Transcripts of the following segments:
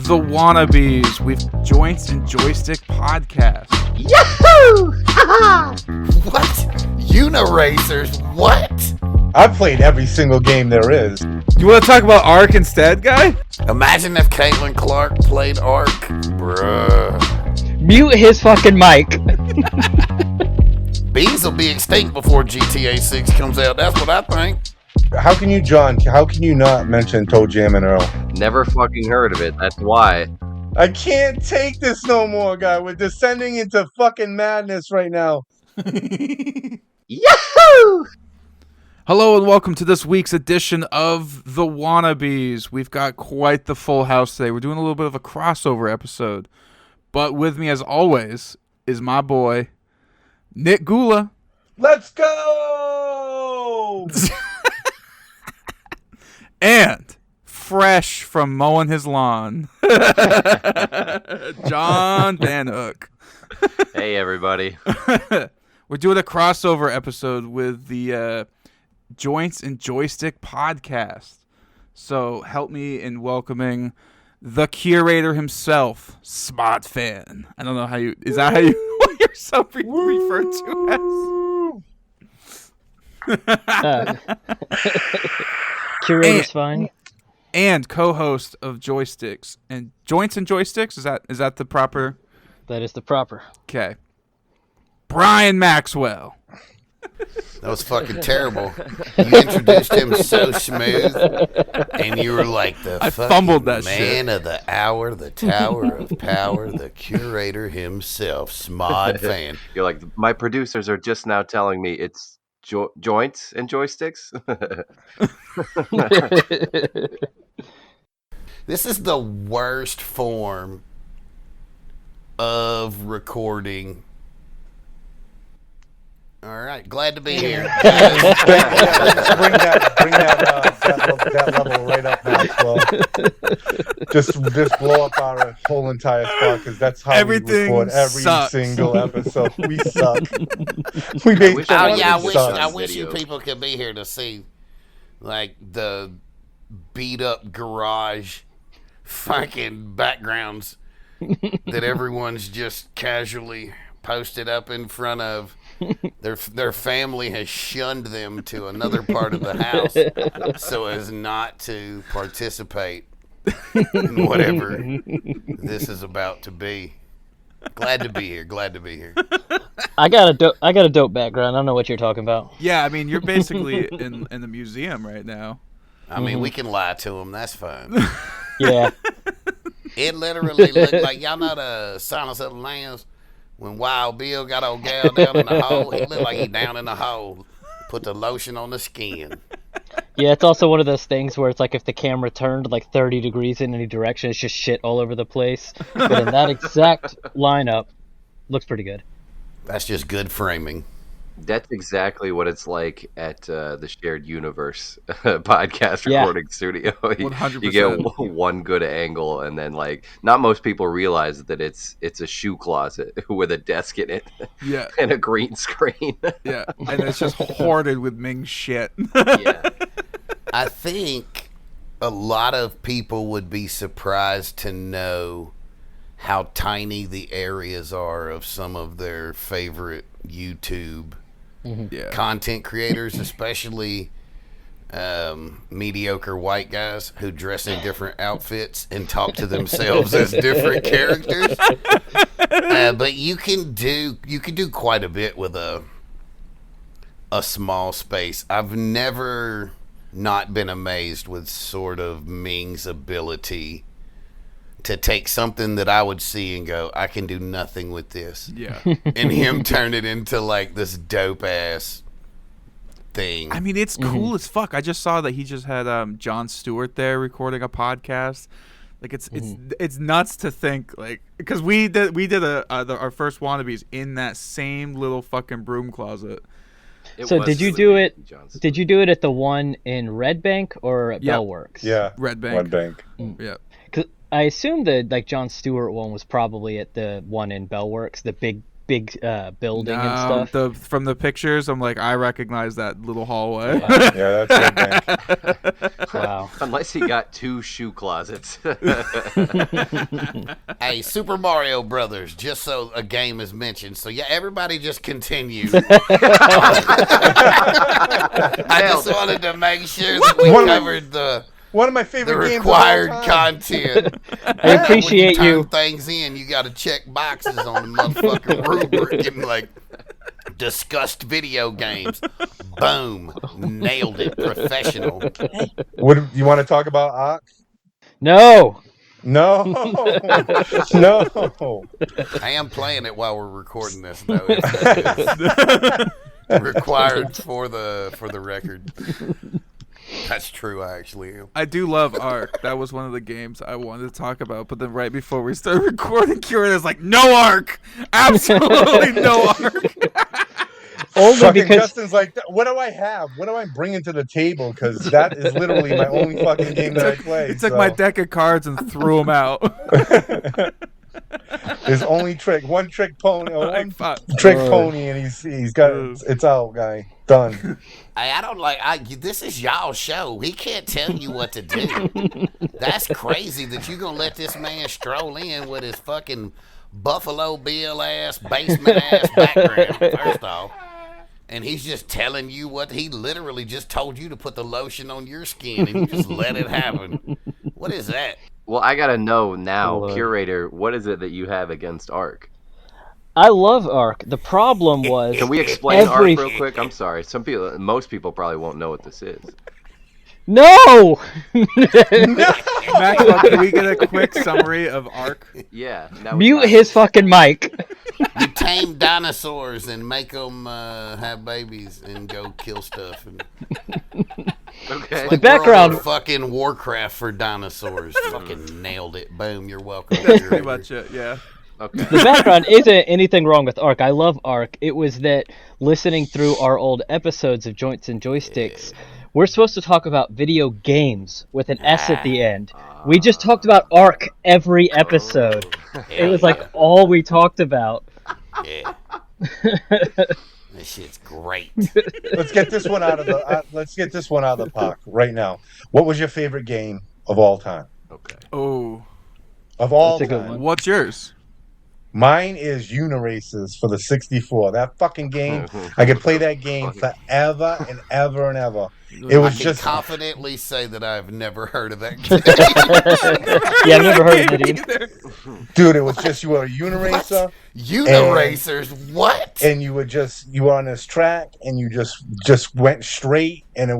the Wannabeez with Joints and Joystick podcast. Yahoo! What? Uniracers? What? I've played every single game there is. You want to talk about Ark instead, guy? Imagine if Caitlin Clark played Ark. Bruh. Mute his fucking mic. Bees will be extinct before GTA 6 comes out. That's what I think. How can you not mention Toe Jam and Earl? Never fucking heard of it. That's why. I can't take this no more, guy. We're descending into fucking madness right now. Yahoo! Hello and welcome to this week's edition of the Wannabeez. We've got quite the full house today. We're doing a little bit of a crossover episode. But with me, as always, is my boy, Nick Gula. Let's go! And fresh from mowing his lawn, John Van Hook. Hey, everybody. We're doing a crossover episode with the Joints and Joystick podcast. So help me in welcoming the curator himself, Smart Fan. I don't know how you... Is that how you want yourself referred to as? Curator's fine. And co-host of Joysticks and Joints and Joysticks. Is that the proper? That is the proper. Okay. Brian Maxwell. That was fucking terrible. You introduced him so smooth, and you were like I fumbled that man shit. of the hour, the tower of power, the curator himself, Smod Fan. You're like, my producers are just now telling me it's joints and joysticks. This is the worst form of recording. All right, glad to be here. Bring that level right up, Maxwell. Just blow up our whole entire spot, because that's how Everything we record every sucks. single episode. We suck. We make I wish you people could be here to see, like, the beat up garage fucking backgrounds that everyone's just casually posted up in front of. Their family has shunned them to another part of the house so as not to participate in whatever this is about to be. Glad to be here. I got a dope background. I don't know what you're talking about. Yeah, I mean, you're basically in the museum right now. I mean, we can lie to them. That's fine. Yeah. It literally looked like, y'all know the Silence of the Lambs? When Wild Bill got old gal down in the hole, he looked like he down in the hole. Put the lotion on the skin. Yeah, it's also one of those things where it's like if the camera turned like 30 degrees in any direction, it's just shit all over the place. But in that exact lineup, looks pretty good. That's just good framing. That's exactly what it's like at the Shared Universe podcast recording studio. 100%. You get one good angle, and then, like, not most people realize that it's a shoe closet with a desk in it. Yeah. And a green screen. Yeah, and it's just hoarded with Ming shit. Yeah. I think a lot of people would be surprised to know how tiny the areas are of some of their favorite YouTube content creators, especially mediocre white guys who dress in different outfits and talk to themselves as different characters. But you can do quite a bit with a small space. I've never not been amazed with sort of Ming's ability to take something that I would see and go, I can do nothing with this. Yeah. And him turn it into like this dope ass thing. I mean, it's cool as fuck. I just saw that he just had Jon Stewart there recording a podcast. Like, it's nuts to think, like, because we did our first Wannabeez in that same little fucking broom closet. So did you do it? Did you do it at the one in Red Bank or at Bellworks? Yeah, Red Bank. Yeah. I assume the Jon Stewart one was probably at the one in Bellworks, the big big building and No, stuff. from the pictures, I'm like, I recognize that little hallway. Yeah, that's it. Wow. Unless he got 2 shoe closets. Hey, Super Mario Brothers, just so a game is mentioned. So, yeah, everybody just continue. I just wanted to make sure that we covered One of my the favorite games required of all time. content. I appreciate when you. you. Turn things in, you got to check boxes on the motherfucking rubric and like discussed video games. Boom, nailed it, professional. What you want to talk about, Ark? No. No, no. I am playing it while we're recording this, though. It's required for the record. That's true, I actually am. I do love Ark. That was one of the games I wanted to talk about, but then right before we started recording, Curator's like, no Ark! Absolutely no Ark! Only Fucking because Justin's like, what do I have? What do I bring into the table? Because that is literally my only fucking game that I play. He took my deck of cards and threw them out. His only trick, one trick pony, Like, fuck. trick pony, and he's got it's out, guy. Done. I don't like. This is y'all's show. He can't tell you what to do. That's crazy that you gonna let this man stroll in with his fucking Buffalo Bill ass, basement ass background. First off. And he's just telling you what he literally just told you to put the lotion on your skin, and you just let it happen. What is that? Well, I gotta know now, Lord. Curator, what is it that you have against Ark? I love Ark. The problem was Can we explain every- Ark real quick? I'm sorry. Most people probably won't know what this is. No. Maxwell, can we get a quick summary of Ark? Yeah. Now Mute his fucking mic. You tame dinosaurs and make them have babies and go kill stuff. And Okay. like The background- World of fucking Warcraft for dinosaurs. Fucking nailed it. Boom, you're welcome. That's pretty much it, yeah. Okay. The background isn't anything wrong with Ark. I love Ark. It was that listening through our old episodes of Joints and Joysticks, we're supposed to talk about video games with an S at the end. We just talked about Ark every episode. It was like all we talked about. Yeah. This shit's great. Let's get this one out of the park right now. What was your favorite game of all time? Okay. Oh. Of all That's a good time. one. What's yours? Mine is Uniraces for the 64. That fucking game, I could play that game forever and ever and ever. It I was can just confidently say that I've never heard of that game. Yeah, I've never heard of it either. dude, it was just you were a Uniracer Uniracers, what? and you were on this track and you just went straight and there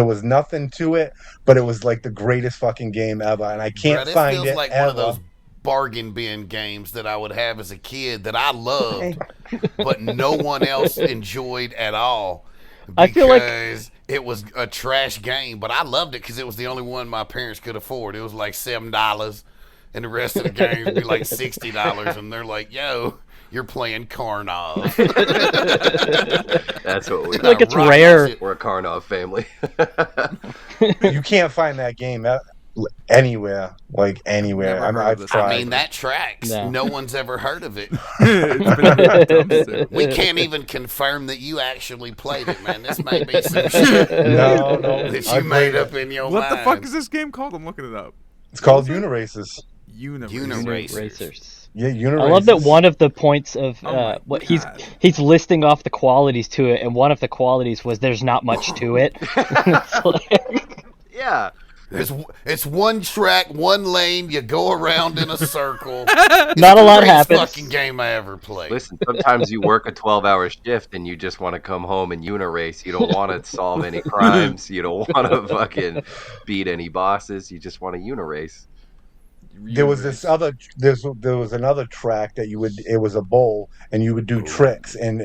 was nothing to it, but it was like the greatest fucking game ever, and I can't Bruh, this find feels it like ever. one of those bargain bin games that I would have as a kid that I loved, but no one else enjoyed at all. I feel like- Because it was a trash game, but I loved it because it was the only one my parents could afford. It was like $7, and the rest of the games would be like $60, and they're like, "Yo, you're playing Karnov." That's what we Like it's Rock rare. shit. We're a Karnov family. You can't find that game anywhere, like anywhere. Never heard of I've this. tried. I mean, that tracks. No. No one's ever heard of it. It's been in the dumpster. We can't even confirm that you actually played it, man. This may be some shit no, that I you made played up it. in your What the mind. fuck is this game called? I'm looking it up. It's called Uniraces. Universe. Racers. Racers. Yeah, Uniraces. I love that one of the points of Oh my what God. he's listing off the qualities to it, and one of the qualities was there's not much to it. It's like- Yeah. It's one track, one lane. You go around in a circle. Not a lot Greatest happens. Fucking game I ever played. Listen, sometimes you work a 12-hour shift and you just want to come home and unirace. You don't want to solve any crimes. You don't want to fucking beat any bosses. You just want to unirace. There was this other. There was another track that you would. It was a bowl, and you would do tricks, and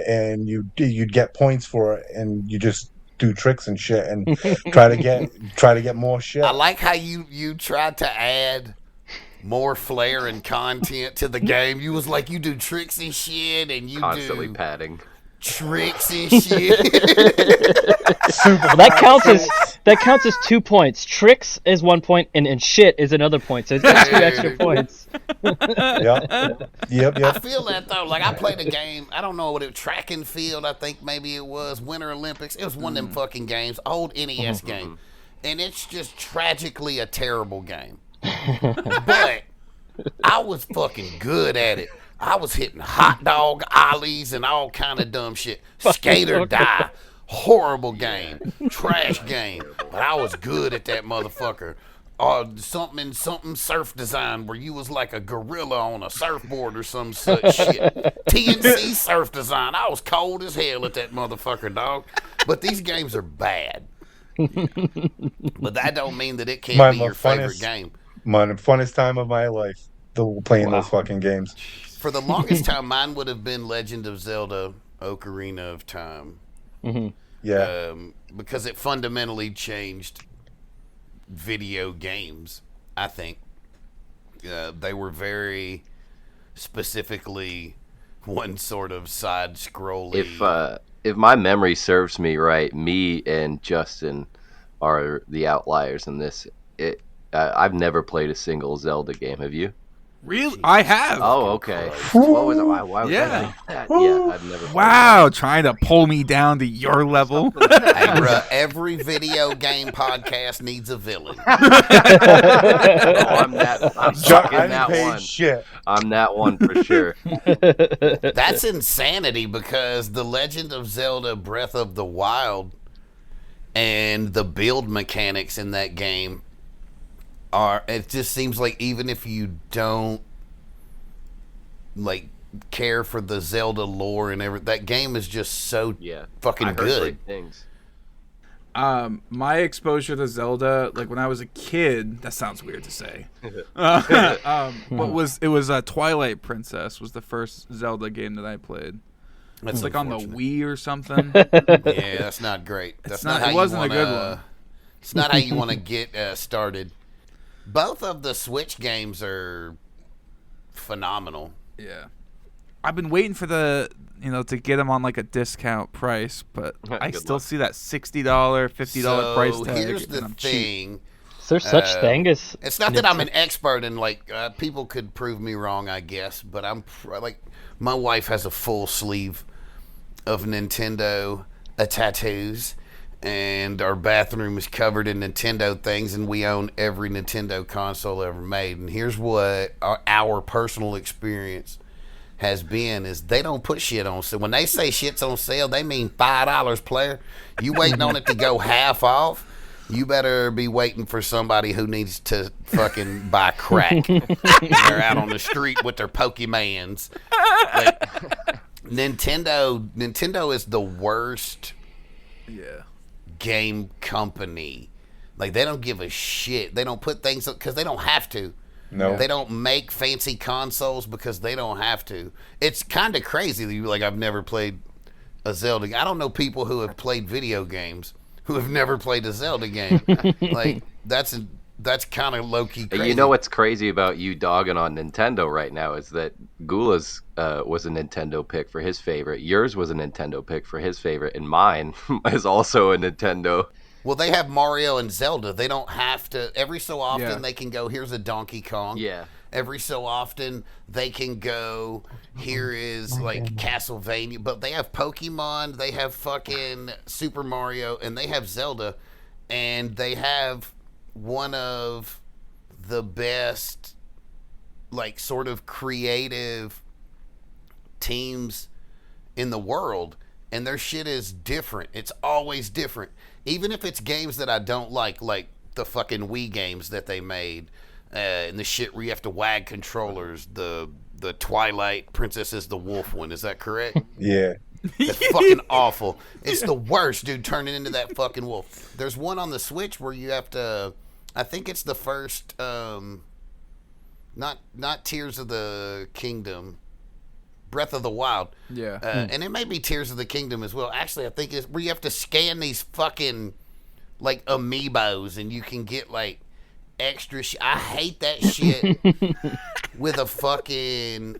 you'd get points for it, and you just do tricks and shit, and try to get more shit. I like how you tried to add more flair and content to the game. You was like, you do tricks and shit, and you Constantly do padding. tricks and shit. Super that counts as tricks. That counts as 2 points. Tricks is 1 point, and shit is another point. So it's got 2 extra points. Yep. I feel that though. Like I played a game. I don't know what it track and field. I think maybe it was Winter Olympics. It was one of them fucking games, old NES game, and it's just tragically a terrible game. But I was fucking good at it. I was hitting hot dog ollies and all kind of dumb shit. Skater die. Horrible game. Trash game. But I was good at that motherfucker. Something surf design where you was like a gorilla on a surfboard or some such shit. TNC surf design. I was cold as hell at that motherfucker, dog. But these games are bad. But that don't mean that it can't be your favorite game. The funnest time of my life playing those fucking games. For the longest time, mine would have been Legend of Zelda Ocarina of Time. Yeah. Because it fundamentally changed video games, I think. They were very specifically one sort of side-scrolling. If my memory serves me right, me and Justin are the outliers in this. I've never played a single Zelda game. Have you? Really? I have. Oh, okay. What was it? Why was I think that? Yeah, I've never. Wow, trying to pull me down to your level. Hey, bruh, every video game podcast needs a villain. I'm fucking that one. Shit. I'm that one for sure. That's insanity because The Legend of Zelda Breath of the Wild and the build mechanics in that game it just seems like even if you don't like care for the Zelda lore and everything, that game is just so fucking good. Things. My exposure to Zelda, like when I was a kid, that sounds weird to say. But it was Twilight Princess was the first Zelda game that I played. It's like on the Wii or something. Yeah, that's not great. That's not how it wasn't you wanna, a good one. It's not how you want to get started. Both of the Switch games are phenomenal. Yeah. I've been waiting for to get them on like a discount price, but I still see that $60, $50 price tag. Here's the thing. Is there such thing as... It's not that I'm an expert and like people could prove me wrong, I guess, but I'm like my wife has a full sleeve of Nintendo tattoos. And our bathroom is covered in Nintendo things, and we own every Nintendo console ever made. And here's what our personal experience has been, is they don't put shit on sale. When they say shit's on sale, they mean $5, player. You waiting on it to go half off, you better be waiting for somebody who needs to fucking buy crack. They're out on the street with their Pokemans. Like, Nintendo is the worst game company. Like, they don't give a shit. They don't put things because they don't have to. No. They don't make fancy consoles because they don't have to. It's kind of crazy that like I've never played a Zelda. I don't know people who have played video games who have never played a Zelda game. Like that's kind of low key crazy. You know what's crazy about you dogging on Nintendo right now is that Gula's was a Nintendo pick for his favorite. Yours was a Nintendo pick for his favorite, and mine is also a Nintendo. Well, they have Mario and Zelda. They don't have to. Every so often they can go, here's a Donkey Kong. Yeah. Every so often they can go, here is like Castlevania. But they have Pokemon, they have fucking Super Mario, and they have Zelda. And they have one of the best, like, sort of creative teams in the world. And their shit is different. It's always different. Even if it's games that I don't like the fucking Wii games that they made, and the shit where you have to wag controllers, the Twilight Princess is the wolf one, is that correct? Yeah. It's fucking awful. It's the worst, dude, turning into that fucking wolf. There's one on the Switch where you have to, I think it's the first, not Tears of the Kingdom, Breath of the Wild. Yeah. And it may be Tears of the Kingdom as well. Actually, I think it's where you have to scan these fucking, like, amiibos, and you can get, like, extra shit. I hate that shit with a fucking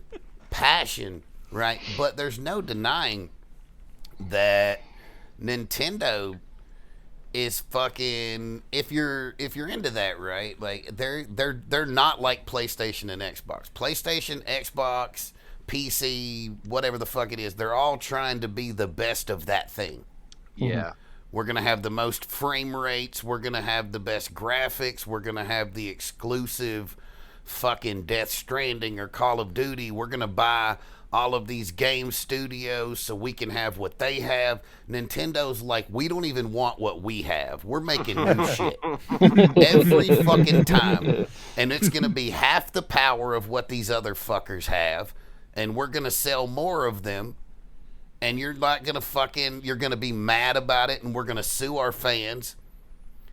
passion, right? But there's no denying that Nintendo is fucking if you're into that, right? Like they're not like PlayStation and Xbox. PlayStation, Xbox, PC, whatever the fuck it is, they're all trying to be the best of that thing. Yeah. We're going to have the most frame rates, we're going to have the best graphics, we're going to have the exclusive fucking Death Stranding or Call of Duty. We're going to buy all of these game studios so we can have what they have. Nintendo's like, we don't even want what we have. We're making new shit every fucking time. And it's going to be half the power of what these other fuckers have. And we're going to sell more of them. And you're not going to you're going to be mad about it. And we're going to sue our fans.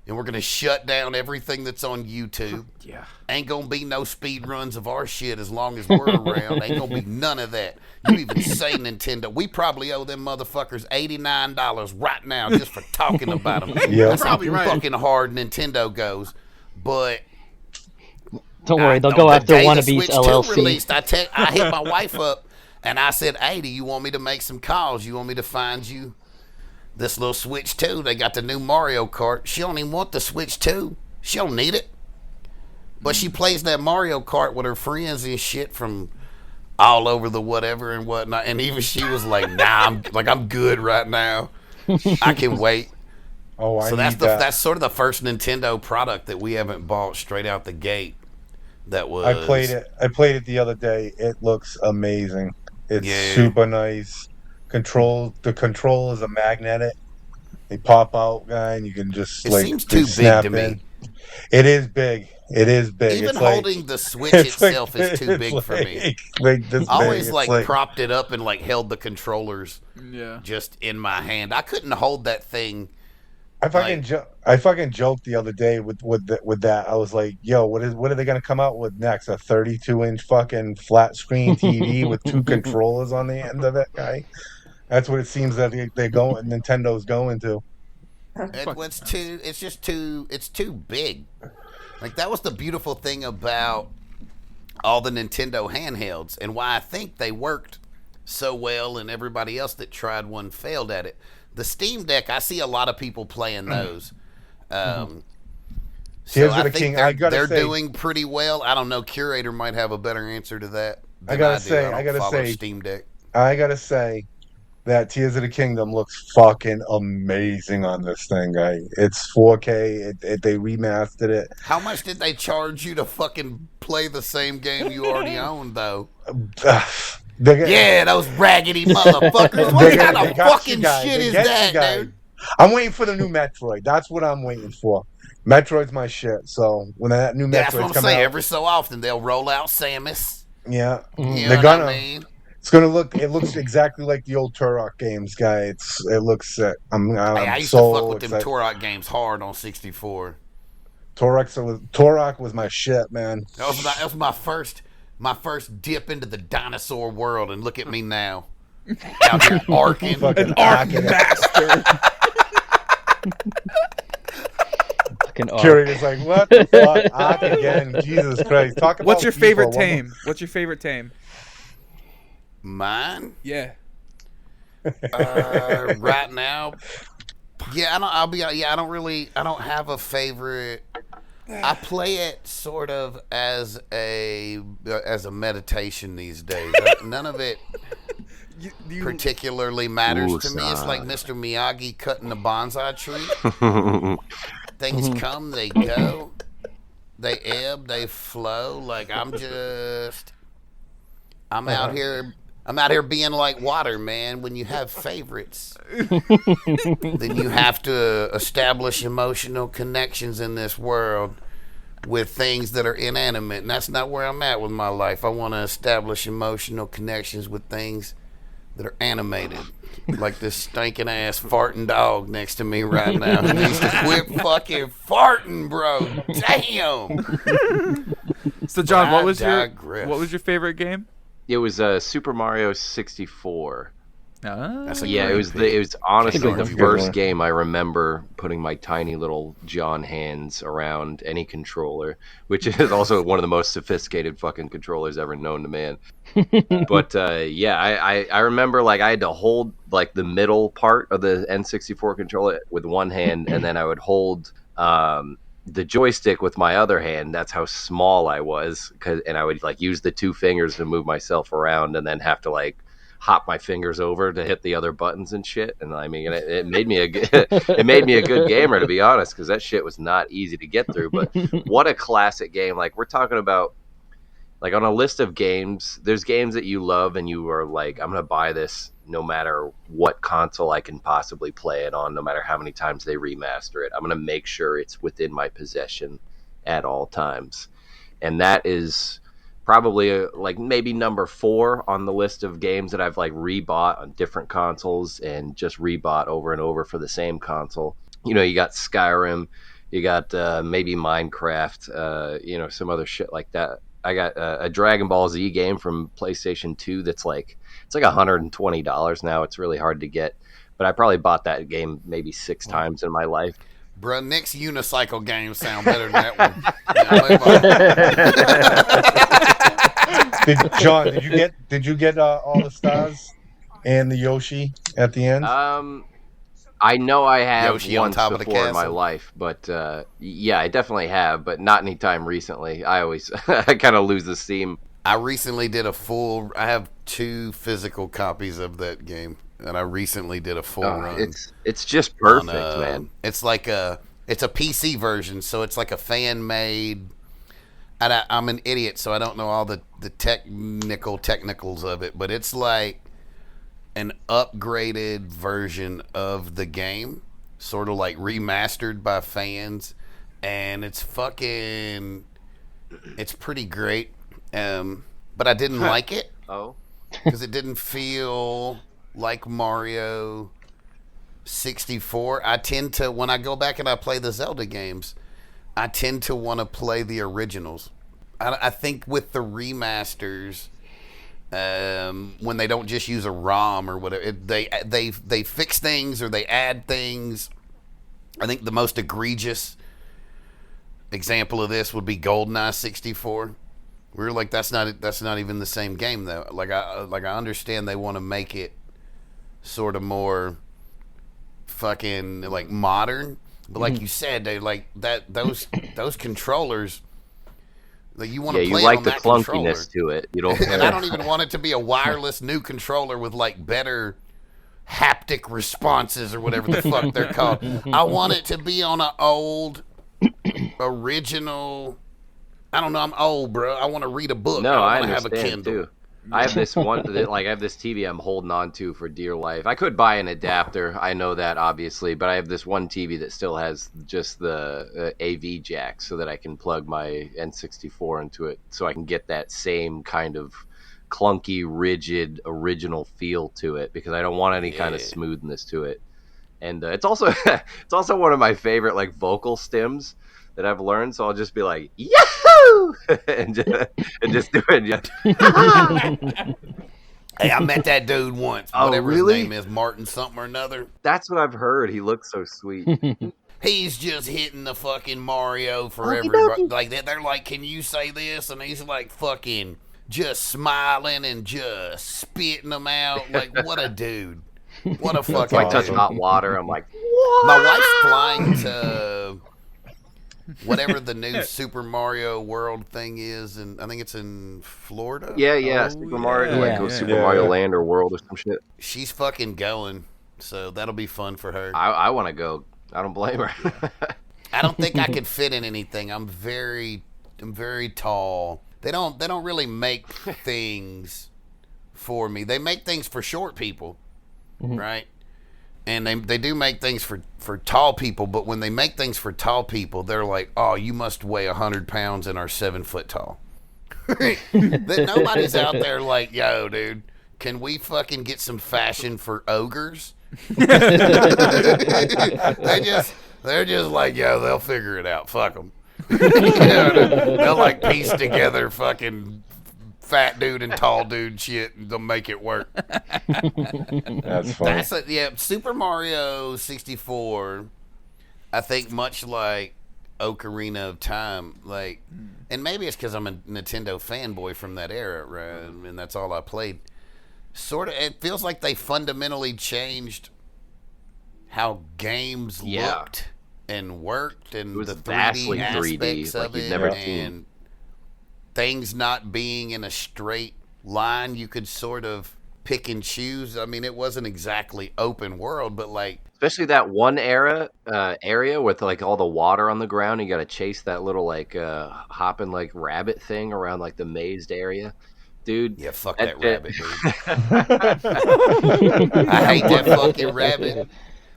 And we're going to shut down everything that's on YouTube. Yeah. Ain't going to be no speed runs of our shit as long as we're around. Ain't going to be none of that. You even say Nintendo. We probably owe them motherfuckers $89 right now just for talking about them. Yeah. That's how Probably right. fucking hard Nintendo goes. But Don't worry, they'll the go after day the Wannabeez Switch 2 LLC. released, I hit my wife up and I said, hey, do you want me to make some calls? You want me to find you this little Switch 2? They got the new Mario Kart. She don't even want the Switch 2. She don't need it. But she plays that Mario Kart with her friends and shit from all over the whatever and whatnot. And even she was like, nah, I'm good right now. I can wait. Oh, I So need that. that's sort of the first Nintendo product that we haven't bought straight out the gate. That was I played it the other day. It looks amazing. It's Yeah. super nice. The control is a magnetic. They pop out, guy, and you can just It like seems they too big snap to me. in. It is big. It is big. Even it's like, holding the Switch it's like- itself is too it's big for me. Like this I always big. like It's propped it up and like held the controllers Yeah. just in my hand. I couldn't hold that thing. I fucking joked the other day with that. I was like, "Yo, what are they gonna come out with next? A 32-inch fucking flat screen TV with two controllers on the end of it, guy?" That's what it seems that Nintendo's going to. It's too big. Like that was the beautiful thing about all the Nintendo handhelds and why I think they worked so well and everybody else that tried one failed at it. The Steam Deck, I see a lot of people playing those. So Tears I of the think King, I gotta they're say- doing pretty well. I don't know. Curator might have a better answer to that. I than gotta do. say- don't I gotta follow say- Steam Deck. I gotta say that Tears of the Kingdom looks fucking amazing on this thing, guy. It's 4K. They remastered it. How much did they charge you to fucking play the same game you already owned, though? Yeah, those raggedy motherfuckers. What kind of fucking shit is that, dude? I'm waiting for the new Metroid. That's what I'm waiting for. Metroid's my shit. So when that new That's what Metroid's I'm coming saying. out, Every so often they'll roll out Samus. yeah, You know they're what gonna. I mean? It's gonna look. It looks exactly like the old Turok games, guy. It looks sick. I'm Hey, I used so to fuck with them excited. Turok games hard on 64. Turok was my shit, man. That was my first dip into the dinosaur world, and look at me now, out here arcing. Fucking Arc arcing it. master. Fucking arc. Curator's like, what the fuck? Arc again. Jesus Christ. Talk about What's your FIFA. favorite tame? What's your favorite tame? Mine, Yeah. right now, I don't have a favorite. I play it sort of as a meditation these days. None of it particularly matters to me. It's like Mr. Miyagi cutting the bonsai tree. Things come, they go, they ebb, they flow. Like I'm out here being like water, man. When you have favorites, then you have to establish emotional connections in this world with things that are inanimate, and that's not where I'm at with my life. I want to establish emotional connections with things that are animated, like this stinking ass farting dog next to me right now. He needs to quit fucking farting, bro. Damn. So John, But what I digress. was your favorite game? It was Super Mario 64. That's a Yeah, great it was pick. it was honestly Can't the argue with first that. game I remember putting my tiny little John hands around any controller, which is also one of the most sophisticated fucking controllers ever known to man. But yeah, I remember like I had to hold like the middle part of the N64 controller with one hand, and then I would hold the joystick with my other hand. That's how small I was, and I would like use the two fingers to move myself around, and then have to like hop my fingers over to hit the other buttons and shit. And I mean, it made me it made me a good gamer, to be honest, because that shit was not easy to get through. But what a classic game! Like we're talking about. Like on a list of games, there's games that you love and you are like, I'm gonna buy this no matter what console I can possibly play it on, no matter how many times they remaster it. I'm gonna make sure it's within my possession at all times. And that is probably like maybe number 4 on the list of games that I've like rebought on different consoles and just rebought over and over for the same console. You know, you got Skyrim, you got maybe Minecraft, you know, some other shit like that. I got a Dragon Ball Z game from PlayStation 2 that's like, it's like $120 now. It's really hard to get, but I probably bought that game maybe 6 times in my life. Bruh, next unicycle games sound better than that one. John, did you get all the stars and the Yoshi at the end? I know I have Yoshi on once top of the before in my castle. life, but yeah, I definitely have, but not anytime recently. I always I kind of lose the steam. I recently did I have 2 physical copies of that game, and I recently did a full run. It's just perfect, man. It's like it's a PC version, so it's like a fan made. And I'm an idiot, so I don't know all the technicals of it, but it's like an upgraded version of the game, sort of like remastered by fans, and it's pretty great. But I didn't like it. Oh, because it didn't feel like Mario 64. I tend to, when I go back and I play the Zelda games, I tend to want to play the originals. I think with the remasters, when they don't just use a ROM or whatever, they fix things or they add things. I think the most egregious example of this would be GoldenEye 64. We're like, that's not even the same game though. Like I understand they want to make it sort of more fucking like modern, but like you said, they like those controllers. Like you want to play you like on the that clunkiness controller. to it. You don't, And I don't even want it to be a wireless new controller with like better haptic responses or whatever the fuck they're called. I want it to be on an old original. I don't know. I'm old, bro. I want to read a book. No, I want to have a understand Kindle. too. I have this one, like I have this TV I'm holding on to for dear life. I could buy an adapter, I know that obviously, but I have this one TV that still has just the AV jack, so that I can plug my N64 into it, so I can get that same kind of clunky, rigid, original feel to it, because I don't want any kind of smoothness to it. And it's also one of my favorite like vocal stems that I've learned, so I'll just be like, Yahoo! and just do it. Yeah. Hey, I met that dude once. Oh, Whatever really? his name is, Martin something or another. That's what I've heard. He looks so sweet. He's just hitting the fucking Mario for everybody. Like they're like, can you say this? And he's like fucking just smiling and just spitting them out. Like, what a dude. What a fucking So I touch dude. hot water. I'm like, what? My wife's flying to whatever the new Super Mario World thing is, and I think it's in Florida. Yeah, Super Mario, like Super Mario Land or World or some shit. She's fucking going, so that'll be fun for her. I want to go. I don't blame her. I don't think I could fit in anything. I'm very tall. They don't really make things for me. They make things for short people, right? And they do make things for tall people, but when they make things for tall people, they're like, oh, you must weigh 100 pounds and are 7 foot tall. Nobody's out there like, yo, dude, can we fucking get some fashion for ogres? They're just like, yo, they'll figure it out. Fuck them. They'll like piece together fucking fat dude and tall dude shit. They'll make it work. That's funny. Super Mario 64. I think much like Ocarina of Time, like, and maybe it's because I'm a Nintendo fanboy from that era, right? And that's all I played. Sort of, it feels like they fundamentally changed how games looked and worked, and it was the 3D vastly aspects 3D, like of you'd it, never and seen. things not being in a straight line. You could sort of pick and choose. I mean, it wasn't exactly open world, but like, especially that one area with like all the water on the ground. You got to chase that little like hopping like rabbit thing around like the mazed area, dude. yeah, fuck that rabbit, dude. I hate that fucking rabbit.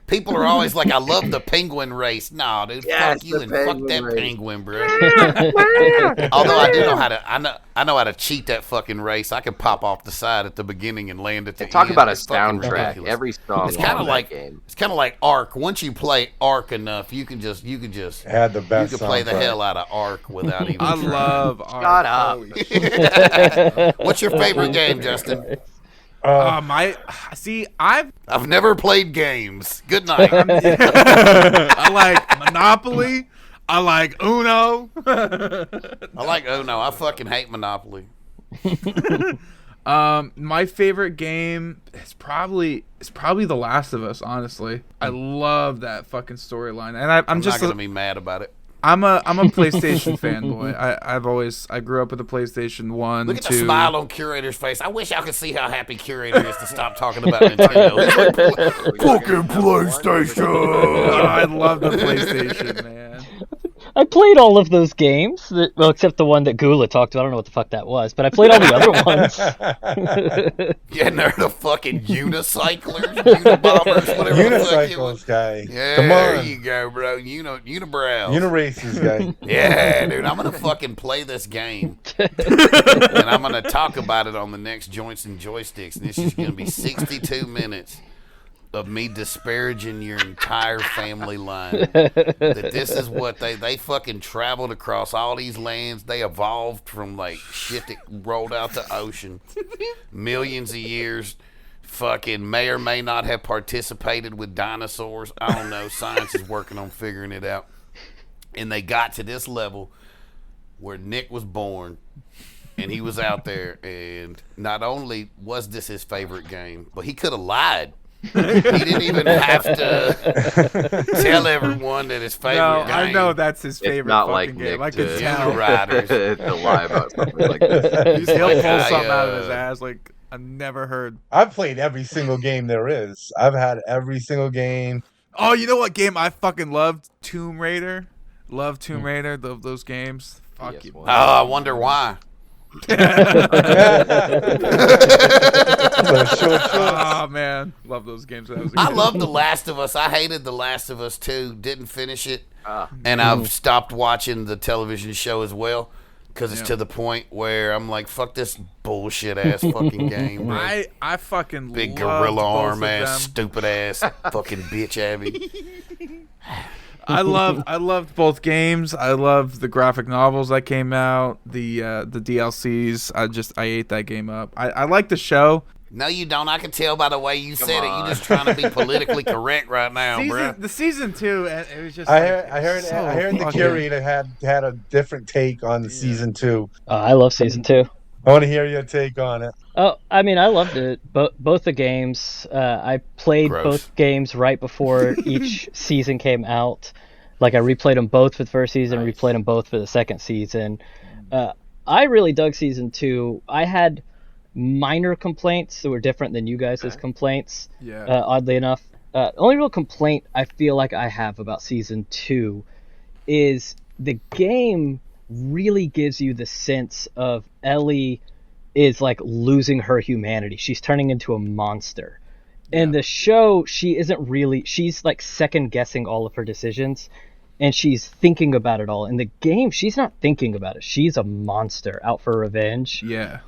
People are always like, I love the penguin race. Nah, dude, fuck you and fuck that penguin, bro. Although I do know how to, I know how to cheat that fucking race. I can pop off the side at the beginning and land at the end. Talk about a It's fucking soundtrack. ridiculous. Every song. It's kind on of that like game. it's kind of like Ark. Once you play Ark enough, you can just Had the best. you can play the soundtrack. hell out of Ark without even. I trying. love Ark. Shut up. Holy shit. What's your favorite game, Justin? I've never played games. Good night. I like Monopoly. I like Uno. I like Uno. I fucking hate Monopoly. My favorite game is probably The Last of Us. Honestly, I love that fucking storyline, and I'm just not gonna be mad about it. I'm a PlayStation fanboy. I grew up with a PlayStation 1, Look at 2. the smile on Curator's face. I wish y'all could see how happy Curator is to stop talking about Nintendo. He's like, fucking PlayStation. Oh, I love the PlayStation, man. I played all of those games, well, except the one that Gula talked about. I don't know what the fuck that was, but I played all the other ones. Yeah, and they're the fucking unicyclers, unibombers, whatever the fuck it was. Unicycles guy. Yeah, Come there on. you go, bro. Unibrows. Uniraces guy. Yeah, dude, I'm gonna fucking play this game, and I'm gonna talk about it on the next Joints and Joysticks. And this is gonna be 62 minutes of me disparaging your entire family line. That this is what they fucking traveled across all these lands. They evolved from like shit that rolled out the ocean, millions of years. Fucking may or may not have participated with dinosaurs. I don't know. Science is working on figuring it out. And they got to this level where Nick was born, and he was out there, and not only was this his favorite game, but he could have lied. He didn't even have to tell everyone that his favorite game. I know that's his favorite not fucking like game. Nick I can to- tell. Riders. to lie about something like this. He'll Like, pull something out of I, his ass like I've never heard. I've played every single game there is. I've had every single game. Oh, you know what game I fucking loved? Tomb Raider. Love Tomb Raider. Those games. Fuck PS1. you. Oh, I wonder why. Oh man, love those games. When I was a I kid. love The Last of Us. I hated The Last of Us 2. Didn't finish it. Ah. And I've stopped watching the television show as well. Because it's Yeah. to the point where I'm like, fuck this bullshit ass fucking game, bro. I fucking Big loved gorilla both arm of ass, them. stupid ass, fucking bitch Abby. I loved both games. I loved the graphic novels that came out, the DLCs. I ate that game up. I like the show. No, you don't. I can tell by the way you Come said it. on. You're just trying to be politically correct right now, bro. The season 2, and it was just. I like, heard so the fucking- curator had a different take on the season 2. I love season 2. I want to hear your take on it. Oh, I mean, I loved it. Both the games. I played Gross. both games right before each season came out. Like I replayed them both for the first season, replayed them both for the second season. I really dug season 2. I had minor complaints that were different than you guys' complaints. Yeah. Oddly enough, only real complaint I feel like I have about season 2 is the game really gives you the sense of Ellie is like losing her humanity. She's turning into a monster. In the show, she isn't really, she's like second guessing all of her decisions and she's thinking about it all. In the game, she's not thinking about it. She's a monster out for revenge. Yeah.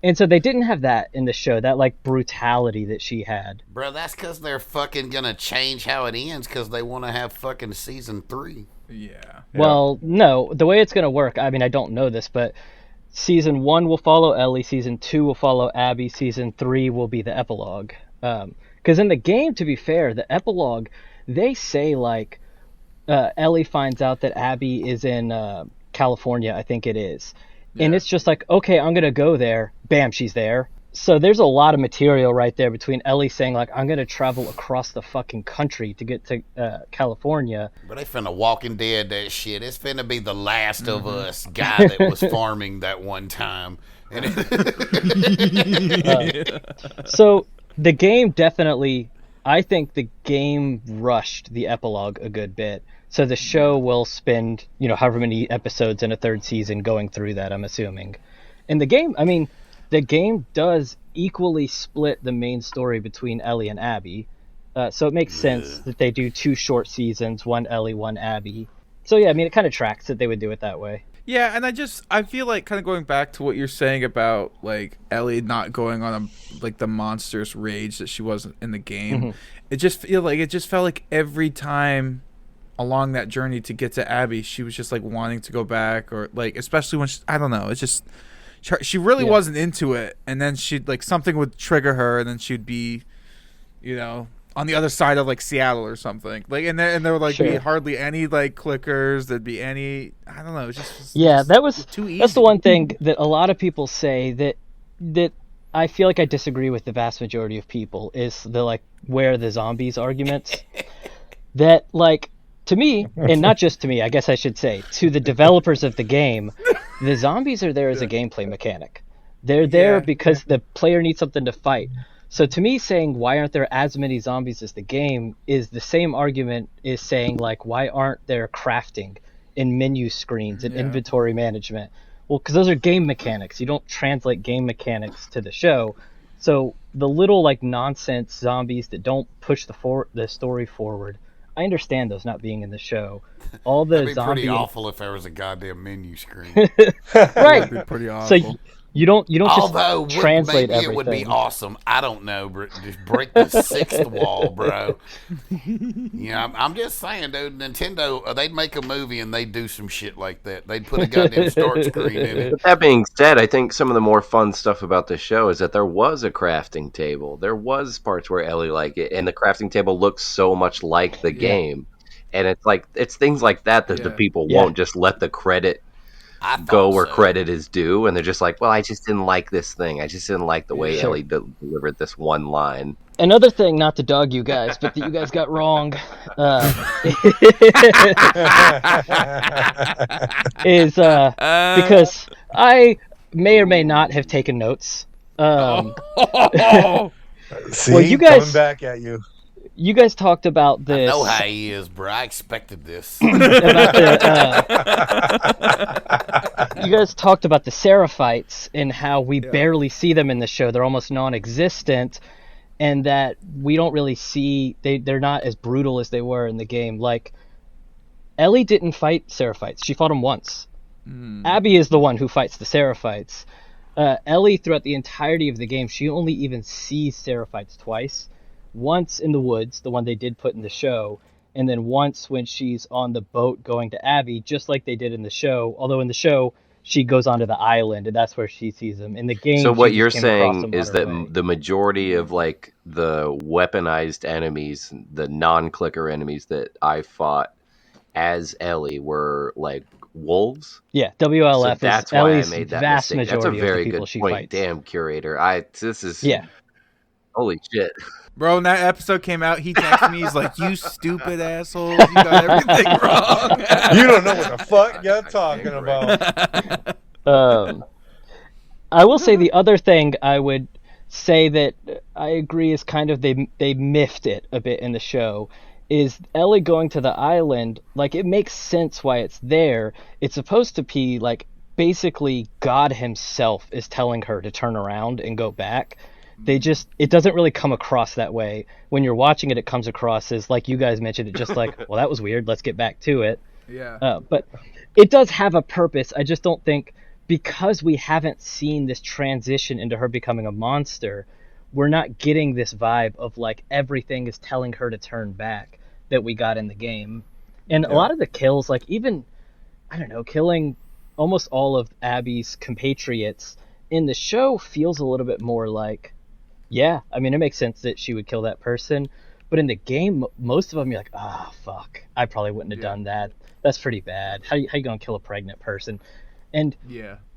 And so they didn't have that in the show, that like brutality that she had. Bro, that's because they're fucking gonna change how it ends because they want to have fucking season 3. Yeah. Well, no, the way it's going to work, I mean, I don't know this, but season 1 will follow Ellie, season 2 will follow Abby, season 3 will be the epilogue. Because in the game, to be fair, the epilogue, they say like Ellie finds out that Abby is in California, I think it is. Yeah. And it's just like, okay, I'm going to go there. Bam, she's there. So there's a lot of material right there between Ellie saying, like, I'm going to travel across the fucking country to get to California. But they finna Walking Dead that shit. It's finna be the Last of Us guy that was farming that one time. And so the game definitely, I think the game rushed the epilogue a good bit. So the show will spend, however many episodes in a third season going through that, I'm assuming. And the game, the game does equally split the main story between Ellie and Abby. So it makes sense that they do 2 short seasons, 1 Ellie, 1 Abby. So yeah, it kind of tracks that they would do it that way. Yeah, and I feel like kind of going back to what you're saying about like Ellie not going on the monstrous rage that she was in the game. Mm-hmm. It just felt like every time along that journey to get to Abby, she was just like wanting to go back, or like especially when I don't know, it's just she really wasn't into it, and then she'd like something would trigger her, and then she'd be, on the other side of like Seattle or something. Like and there would like be hardly any like clickers. There'd be any I don't know. That was too easy. That's the one thing that a lot of people say that I feel like I disagree with the vast majority of people is the like where are the zombies arguments. That like to me, and not just to me, I guess I should say to the developers of the game, the zombies are there as a gameplay mechanic. They're there because the player needs something to fight. So to me, saying why aren't there as many zombies as the game is the same argument as saying like why aren't there crafting and menu screens and inventory management? Well, because those are game mechanics. You don't translate game mechanics to the show. So the little like nonsense zombies that don't push the story forward, I understand those not being in the show. All the That'd be pretty awful if there was a goddamn menu screen. Right. That'd be pretty awful. So you don't just translate everything. It would be awesome. I don't know, but just break the sixth wall, bro. I'm just saying, dude. Nintendo, they'd make a movie and they'd do some shit like that. They'd put a goddamn start screen in it. But that being said, I think some of the more fun stuff about the show is that there was a crafting table. There was parts where Ellie liked it, and the crafting table looks so much like the game. And it's things like that the people won't just let the credit go where credit is due, and they're just like, well, I just didn't like this thing. I just didn't like the way Ellie delivered this one line. Another thing, not to dog you guys, but that you guys got wrong is because I may or may not have taken notes. See, well, you guys, coming back at you. You guys talked about this. I know how he is, bro. I expected this. You guys talked about the Seraphites and how we barely see them in the show. They're almost non-existent, and that we don't really see. They're not as brutal as they were in the game. Like, Ellie didn't fight Seraphites. She fought them once. Abby is the one who fights the Seraphites. Ellie, throughout the entirety of the game, she only even sees Seraphites twice. Once in the woods, the one they did put in the show, and then once when she's on the boat going to Abby, just like they did in the show. Although in the show, she goes onto the island, and that's where she sees them. In the game, so what you're saying is that the majority of like the weaponized enemies, the non-clicker enemies that I fought as Ellie were like wolves. Yeah, WLF. So that's why Ellie's I made that mistake. That's a very good point. Fights. Damn, Curator. Holy shit. Bro, when that episode came out, he texted me. He's like, "You stupid assholes! You got everything wrong. You don't know what the fuck you're talking about." I will say the other thing I would say that I agree is kind of they miffed it a bit in the show is Ellie going to the island. Like, it makes sense why it's there. It's supposed to be like basically God himself is telling her to turn around and go back. It doesn't really come across that way. When you're watching it, it comes across as, like you guys mentioned, it just like, well, that was weird. Let's get back to it. Yeah. But it does have a purpose. I just don't think, because we haven't seen this transition into her becoming a monster, we're not getting this vibe of like everything is telling her to turn back that we got in the game. And a lot of the kills, like even, I don't know, killing almost all of Abby's compatriots in the show feels a little bit more like, yeah, I mean, it makes sense that she would kill that person. But in the game, most of them, you're like, ah, oh, fuck, I probably wouldn't have done that. That's pretty bad. How you gonna kill a pregnant person? And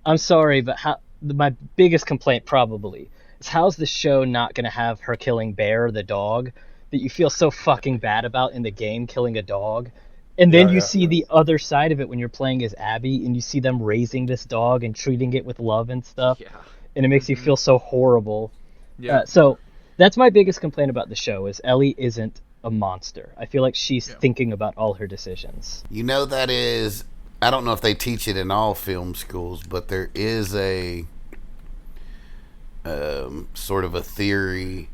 I'm sorry, but my biggest complaint probably is, how's the show not gonna have her killing Bear, the dog, that you feel so fucking bad about in the game, killing a dog? And then you see the other side of it when you're playing as Abby, and you see them raising this dog and treating it with love and stuff. Yeah. And it makes you feel so horrible. Yeah. So that's my biggest complaint about the show, is Ellie isn't a monster. I feel like she's thinking about all her decisions. You know, that is, I don't know if they teach it in all film schools, but there is a sort of a theory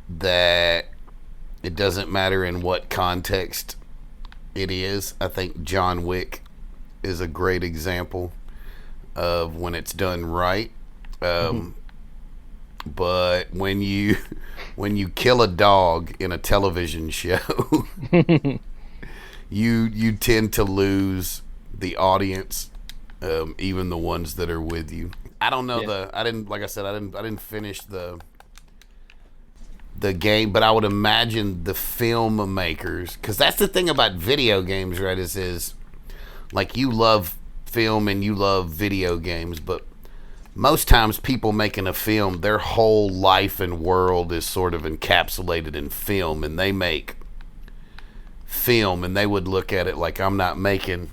that it doesn't matter in what context it is. I think John Wick is a great example of when it's done right. But when you kill a dog in a television show, you tend to lose the audience, even the ones that are with you. I don't know I didn't finish the game, but I would imagine the filmmakers, because that's the thing about video games, right? Is like, you love film and you love video games, but most times people making a film, their whole life and world is sort of encapsulated in film, and they make film and they would look at it like, I'm not making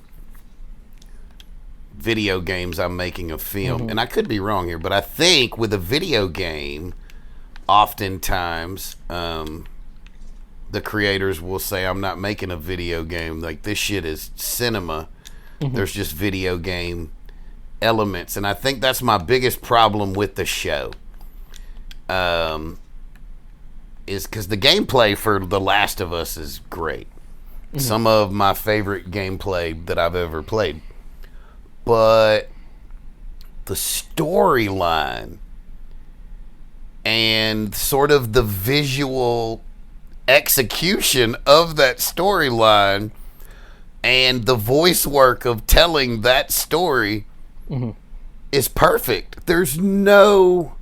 video games, I'm making a film. And I could be wrong here, but I think with a video game, oftentimes the creators will say, I'm not making a video game, like, this shit is cinema. There's just video game elements. And I think that's my biggest problem with the show, is because the gameplay for The Last of Us is great. Some of my favorite gameplay that I've ever played, but the storyline and sort of the visual execution of that storyline and the voice work of telling that story is perfect. There's no,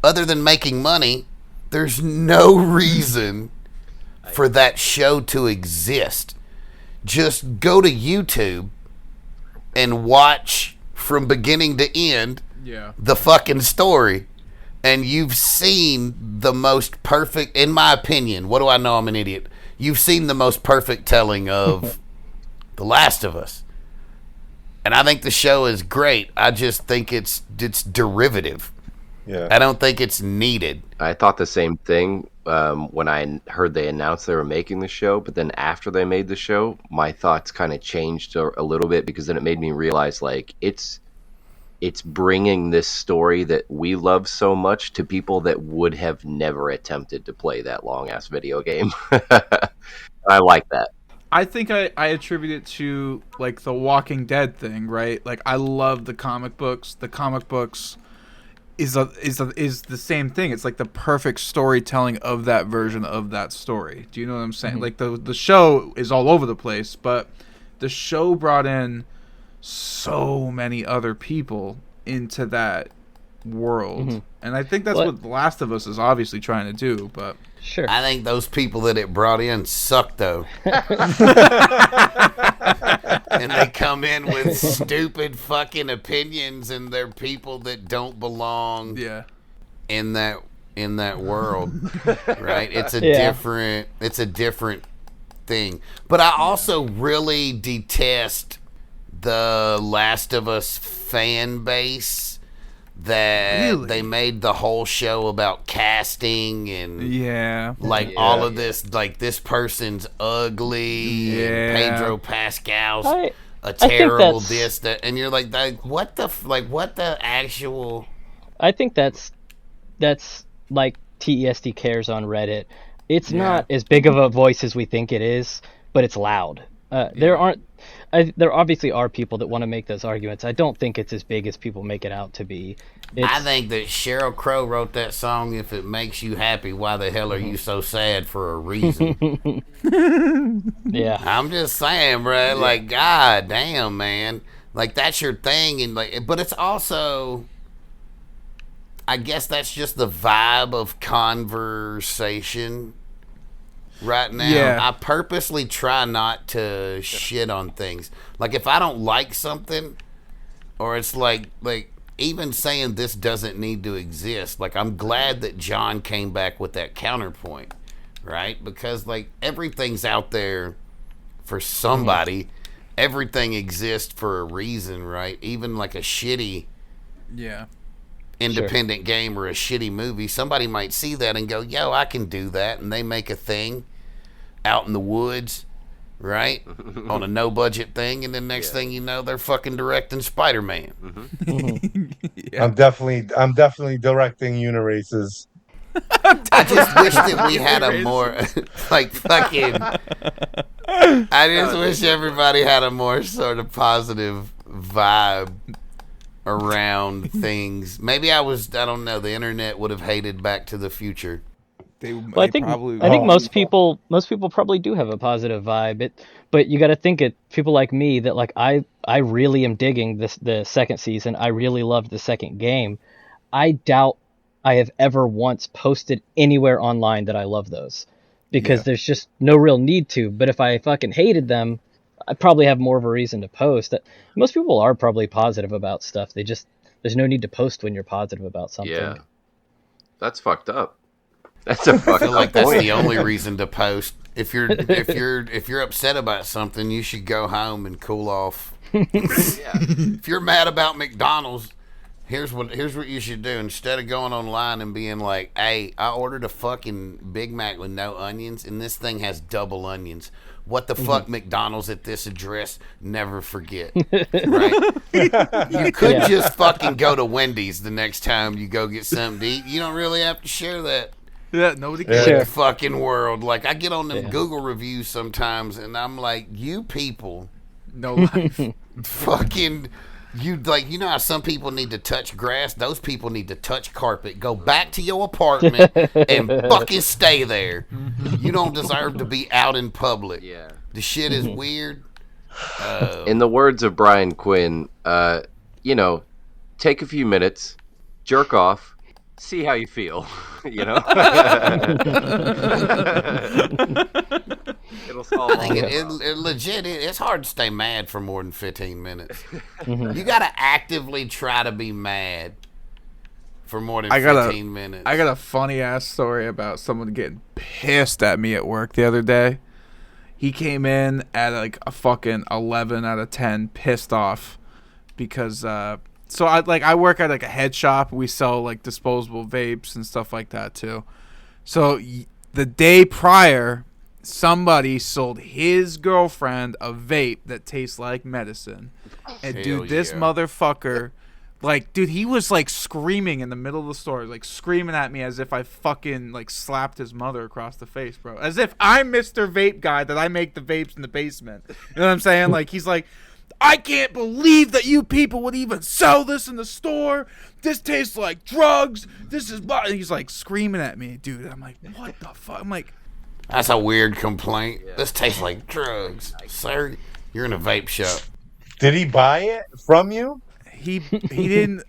other than making money, there's no reason for that show to exist. Just go to YouTube and watch from beginning to end the fucking story, and you've seen the most perfect, in my opinion, what do I know, I'm an idiot, you've seen the most perfect telling of The Last of Us. And I think the show is great. I just think it's derivative. I don't think it's needed. I thought the same thing when I heard they announced they were making the show, but then after they made the show, my thoughts kind of changed a little bit, because then it made me realize, like, it's bringing this story that we love so much to people that would have never attempted to play that long-ass video game. I like that. I think I attribute it to, like, the Walking Dead thing, right? Like, I love the comic books. The comic books is the same thing. It's like the perfect storytelling of that version of that story. Do you know what I'm saying? Like, the show is all over the place, but the show brought in so many other people into that world. And I think that's what The Last of Us is obviously trying to do, but sure. I think those people that it brought in suck, though. And they come in with stupid fucking opinions, and they're people that don't belong in that world. Right? It's a different thing. But I also really detest the Last of Us fan base, that they made the whole show about casting and all of this, like, this person's ugly and Pedro Pascal's a terrible this, that, and you're like what the actual. I think that's like TESD cares on Reddit. It's not as big of a voice as we think it is, but it's loud. There obviously are people that want to make those arguments. I don't think it's as big as people make it out to be. I think that Sheryl Crow wrote that song, "If It Makes You Happy, Why the Hell Are You So Sad," for a reason. Yeah. I'm just saying, bro. Like, god damn, man. like that's your thing, and like, but it's also, I guess that's just the vibe of conversation right now. Yeah. I purposely try not to shit on things. Like if I don't like something, or it's like even saying this doesn't need to exist. Like I'm glad that John came back with that counterpoint, right? Because like everything's out there for somebody. Everything exists for a reason, right? Even like a shitty independent game or a shitty movie, somebody might see that and go, yo, I can do that, and they make a thing out in the woods, right? On a no budget thing, and then next thing you know, they're fucking directing Spider-Man. I'm definitely directing Uniraces. I just wish that we had a more like fucking I just wish everybody had a more sort of positive vibe around things. Maybe I don't know, the internet would have hated Back to the Future. Well, I think most people probably do have a positive vibe. But you got to think it. People like me that like I really am digging the second season. I really loved the second game. I doubt I have ever once posted anywhere online that I love those, because there's just no real need to. But if I fucking hated them, I probably have more of a reason to post. Most people are probably positive about stuff. There's no need to post when you're positive about something. Yeah, that's fucked up. That's a fucked I feel like up that's point. the only reason to post. If you're upset about something, you should go home and cool off. If you're mad about McDonald's, here's what you should do. Instead of going online and being like, hey, I ordered a fucking Big Mac with no onions, and this thing has double onions. What the fuck, McDonald's at this address? Never forget. Right? You could just fucking go to Wendy's the next time you go get something to eat. You don't really have to share that. Yeah, nobody cares. In the fucking world. Like, I get on them Google reviews sometimes, and I'm like, you people. No life. Fucking, you know how some people need to touch grass? Those people need to touch carpet. Go back to your apartment and fucking stay there. You don't deserve to be out in public. Yeah. The shit is weird. In the words of Brian Quinn, take a few minutes, jerk off, see how you feel. It'll solve I think it legit. It's hard to stay mad for more than 15 minutes. You got to actively try to be mad for more than 15 minutes. I got a funny ass story about someone getting pissed at me at work the other day. He came in at like a fucking 11 out of 10, pissed off because so I work at like a head shop. We sell like disposable vapes and stuff like that too. So the day prior, somebody sold his girlfriend a vape that tastes like medicine. And this motherfucker, like, dude, he was like screaming in the middle of the store, like screaming at me as if I fucking like slapped his mother across the face, bro. As if I'm Mr. Vape Guy, that I make the vapes in the basement. You know what I'm saying? Like, he's like, I can't believe that you people would even sell this in the store. This tastes like drugs. This is and he's like screaming at me, dude. I'm like, what the fuck? I'm like, that's a weird complaint. This tastes like drugs. Sir, you're in a vape shop. Did he buy it from you? He didn't.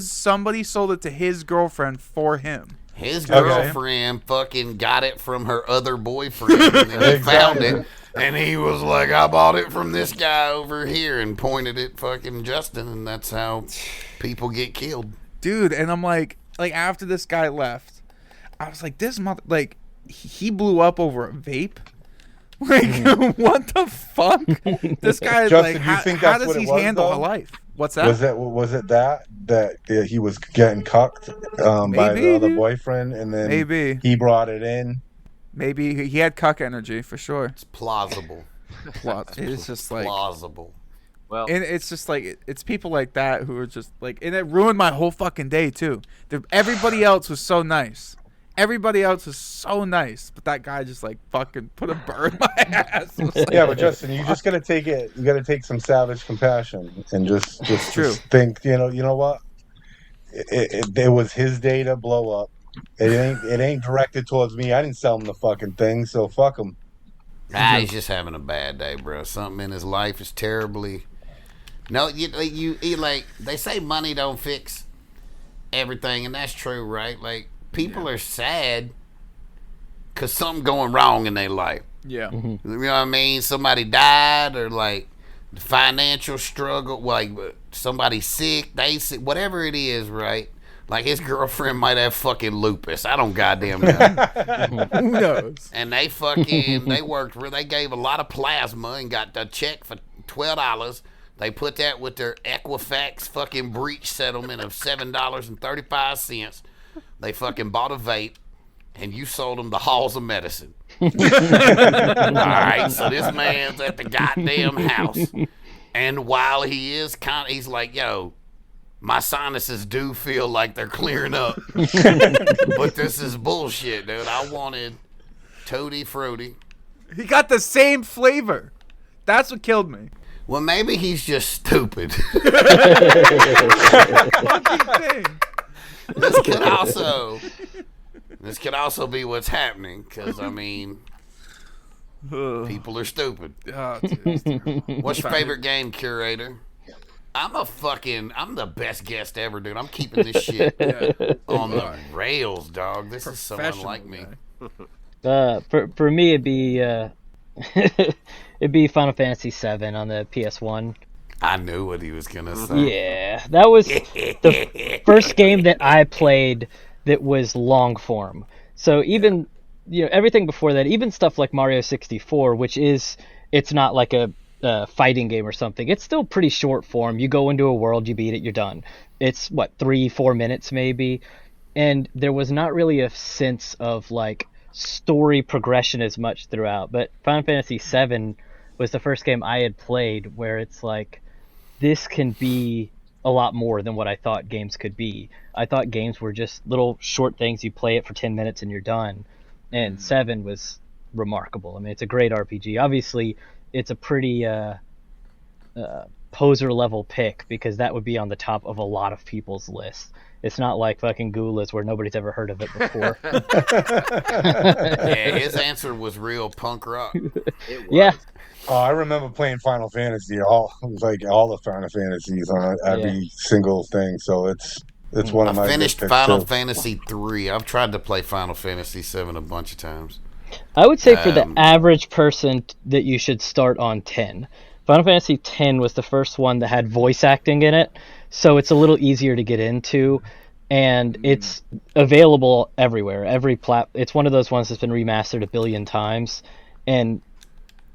Somebody sold it to his girlfriend for him. His girlfriend fucking got it from her other boyfriend, and then he found it, and he was like, I bought it from this guy over here, and pointed at fucking Justin, and that's how people get killed. Dude, and I'm like after this guy left, I was like, this mother, like, he blew up over a vape? Like, what the fuck? This guy, Justin, like, you think how that's does what he it was, handle though? her life? What's that? Was it that he was getting cucked by the other boyfriend, and then maybe he brought it in? Maybe he had cuck energy for sure. It's plausible. It's just like plausible. Well, and it's just like it's people like that who are just like, and it ruined my whole fucking day too. Everybody else was so nice. Everybody else was so nice, but that guy just like fucking put a burr in my ass. Like, yeah, but Justin, you just gotta take it. You gotta take some savage compassion and just think. You know what? It was his day to blow up. It ain't directed towards me. I didn't sell him the fucking thing, so fuck him. He's just having a bad day, bro. Something in his life is terribly No, you like they say money don't fix everything, and that's true, right? Like people are sad because something going wrong in their life. Yeah. You know what I mean? Somebody died, or like financial struggle, like somebody sick, they sick, whatever it is, right? Like his girlfriend might have fucking lupus. I don't goddamn know. Who knows? And they worked, they gave a lot of plasma and got the check for $12. They put that with their Equifax fucking breach settlement of $7.35. They fucking bought a vape, and you sold them the halls of medicine. All right, so this man's at the goddamn house, and while he's like, yo, my sinuses do feel like they're clearing up, but this is bullshit, dude. I wanted Tutti Frutti. He got the same flavor. That's what killed me. Well, maybe he's just stupid. This could also be what's happening, because I mean, people are stupid. Oh, dude, What's your favorite game, Curator? I'm the best guest ever, dude. I'm keeping this shit on the rails, dog. This is someone like me. For me, it'd be it'd be Final Fantasy VII on the PS1. I knew what he was gonna say. Yeah, that was the first game that I played that was long form. So even everything before that, even stuff like Mario 64, which it's not like a fighting game or something. It's still pretty short form. You go into a world, you beat it, you're done. It's 3-4 minutes maybe, and there was not really a sense of like story progression as much throughout. But Final Fantasy VII was the first game I had played where it's like, this can be a lot more than what I thought games could be. I thought games were just little short things. You play it for 10 minutes and you're done. And 7 was remarkable. I mean, it's a great RPG. Obviously, it's a pretty poser level pick, because that would be on the top of a lot of people's lists. It's not like fucking Gula's where nobody's ever heard of it before. Yeah, his answer was real punk rock. Yeah. Oh, I remember playing Final Fantasy, all the Final Fantasies on every single thing. So it's one of my. I finished Final Fantasy 3. I've tried to play Final Fantasy 7 a bunch of times. I would say for the average person that you should start on 10. Final Fantasy 10 was the first one that had voice acting in it, so it's a little easier to get into, and it's available everywhere. It's one of those ones that's been remastered a billion times, and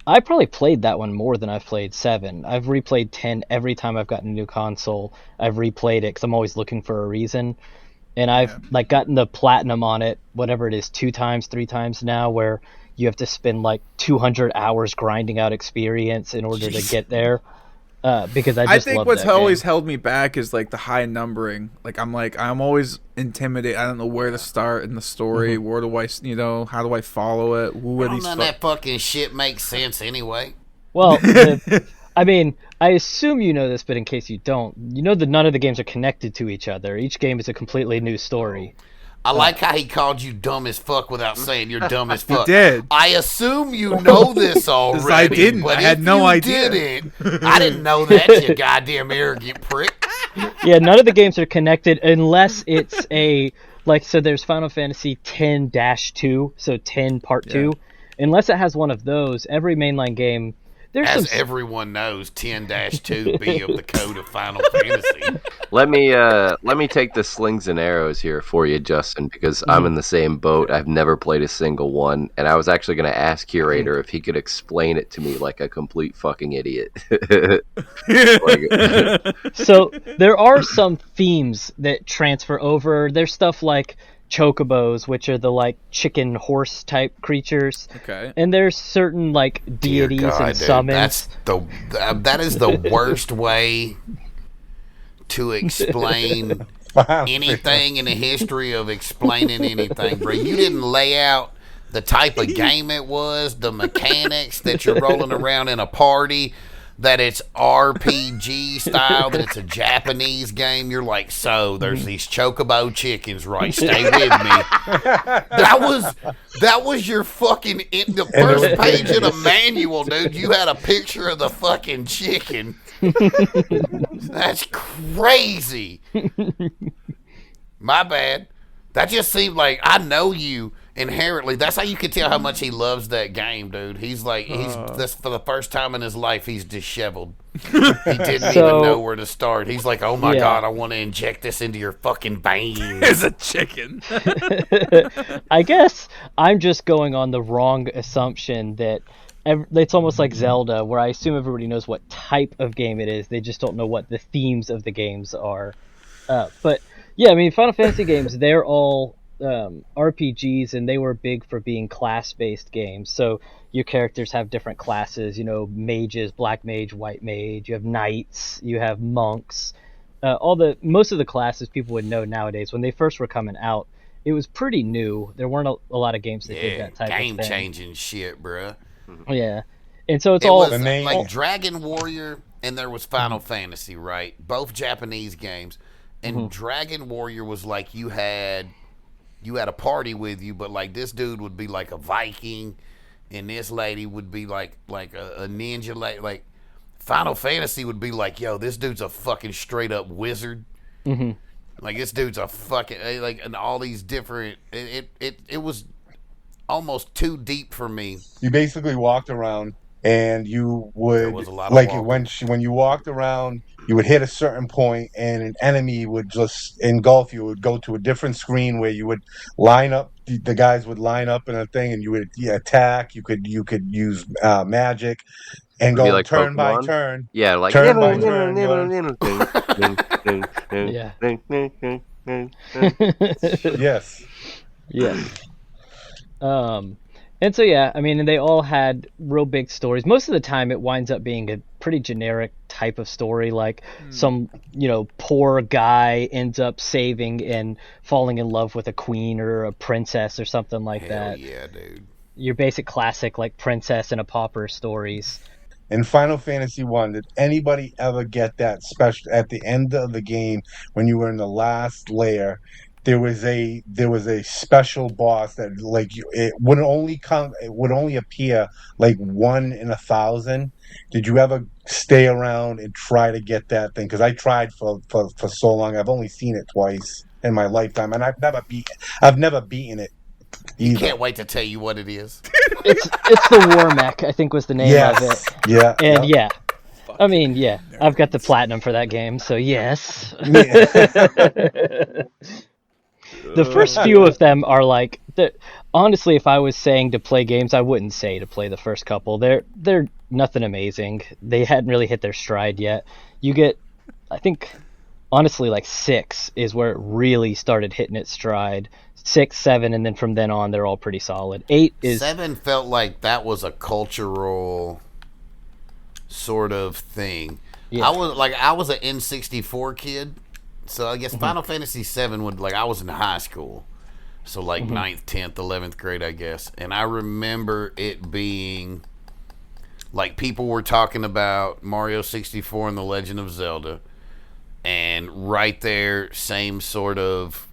I probably played that one more than I've played 7. I've replayed 10 every time I've gotten a new console. I've replayed it because I'm always looking for a reason. And I've gotten the platinum on it, whatever it is, 2 times, 3 times now, where you have to spend 200 hours grinding out experience in order to get there. Because I think what's always held me back is the high numbering. I'm always intimidated. I don't know where to start in the story. Where do I, how do I follow it? Who are these? None of that fucking shit makes sense anyway. Well, I mean, I assume you know this, but in case you don't, you know that none of the games are connected to each other. Each game is a completely new story. I like how he called you dumb as fuck without saying you're dumb as fuck. He did. I assume you know this already. I didn't. But I had no idea. I didn't know that, you goddamn arrogant prick. Yeah, none of the games are connected unless it's so there's Final Fantasy 10-2, so 10 Part 2. Unless it has one of those, every mainline game... As everyone knows, 10-2B of the code of Final Fantasy. Let me take the slings and arrows here for you, Justin, because I'm in the same boat. I've never played a single one, and I was actually going to ask Curator if he could explain it to me like a complete fucking idiot. So there are some themes that transfer over. There's stuff like chocobos, which are the chicken horse type creatures. Okay. And there's certain deities and summons. That is the worst way to explain anything in the history of explaining anything, bro. You didn't lay out the type of game it was, the mechanics that you're rolling around in a party, that it's RPG style, that it's a Japanese game, you're like, so there's these chocobo chickens, right? Stay with me. That was your fucking the first page of the manual, dude. You had a picture of the fucking chicken. That's crazy. My bad. That just seemed like I know you inherently. That's how you can tell how much he loves that game, dude. He's like, this for the first time in his life, he's disheveled. He didn't even know where to start. He's like, oh my God, I want to inject this into your fucking veins. It's a chicken. I guess I'm just going on the wrong assumption that it's almost like Zelda, where I assume everybody knows what type of game it is. They just don't know what the themes of the games are. But yeah, I mean, Final Fantasy games, they're all RPGs, and they were big for being class-based games. So your characters have different classes, mages, black mage, white mage. You have knights, you have monks. Most of the classes people would know nowadays. When they first were coming out, it was pretty new. There weren't a lot of games that did that type of thing. Game-changing shit, bruh. Yeah, and so it was like Dragon Warrior, and there was Final Fantasy, right? Both Japanese games. And Dragon Warrior was like you had a party with you, but like this dude would be like a Viking, and this lady would be like a ninja lady. Like Final Fantasy would be like, yo, this dude's a fucking straight up wizard. Like this dude's a fucking and all these different. It was almost too deep for me. You basically walked around, and you would like when you walked around, you would hit a certain point, and an enemy would just engulf you. It would go to a different screen where you would line up. The guys would line up in a thing, and you would attack. You could use magic, and go like turn Pokemon by turn. Yeah, like turn by turn. Yes. Yeah. And so, yeah, I mean, and they all had real big stories. Most of the time, it winds up being a pretty generic type of story, like some, poor guy ends up saving and falling in love with a queen or a princess or something like that. Yeah, dude. Your basic classic, like, princess and a pauper stories. In Final Fantasy 1, did anybody ever get that special at the end of the game when you were in the last layer? There was a special boss that it would only appear like 1 in 1,000. Did you ever stay around and try to get that thing? Because I tried for so long. I've only seen it twice in my lifetime, and I've never beaten it. You can't wait to tell you what it is. It's the War Mech, I think was the name of it. Yeah. And yeah. I mean, yeah, I've got the platinum for that game, so yes. The first few of them are like, honestly, if I was saying to play games, I wouldn't say to play the first couple. They're nothing amazing. They hadn't really hit their stride yet. You get, I think, honestly, like 6 is where it really started hitting its stride. 6, 7, and then from then on, they're all pretty solid. 8 is 7 felt like that was a cultural sort of thing. Yeah. I was an N64 kid. So I guess Final Fantasy VII I was in high school. So 9th, 10th, 11th grade, I guess. And I remember it being like people were talking about Mario 64 and The Legend of Zelda. And right there, same sort of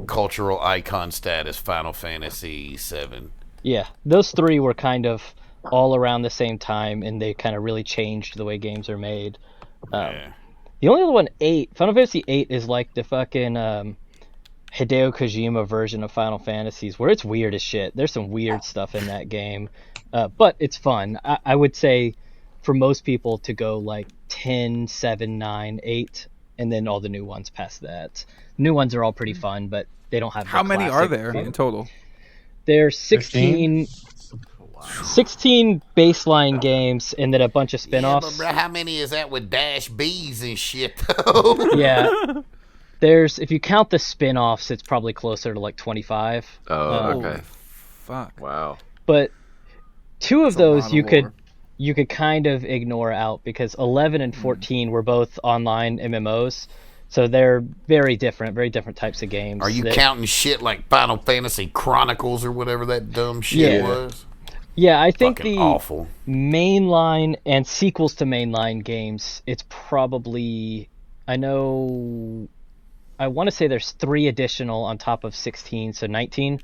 cultural icon status, Final Fantasy VII. Yeah, those 3 were kind of all around the same time, and they kind of really changed the way games are made. The only other one, 8, Final Fantasy 8 is like the fucking Hideo Kojima version of Final Fantasies, where it's weird as shit. There's some weird stuff in that game, but it's fun. I would say for most people to go 10, 7, 9, 8, and then all the new ones past that. New ones are all pretty fun, but they don't have. How many are there in total? There's 16 baseline games, and then a bunch of spin-offs. Yeah, but how many is that with Dash B's and shit, though? Yeah. If you count the spin-offs, it's probably closer to 25. Oh, okay. Fuck. Wow. But 2 of those you could kind of ignore out, because 11 and 14 were both online MMOs. So they're very different types of games. Are you counting shit like Final Fantasy Chronicles or whatever that dumb shit was? Yeah, I think Fucking the awful. mainline and sequels to mainline games, it's probably, I know, I want to say there's 3 additional on top of 16, so 19.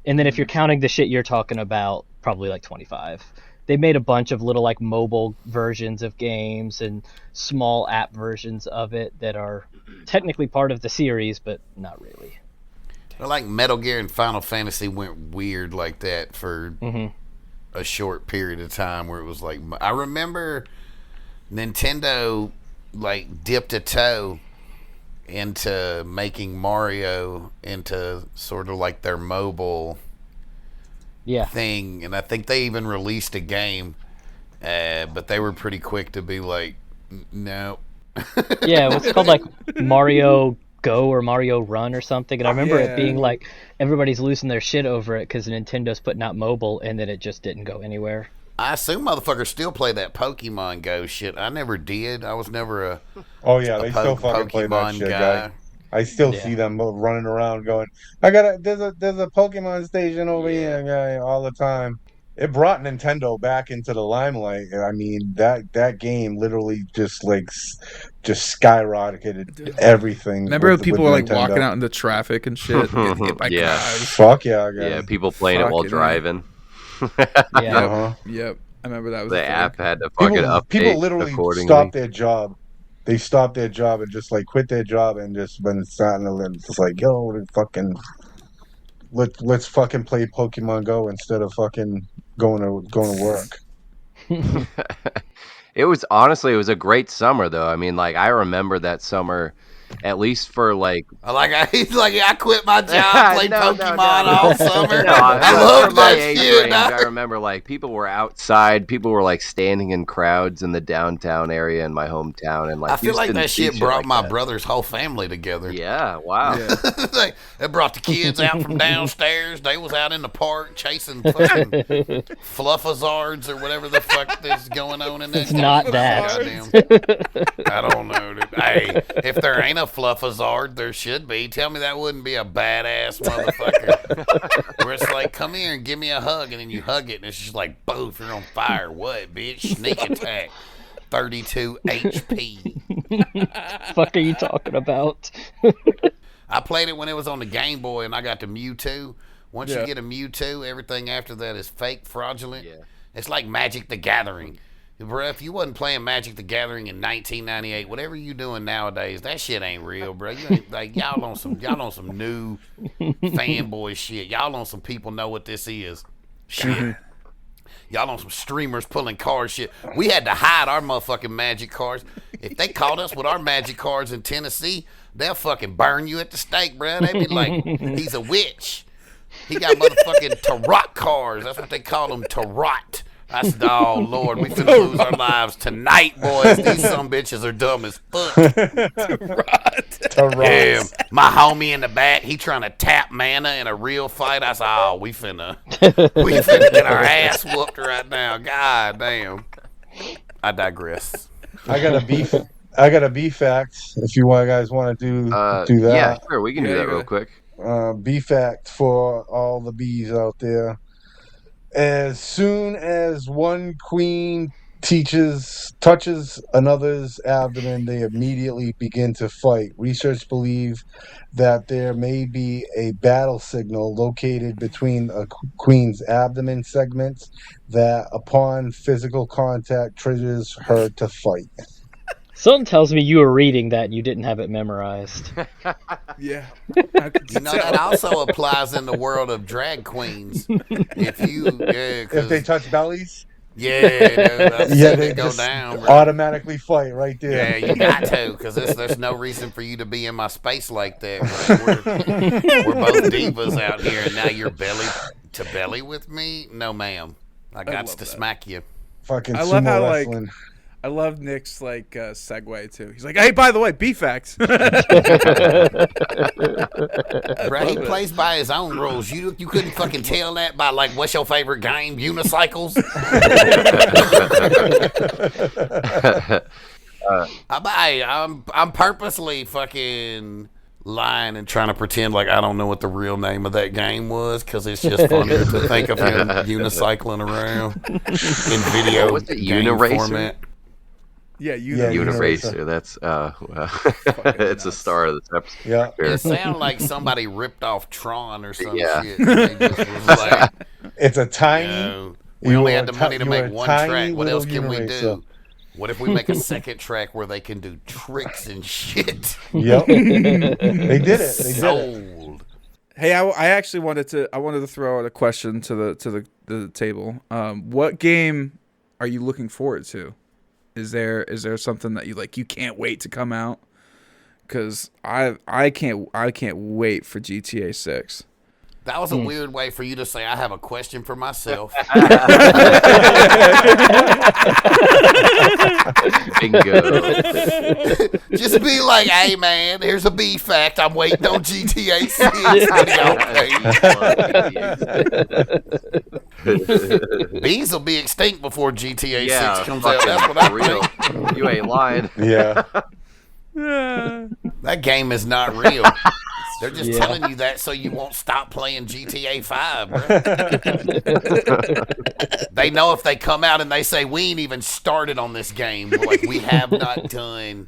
And then if you're counting the shit you're talking about, probably like 25. They made a bunch of little like mobile versions of games and small app versions of it that are technically part of the series, but not really. Well, like Metal Gear and Final Fantasy went weird like that for a short period of time where it was like, I remember Nintendo like dipped a toe into making Mario into sort of like their mobile thing, and I think they even released a game, but they were pretty quick to be like, no. Yeah, what's called like Mario Go or Mario Run or something, and I remember it being like everybody's losing their shit over it because Nintendo's putting out mobile, and then it just didn't go anywhere. I assume motherfuckers still play that Pokemon Go shit. I never did. I was never a they still fucking play that shit, guy. I still see them running around going, there's a Pokemon station over here, guy, all the time. It brought Nintendo back into the limelight. I mean, that game literally just skyrocketed everything. Remember people were like walking out into traffic and shit, getting hit by cars. Fuck yeah, guys. Yeah, people playing it while driving. Yep. I remember that was the app had to fucking update. People literally stopped their job. They stopped their job and just like quit their job and just been starting to just like, let's fucking play Pokemon Go instead of fucking going to work. It was a great summer though. I mean, like I remember that summer, at least for like I quit my job, played Pokemon all summer. I love that shit. I remember like people were outside, people were like standing in crowds in the downtown area in my hometown, and like I feel like that shit brought my brother's whole family together. Yeah, wow. Yeah. It brought the kids out from downstairs. They was out in the park chasing fucking fluffazards or whatever the fuck is going on in that. It's not that. I don't know. Dude. Hey, if there ain't a fluffazard, there should be. Tell me that wouldn't be a badass motherfucker. Where it's like, come here and give me a hug, and then you hug it, and it's just like, boof, you're on fire. What, bitch? Sneak attack. 32 HP. Fuck are you talking about? I played it when it was on the Game Boy, and I got the Mewtwo. Once you get a Mewtwo, everything after that is fake, fraudulent. Yeah. It's like Magic the Gathering. Bro, if you wasn't playing Magic the Gathering in 1998, whatever you doing nowadays, that shit ain't real, bro. You ain't, like y'all on some new fanboy shit. Y'all on some people know what this is shit. Y'all on some streamers pulling cards shit. We had to hide our motherfucking Magic cards. If they caught us with our Magic cards in Tennessee, they'll fucking burn you at the stake, bro. They'd be like, he's a witch. He got motherfucking tarot cards. That's what they call them, tarot. I said, oh, Lord, we finna lose our lives tonight, boys. These some bitches are dumb as fuck. Yeah, my homie in the back, he trying to tap mana in a real fight. I said, oh, we finna get our ass whooped right now. God damn. I digress. I got a B fact. If you guys want to do that. Yeah, sure, we can do that real quick. B fact for all the bees out there. As soon as one queen touches another's abdomen, they immediately begin to fight. Research believe that there may be a battle signal located between a queen's abdomen segments that, upon physical contact, triggers her to fight. Something tells me you were reading that and you didn't have it memorized. Yeah. You know, that also applies in the world of drag queens. If they touch bellies? Yeah, they go down, bro. Automatically fight right there. Yeah, you got to, because there's no reason for you to be in my space like that. We're both divas out here, and now you're belly to belly with me? No, ma'am. I got to smack you. Fucking sumo wrestling. I love Nick's segue too. He's like, hey, by the way, B-Facts. Bro, he plays by his own rules. You couldn't fucking tell that by what's your favorite game? Unicycles? I'm purposely fucking lying and trying to pretend like I don't know what the real name of that game was because it's just funnier to think of him unicycling around in video game format. Yeah, Uniracer. That's it's a star of this episode. Yeah, it sounded like somebody ripped off Tron or some shit. They just was like, it's a tiny. We only had the money to make one track. What else can we do? What if we make a second track where they can do tricks and shit? Yep, they did it. They did it. Hey, I actually wanted to throw out a question to the table. What game are you looking forward to? Is there something that you can't wait to come out? Because I can't wait for GTA 6. That was a weird way for you to say I have a question for myself. Bingo. Just be like, hey man, here's a B fact. I'm waiting on GTA 6. Bees will be extinct before GTA 6 comes out. That's what I'm real. You ain't lying. Yeah. That game is not real. They're just telling you that so you won't stop playing GTA 5, bro. They know if they come out and they say, we ain't even started on this game. Like, we have not done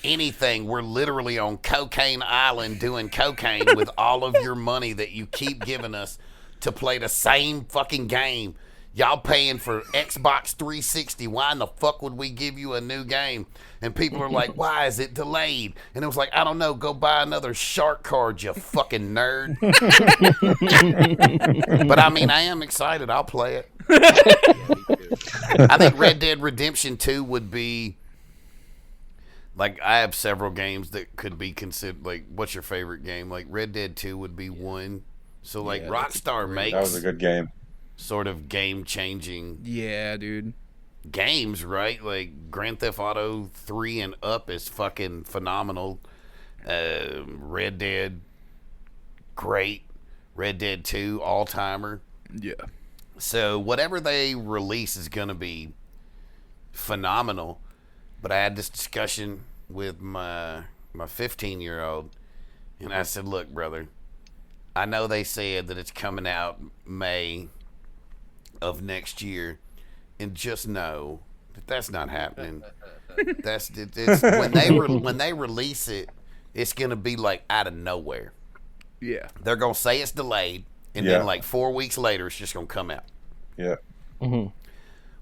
anything. We're literally on Cocaine Island doing cocaine with all of your money that you keep giving us to play the same fucking game. Y'all paying for Xbox 360. Why in the fuck would we give you a new game? And people are like, why is it delayed? And it was like, I don't know. Go buy another shark card, you fucking nerd. But I mean, I am excited. I'll play it. I think Red Dead Redemption 2 would be, like, I have several games that could be considered, like, what's your favorite game? Like, Red Dead 2 would be one. So, like, Rockstar makes... That was a good game. Sort of game-changing... Yeah, dude. Games, right? Like, Grand Theft Auto 3 and up is fucking phenomenal. Red Dead, great. Red Dead 2, all-timer. Yeah. So, whatever they release is going to be phenomenal. But I had this discussion with my 15-year-old, and I said, look, brother, I know they said that it's coming out May of next year, and just know that that's not happening. It's when they release it, it's gonna be like out of nowhere. Yeah, they're gonna say it's delayed, and then like 4 weeks later, it's just gonna come out. Yeah. Mm-hmm.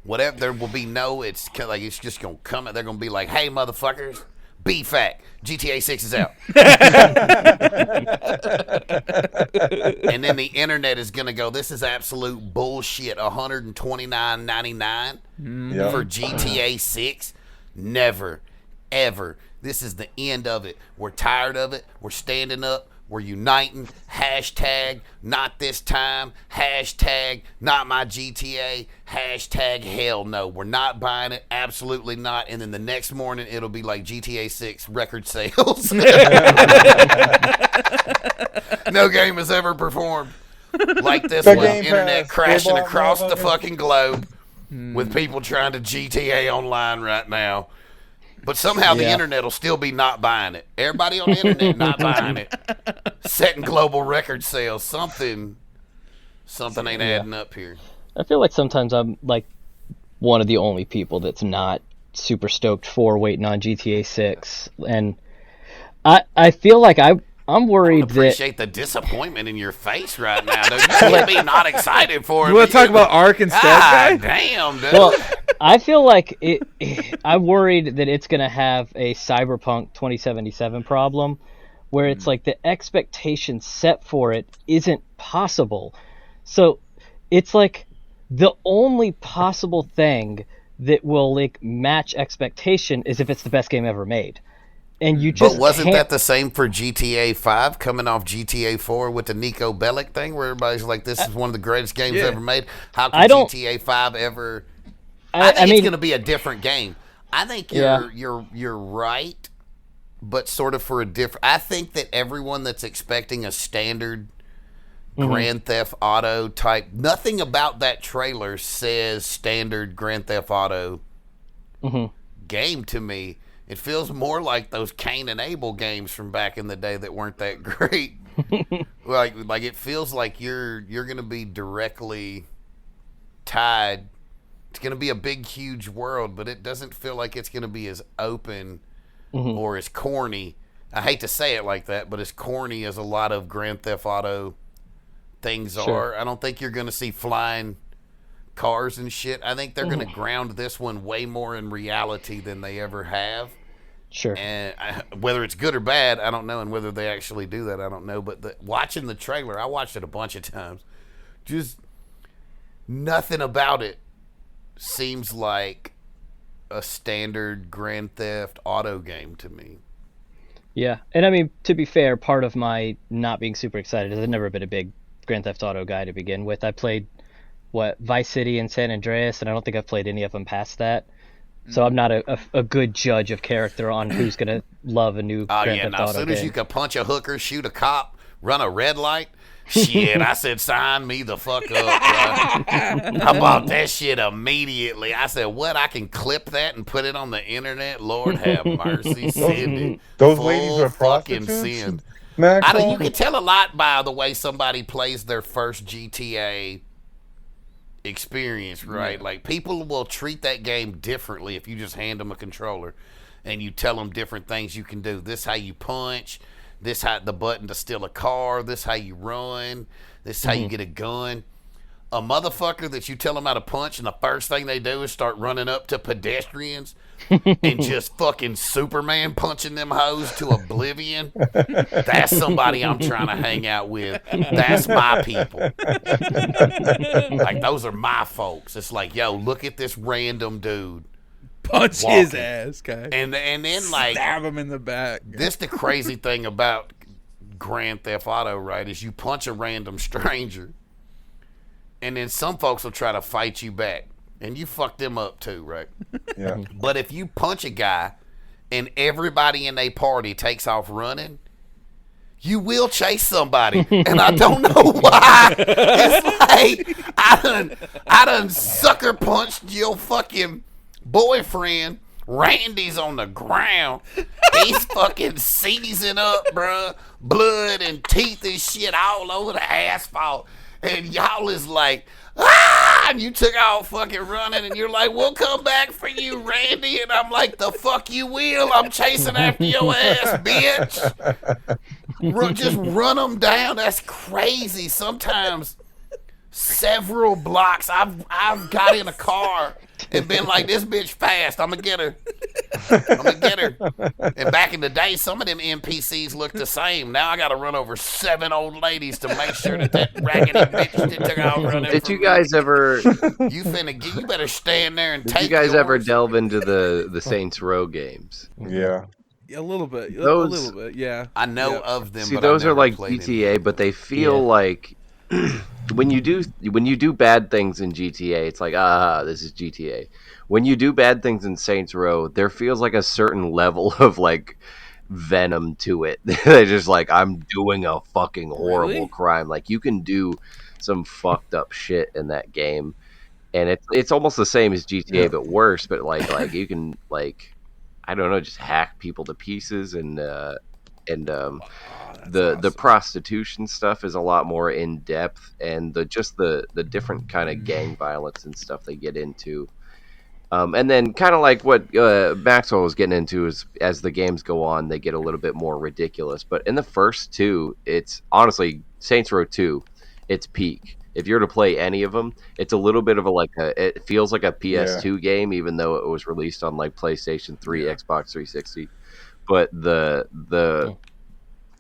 Whatever, there will be no. It's just gonna come out. They're gonna be like, hey, motherfuckers. B-fact, GTA 6 is out. And then the internet is going to go, this is absolute bullshit, $129.99 for GTA 6? Never, ever. This is the end of it. We're tired of it. We're standing up. We're uniting. Hashtag not this time. Hashtag not my GTA. Hashtag hell no. We're not buying it. Absolutely not. And then the next morning it'll be like GTA 6 record sales. No game has ever performed like this one. Internet crashing across the fucking globe with people trying to GTA online right now. But somehow the internet will still be not buying it. Everybody on the internet not buying it. Setting global record sales. Something ain't adding up here. I feel like sometimes I'm like one of the only people that's not super stoked for waiting on GTA 6. And I feel like I'm worried that... I appreciate the disappointment in your face right now, dude. You can't be not excited for it. You want to talk about Ark instead, guy? Damn, dude. Well, I feel like I'm worried that it's going to have a Cyberpunk 2077 problem where it's like the expectation set for it isn't possible. So it's like the only possible thing that will like match expectation is if it's the best game ever made. And you just But wasn't that the same for GTA 5 coming off GTA 4 with the Nico Bellic thing where everybody's like, this is one of the greatest games ever made? How can GTA 5 ever... I think it's going to be a different game. I think you're right, but sort of for a different... I think that everyone that's expecting a standard Grand Theft Auto type... Nothing about that trailer says standard Grand Theft Auto game to me. It feels more like those Cain and Abel games from back in the day that weren't that great. like it feels like you're gonna be directly tied. It's gonna be a big, huge world, but it doesn't feel like it's gonna be as open or as corny. I hate to say it like that, but as corny as a lot of Grand Theft Auto things are. I don't think you're gonna see flying cars and shit. I think they're gonna ground this one way more in reality than they ever have. Sure. And whether it's good or bad, I don't know, and whether they actually do that, I don't know. But watching the trailer, I watched it a bunch of times. Just nothing about it seems like a standard Grand Theft Auto game to me. Yeah, and I mean, to be fair, part of my not being super excited is I've never been a big Grand Theft Auto guy to begin with. I played, Vice City and San Andreas, and I don't think I've played any of them past that. So I'm not a good judge of character on who's going to love a new Grand Theft Auto as soon as game. you can punch a hooker, shoot a cop, run a red light, shit, I said, sign me the fuck up, bro. I bought that shit immediately. I said, what, I can clip that and put it on the internet? Lord have mercy, send it. Those ladies are prostitutes? Send. Maxwell? You can tell a lot by the way somebody plays their first GTA experience, right? Like, people will treat that game differently if you just hand them a controller and you tell them different things you can do. This how you punch, this how the button to steal a car, this how you run, this how you get a gun. A motherfucker that you tell them how to punch and the first thing they do is start running up to pedestrians and just fucking Superman punching them hoes to oblivion. That's somebody I'm trying to hang out with. That's my people. Like, those are my folks. It's like, yo, look at this random dude. Punch walking. his ass, guy. And then, like, stab him in the back. This the crazy thing about Grand Theft Auto, right, is you punch a random stranger and then some folks will try to fight you back. And you fuck them up too, right? Yeah. But if you punch a guy and everybody in a party takes off running, you will chase somebody. And I don't know why. It's like, I done sucker punched your fucking boyfriend. Randy's on the ground. He's fucking seizing up, bruh. Blood and teeth and shit all over the asphalt. And y'all is like, and you took out fucking running, and you're like, we'll come back for you, Randy. And I'm like, the fuck you will. I'm chasing after your ass, bitch. Just run them down. That's crazy. Sometimes several blocks, I've got in a car and been like, this bitch fast. I'm going to get her. And back in the day, some of them NPCs looked the same. Now I got to run over 7 old ladies to make sure that raggedy bitch that took out running. Did you guys ever? You better stand there and Did take you guys ever yours. delve into the Saints Row games? Yeah. A little bit. A Those- little bit, yeah. I know of them. See, but those I've are never like played GTA, any. but they feel like when you do bad things in GTA, it's like, this is GTA. When you do bad things in Saints Row, there feels like a certain level of like venom to it. They're just like, I'm doing a fucking horrible Really? crime. Like, you can do some fucked up shit in that game, and it's almost the same as GTA but worse. But like you can, like, I don't know, just hack people to pieces, and the prostitution stuff is a lot more in depth, and the different kind of gang violence and stuff they get into. And then kind of like what Maxwell was getting into is, as the games go on, they get a little bit more ridiculous. But in the first two, it's honestly Saints Row 2, it's peak. If you're to play any of them, it's a little bit of it feels like a PS2 game, even though it was released on like PlayStation 3, Xbox 360. But the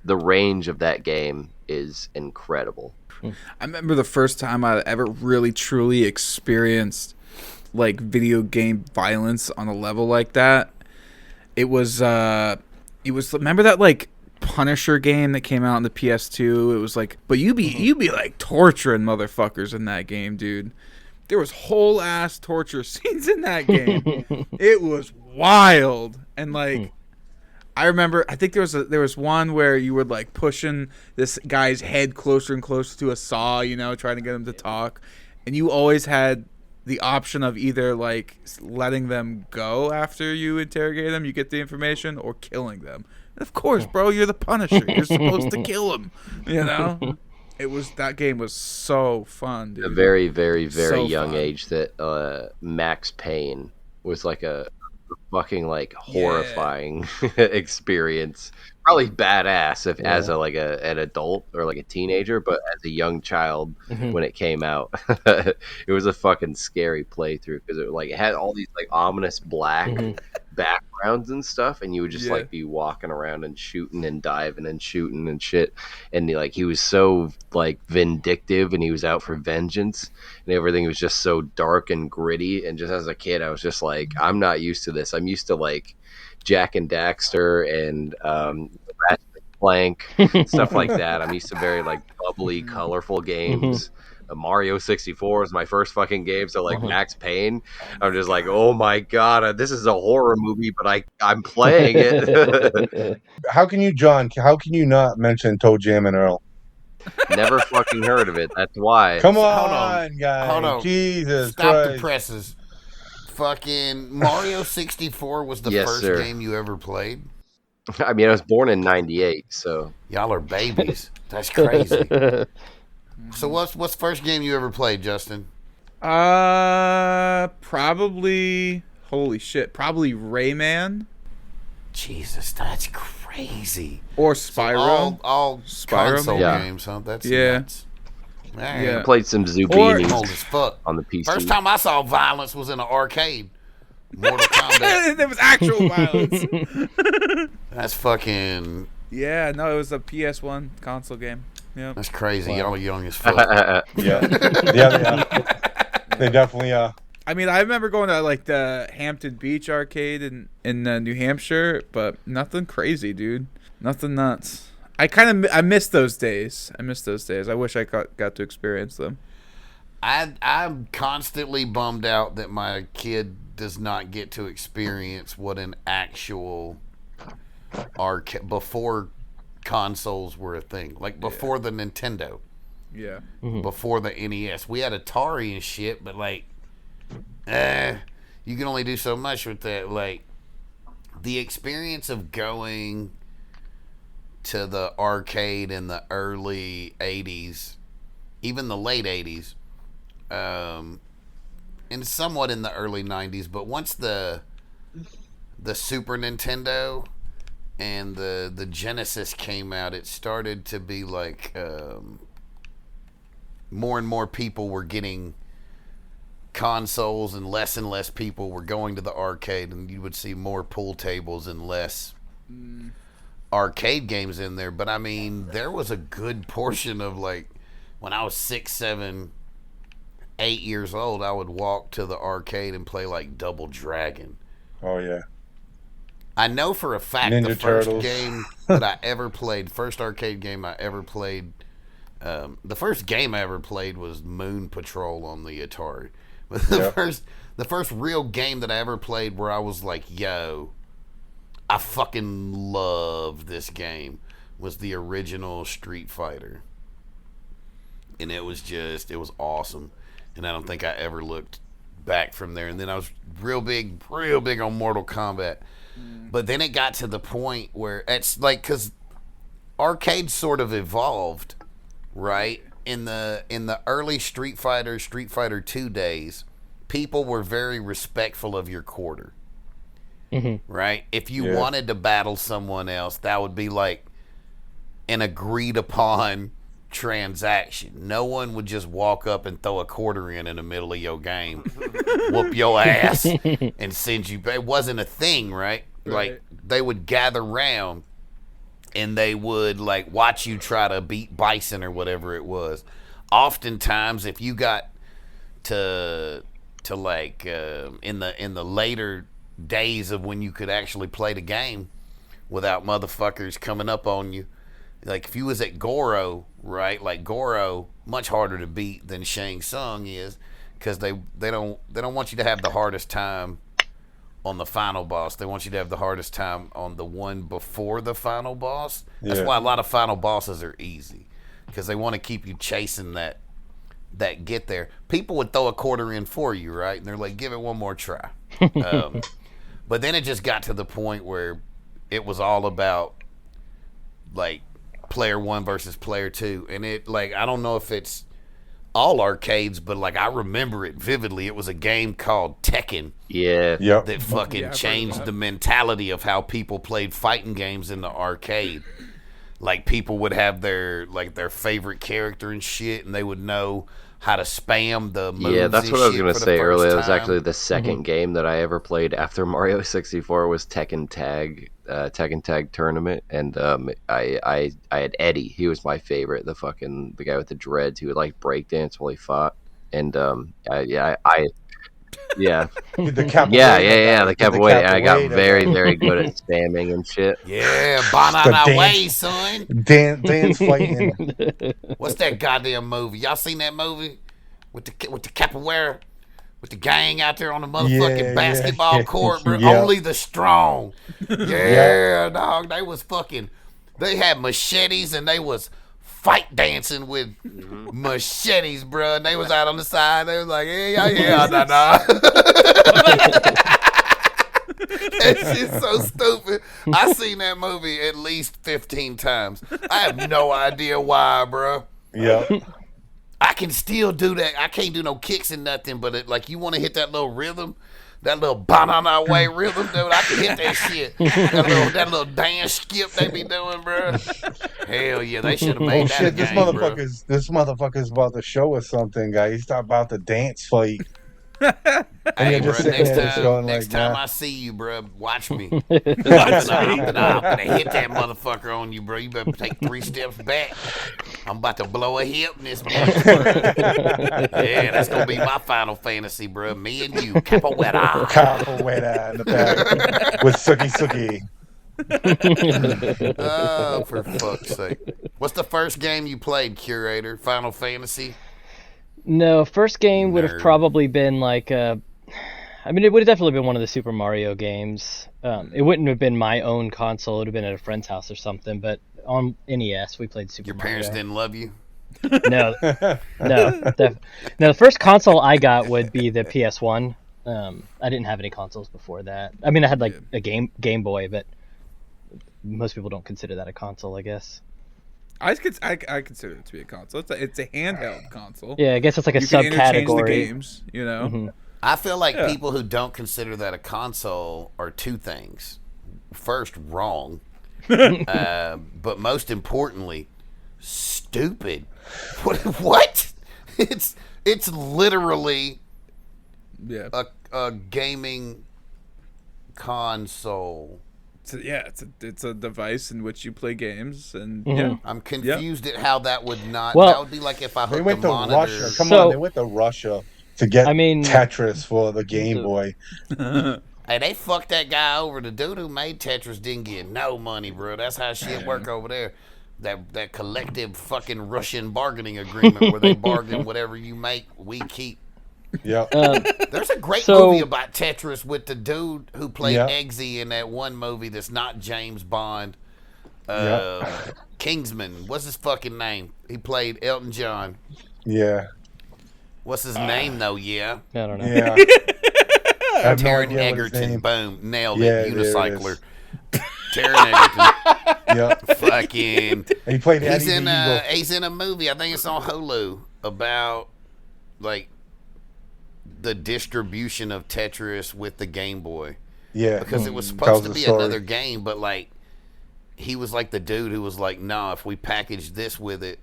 range of that game is incredible. I remember the first time I ever really truly experienced like video game violence on a level like that. It was remember that like Punisher game that came out on the PS2? It was like, but you'd be like torturing motherfuckers in that game, dude. There was whole ass torture scenes in that game. It was wild. And like, I remember, I think there was one where you were like pushing this guy's head closer and closer to a saw, trying to get him to talk, and you always had the option of either like letting them go after you interrogate them, you get the information, or killing them. And of course, bro, you're the Punisher. You're supposed to kill them. You know, that game was so fun, dude. A very, very, very So young fun. age that Max Payne was like a fucking like horrifying experience. Probably badass if as an adult or like a teenager, but as a young child when it came out, it was a fucking scary playthrough because it had all these like ominous black backgrounds and stuff, and you would just like be walking around and shooting and diving and shooting and shit, and he was so like vindictive and he was out for vengeance, and everything was just so dark and gritty. And just as a kid, I was just like, I'm not used to this. I'm used to like Jack and Daxter and Ratchet and Clank, stuff like that. I'm used to very like bubbly, colorful games. Mario 64 was my first fucking game, so like Max Payne, I'm just like, oh my god, this is a horror movie, but I'm playing it. How can you, John? How can you not mention Toe Jam and Earl? Never fucking heard of it. That's why. Come Hold on, guys. Hold on. Jesus Stop Christ. the presses. Fucking Mario 64 was the Yes, first sir. game you ever played? I mean, I was born in '98, so Y'all are babies. That's crazy. So what's the first game you ever played, Justin? Probably. Holy shit! Probably Rayman Jesus, that's crazy. or Spyro. All Spyro, console yeah. games, huh? That's Yeah. nuts. All right. Yeah. I played some Old Zucchini as fuck. on the PC. First time I saw violence was in an arcade. Mortal Kombat. There was actual violence. That's fucking. Yeah, no, it was a PS1 console game. Yeah. That's crazy. Y'all are young as fuck. Yeah, they definitely are. I mean, I remember going to like the Hampton Beach arcade in New Hampshire, but nothing crazy, dude. Nothing nuts. I miss those days. I wish I got to experience them. I'm constantly bummed out that my kid does not get to experience what an actual arcade before consoles were a thing, like before the Nintendo, Yeah. before the NES. We had Atari and shit, but like, you can only do so much with that. Like, the experience of going to the arcade in the early 80s, even the late 80s, and somewhat in the early 90s, but once the Super Nintendo and the Genesis came out, it started to be like more and more people were getting consoles and less people were going to the arcade, and you would see more pool tables and less arcade games in there. But I mean, there was a good portion of like when I was 6, 7, 8 years old, I would walk to the arcade and play like Double Dragon. Oh yeah. I know for a fact Ninja the first Turtles. game that I ever played, first arcade game I ever played, the first game I ever played was Moon Patrol on the Atari. But the first real game that I ever played where I was like, yo, I fucking love this game, was the original Street Fighter. And it was awesome. And I don't think I ever looked back from there. And then I was real big on Mortal Kombat. But then it got to the point where it's like, because arcades sort of evolved, right? In the early Street Fighter 2 days, people were very respectful of your quarter, right? If you wanted to battle someone else, that would be like an agreed upon transaction. No one would just walk up and throw a quarter in the middle of your game, whoop your ass, and send you. It wasn't a thing, right? Like, they would gather round and they would like watch you try to beat Bison or whatever it was. Oftentimes, if you got to like in the later days of when you could actually play the game without motherfuckers coming up on you, like if you was at Goro, right? Like Goro, much harder to beat than Shang Tsung is, because they don't want you to have the hardest time on the final boss. They want you to have the hardest time on the one before the final boss. That's why a lot of final bosses are easy, because they want to keep you chasing that that get there, people would throw a quarter in for you, right? And they're like, give it one more try. But then it just got to the point where it was all about like player one versus player two. And it like, I don't know if it's all arcades, but like I remember it vividly. It was a game called Tekken. Yeah. Yep. That fucking changed the mentality of how people played fighting games in the arcade. Like people would have their favorite character and shit, and they would know how to spam the moves. Yeah, that's what I was gonna say earlier. It was time. actually the second game that I ever played after Mario 64 was Tekken Tag Tournament, and I had Eddie. He was my favorite, the guy with the dreads who would like breakdance while he fought, and yeah. The capoeira. Yeah, the capoeira. I got very, very good at spamming and shit. Yeah, banana way, son. Dance fighting. What's that goddamn movie? Y'all seen that movie with the capoeira, with the gang out there on the motherfucking basketball court, bro? Yeah. Only the strong. Yeah, dog. They was fucking. They had machetes and they was fight dancing with machetes, bro. And they was out on the side. They was like, yeah, nah. That shit's so stupid. I seen that movie at least 15 times. I have no idea why, bro. Yeah. I can still do that. I can't do no kicks and nothing, but like you want to hit that little rhythm, that little banana way rhythm, dude. I can hit that shit. That little dance skip they be doing, bro. Hell yeah, they should have made that a game, bro. This motherfucker's about to show us something, guys. He's about to dance fight. Hey, bro, next time I see you, bro, watch me. I'm gonna hit that motherfucker on you, bro. You better take 3 steps back. I'm about to blow a hip in this bitch, bro. Yeah, that's gonna be my Final Fantasy, bro. Me and you, capoeira. Capoeira in the back with Suki. Oh, for fuck's sake. What's the first game you played, Curator? Final Fantasy? No, first game would have probably been like it would have definitely been one of the Super Mario games. It wouldn't have been my own console. It would have been at a friend's house or something. But on NES, we played Super Mario. Your parents didn't love you? No. The first console I got would be the PS1. I didn't have any consoles before that. I mean, I had like a Game Boy, but most people don't consider that a console, I guess. I consider it to be a console. It's a handheld console. Yeah, I guess it's like a you can interchange subcategory. the games, you know. Mm-hmm. I feel like people who don't consider that a console are two things. First, wrong, but most importantly, stupid. What? It's literally a gaming console. It's a device in which you play games, and I'm confused at how that would not. Well, that would be like if I hooked a monitor. Russia. Come on, they went to Russia to get Tetris for the Game Boy. Hey, they fucked that guy over. The dude who made Tetris didn't get no money, bro. That's how shit work over there. That collective fucking Russian bargaining agreement where they bargain whatever you make, we keep. Yeah. There's a great movie about Tetris with the dude who played Eggsy in that one movie that's not James Bond. Kingsman. What's his fucking name? He played Elton John. Yeah. What's his name though? Yeah. I don't know. Yeah. Taron Egerton. Boom. Nailed it. Unicycler. Taron Egerton. Yeah. Fucking. He played he's in a movie. I think it's on Hulu about like the distribution of Tetris with the Game Boy. Yeah. Because it was supposed to be another game, but like he was like the dude who was like, "No, if we package this with it."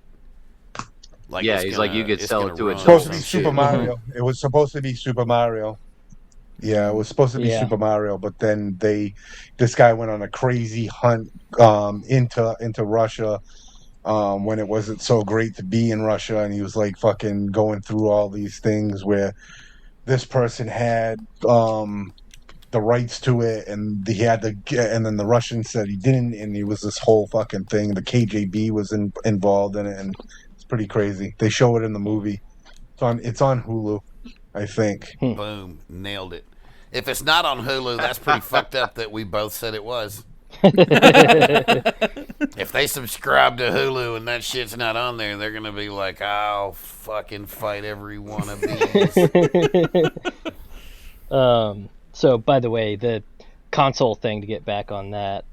Like he's like, you could sell it to It's supposed to be Super Mario. It was supposed to be Super Mario. Yeah, it was supposed to be Super Mario, but then this guy went on a crazy hunt into Russia when it wasn't so great to be in Russia, and he was like fucking going through all these things where this person had the rights to it, and he had and then the Russians said he didn't, and it was this whole fucking thing. The KGB was involved in it, and it's pretty crazy. They show it in the movie. It's on Hulu, I think. Boom, nailed it. If it's not on Hulu, that's pretty fucked up that we both said it was. If they subscribe to Hulu and that shit's not on there, they're gonna be like, "I'll fucking fight every one of these." So, by the way, the console thing, to get back on that,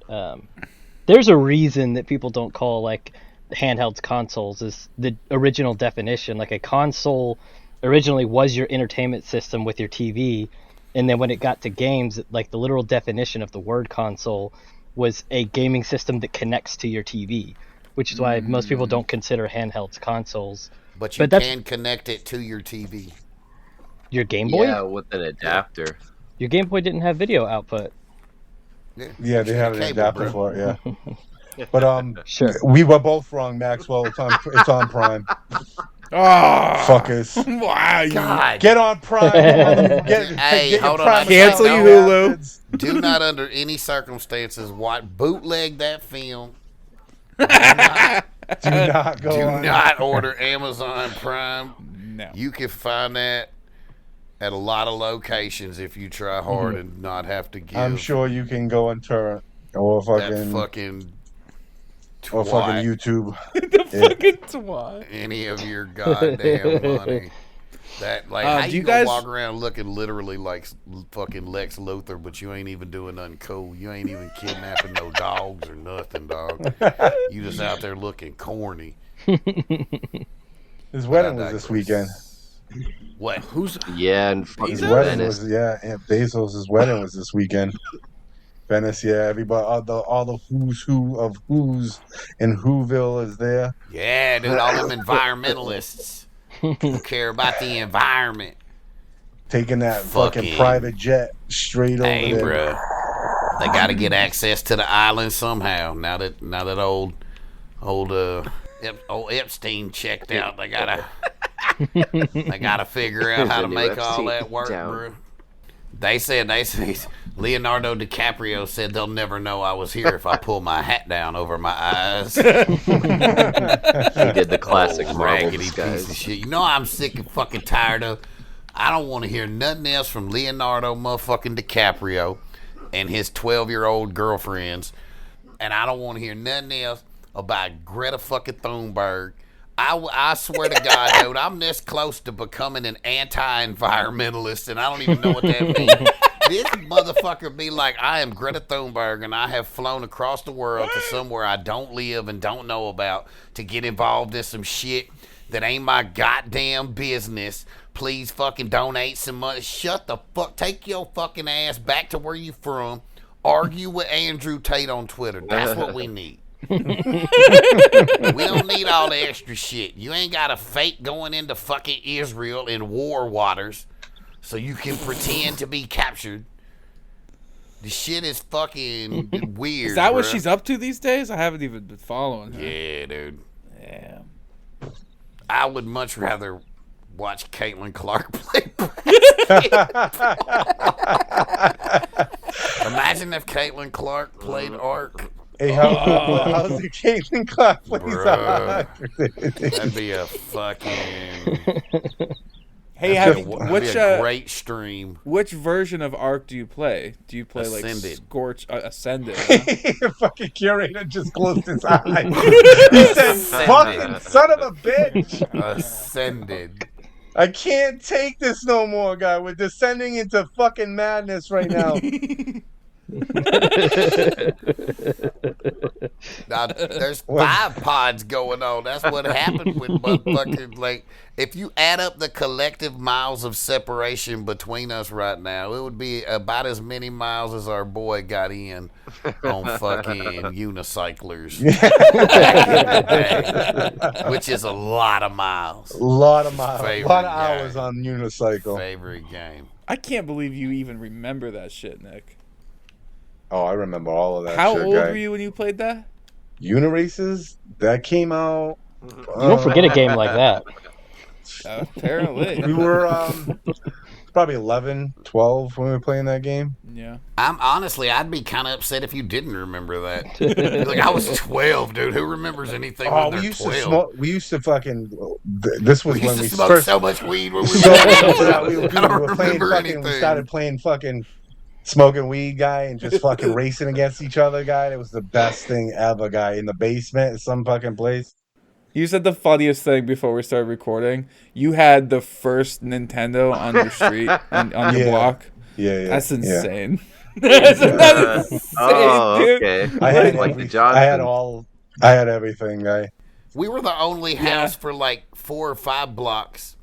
there's a reason that people don't call like handhelds consoles. Is the original definition. Like a console originally was your entertainment system with your TV, and then when it got to games, like the literal definition of the word console was a gaming system that connects to your TV, which is why most people don't consider handhelds consoles. But you can connect it to your TV. Your Game Boy? Yeah, with an adapter. Your Game Boy didn't have video output. Yeah, they have an adapter for it, yeah. But Sure. we were both wrong, Maxwell. It's on Prime. Oh, Fuckers. Wow, God. Get on Prime. Hey, hold on. I Cancel you, Hulu. Do not, under any circumstances, bootleg that film. Do not go Do on. not order Amazon Prime. No. You can find that at a lot of locations if you try hard and not have to give. I'm sure you can go on Torrent or that fucking YouTube. Fucking twat. any of your goddamn money. That how do you you gonna guys walk around looking literally like fucking Lex Luthor, but you ain't even doing nothing cool. You ain't even kidnapping no dogs or nothing, dog. You just out there looking corny. His wedding was this weekend. What? Who's? Yeah, and fucking His wedding Venice. was Aunt Bezos' wedding was this weekend. Venice, yeah. Everybody, all the who's who of who's in Whoville is there. Yeah, dude, all them environmentalists who care about the environment. Taking that fucking private jet straight over there. Bro, they got to get access to the island somehow. Now that old Epstein checked out, they gotta figure out how to make all that work, bro. They said Leonardo DiCaprio said they'll never know I was here if I pull my hat down over my eyes. He did the classic raggedy disguise. piece of shit. You know I'm sick and fucking tired of. I don't want to hear nothing else from Leonardo motherfucking DiCaprio and his 12-year-old girlfriends, and I don't want to hear nothing else about Greta fucking Thunberg. I swear to God, dude, I'm this close to becoming an anti-environmentalist, and I don't even know what that means. This motherfucker be like, I am Greta Thunberg, and I have flown across the world to somewhere I don't live and don't know about to get involved in some shit that ain't my goddamn business. Please fucking donate some money. Shut the fuck. Take your fucking ass back to where you from. Argue with Andrew Tate on Twitter. That's what we need. We don't need all the extra shit. You ain't got a fake going into fucking Israel in war waters so you can pretend to be captured. The shit is fucking weird. Is that what bruh. she's up to these days? I haven't even been following her. Yeah, dude. Yeah. I would much rather watch Caitlin Clark play. Imagine if Caitlin Clark played Ark. Hey, how's the Caitlin Clark plays Bruh. That'd be a fucking. Hey, that'd be which a great stream. which version of Ark do you play? Do you play Ascended. like Scorch Ascended? Huh? The fucking curator just closed his eyes. He said, "Fucking son of a bitch." Ascended. I can't take this no more, guy. We're descending into fucking madness right now. Now, there's 5 pods going on. That's what happened with motherfuckers. Like, if you add up the collective miles of separation between us right now, it would be about as many miles as our boy got in on fucking unicyclers. Which is a lot of miles. A lot of miles. A Favorite lot of hours game. on unicycle. Favorite game. I can't believe you even remember that shit, Nick. Oh, I remember all of that. How shit, old guy. were you when you played that? Uniraces? That came out. You don't forget a game like that. Apparently. We were probably 11, 12 when we were playing that game. Yeah. I'd be kind of upset if you didn't remember that. Like, I was 12, dude. Who remembers anything Oh, when we they're used 12? to smoke. We used to fucking. This was We when used we to smoke first. so much weed when we So were much that we I don't were playing remember fucking. anything. We started playing fucking smoking weed guy and just fucking racing against each other guy. It was the best thing ever, guy. In the basement, some fucking place. You said the funniest thing before we started recording. You had the first Nintendo on your street, on your block. Yeah. That's insane. That's insane, dude. Okay. I had like the Johnson. I had everything, guy. We were the only house for like 4 or 5 blocks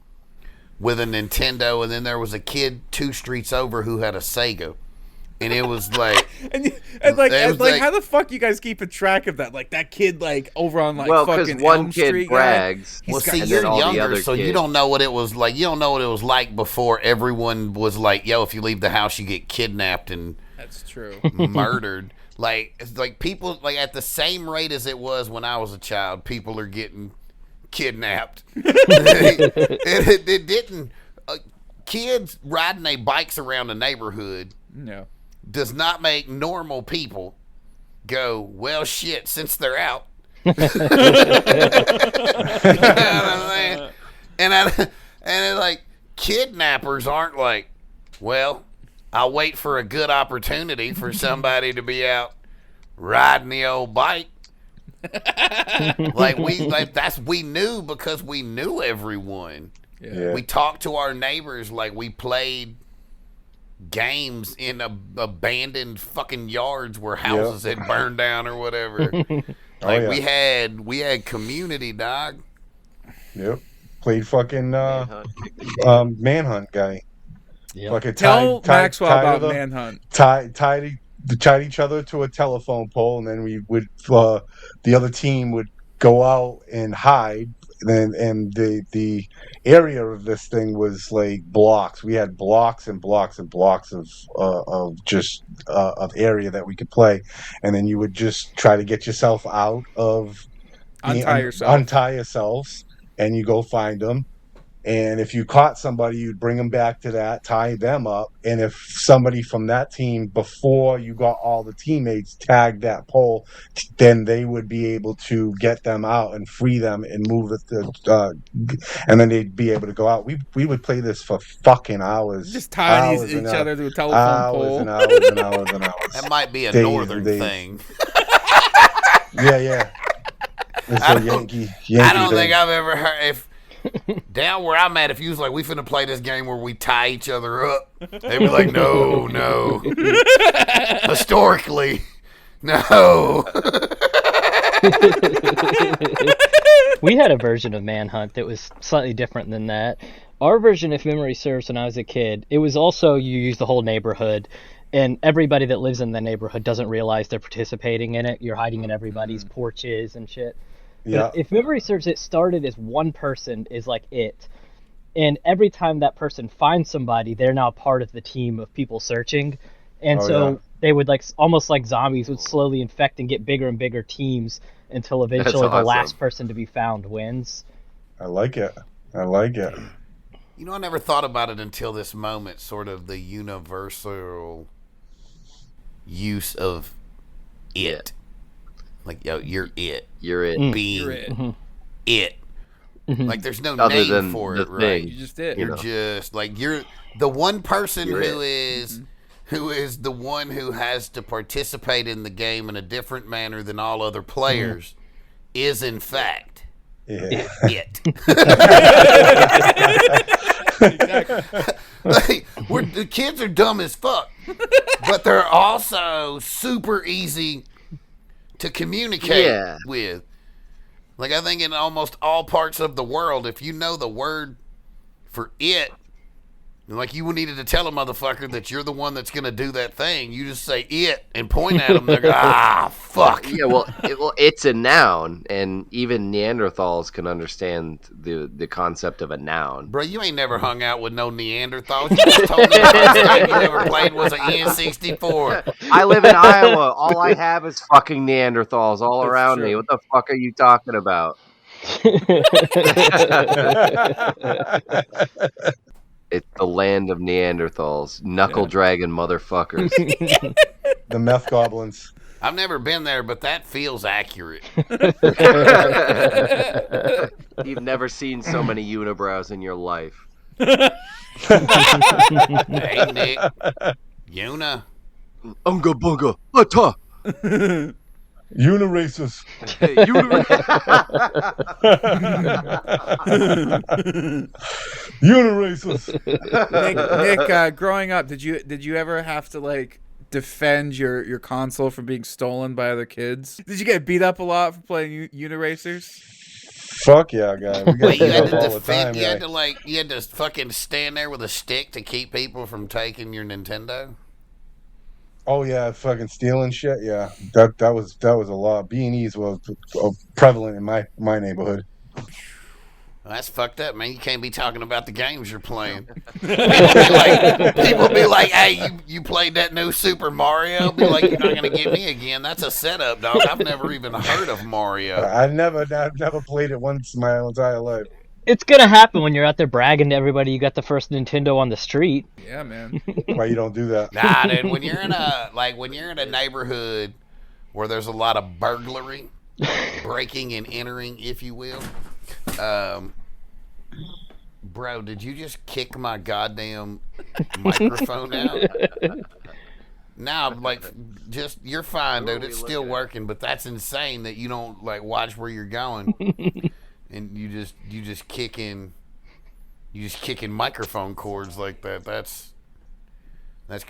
with a Nintendo, and then there was a kid 2 streets over who had a Sega. And it was like, and how the fuck you guys keeping track of that? Like that kid, like over on like fucking one Elm kid Street brags. Well, see, you're younger, so you don't know what it was like. You don't know what it was like before everyone was like, "Yo, if you leave the house, you get kidnapped and that's true, murdered." It's like people like at the same rate as it was when I was a child, people are getting kidnapped. It didn't. Kids riding their bikes around the neighborhood. No. Does not make normal people go, well, shit, since they're out. You know what I'm saying? And like, kidnappers aren't like, well, I'll wait for a good opportunity for somebody to be out riding the old bike. We knew because we knew everyone. Yeah. We talked to our neighbors like we played games in abandoned fucking yards where houses had burned down or whatever. We had community, dog. Yep. Played fucking Manhunt guy. Yep. Fucking Tell Maxwell about Manhunt. Tied each other to a telephone pole, and then we would the other team would go out and hide. And the area of this thing was like blocks. We had blocks and blocks and blocks of area that we could play, and then you would just try to get yourself out of untie yourselves, and you go find them. And if you caught somebody, you'd bring them back to that, tie them up. And if somebody from that team, before you got all the teammates, tagged that pole, then they would be able to get them out and free them and move it to, and then they'd be able to go out. We would play this for fucking hours. Just tying each other to a telephone pole. And hours. That might be a northern thing. Yeah. It's a Yankee I don't thing. think I've ever heard down where I'm at, if you was like, we finna play this game where we tie each other up, they'd be like, no. Historically, no. We had a version of Manhunt that was slightly different than that. Our version, if memory serves, when I was a kid, it was also you use the whole neighborhood, and everybody that lives in the neighborhood doesn't realize they're participating in it. You're hiding in everybody's porches and shit. Yeah. If memory serves, it started as one person is like it. And every time that person finds somebody, they're now part of the team of people searching. And they would almost like zombies would slowly infect and get bigger and bigger teams until eventually the last person to be found wins. I like it. You know, I never thought about it until this moment, sort of the universal use of it. Like, yo, you're it. You're it. Being You're it. it. Mm-hmm. Like, there's no Other name than for the it, right? thing. You just did. You're just like you're the one person You're who is the one who has to participate in the game in a different manner than all other players is in fact it. Exactly. The kids are dumb as fuck, but they're also super easy to communicate with. Like, I think in almost all parts of the world, if you know the word for it, like, you needed to tell a motherfucker that you're the one that's going to do that thing. You just say it and point at them. They're going, fuck. Yeah, well, it's a noun, and even Neanderthals can understand the concept of a noun. Bro, you ain't never hung out with no Neanderthals. You just told me the first game you ever played was an N64. I live in Iowa. All I have is fucking Neanderthals all around me. What the fuck are you talking about? It's the land of Neanderthals. Knuckle dragon motherfuckers. The meth goblins. I've never been there, but that feels accurate. You've never seen so many unibrows in your life. Hey, Nick. Una. Unga bunga, ata. Uniracers. Uniracers. Nick, growing up, did you ever have to like defend your console from being stolen by other kids? Did you get beat up a lot for playing Uniracers? Fuck yeah, guy. We got Wait, you beat had up to all the defend. time. You had to you had to fucking stand there with a stick to keep people from taking your Nintendo. Oh yeah, fucking stealing shit. Yeah, that was a lot. B&Es was prevalent in my neighborhood. Well, that's fucked up, man. You can't be talking about the games you're playing. People be like, "Hey, you played that new Super Mario?" Be like, "You're not gonna get me again. That's a setup, dog. I've never even heard of Mario." I've never played it once in my entire life. It's gonna happen when you're out there bragging to everybody you got the first Nintendo on the street. Yeah, man. Why you don't do that? Nah, dude. When you're in a neighborhood where there's a lot of burglary, breaking and entering, if you will. Bro, did you just kick my goddamn microphone out? Now, you're fine, dude. It's still working, but that's insane that you don't watch where you're going, and you just kicking microphone cords like that. That's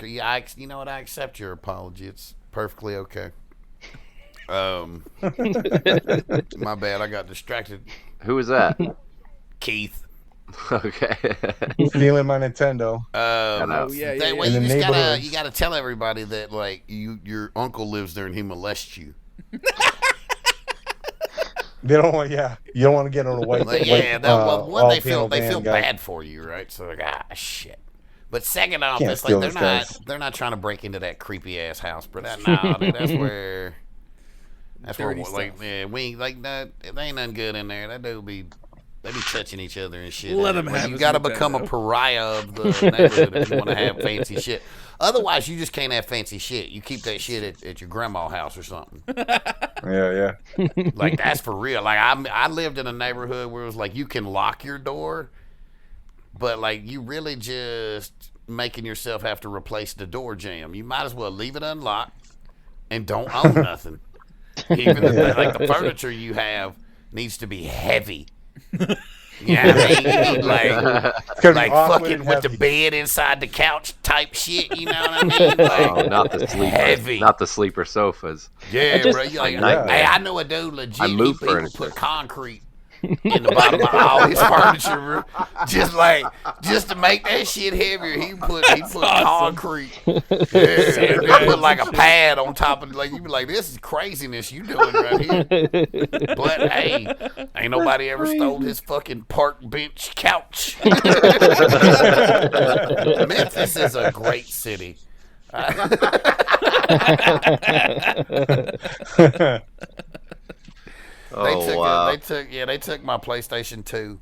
yeah. You know what? I accept your apology. It's perfectly okay. My bad. I got distracted. Who was that? Keith. Okay. Stealing my Nintendo. You gotta tell everybody that your uncle lives there and he molests you. They don't want. Yeah, you don't want to get on a white. They feel bad for you, right? So shit. But second off, it's they're not trying to break into that creepy ass house, bro. Dude, that's where. That's where we ain't that. There ain't nothing good in there. That dude they be touching each other and shit. Let them have. You got to become a pariah of the neighborhood if you want to have fancy shit. Otherwise, you just can't have fancy shit. You keep that shit at your grandma's house or something. Yeah. That's for real. I lived in a neighborhood where it was you can lock your door, but you really just making yourself have to replace the door jamb. You might as well leave it unlocked and don't own nothing. Even the furniture you have needs to be heavy. Yeah, fucking with the bed inside the couch type shit. You know what I mean? Not the sleeper, heavy, not the sleeper sofas. Yeah, bro. Hey, I know a dude legit. He put concrete in the bottom of all his furniture, bro. Just to make that shit heavier, he put concrete. Yeah, and then put a pad on top of it. You be like, this is craziness you doing right here. But hey, ain't nobody ever stole his fucking park bench couch. Memphis is a great city. They took my PlayStation 2.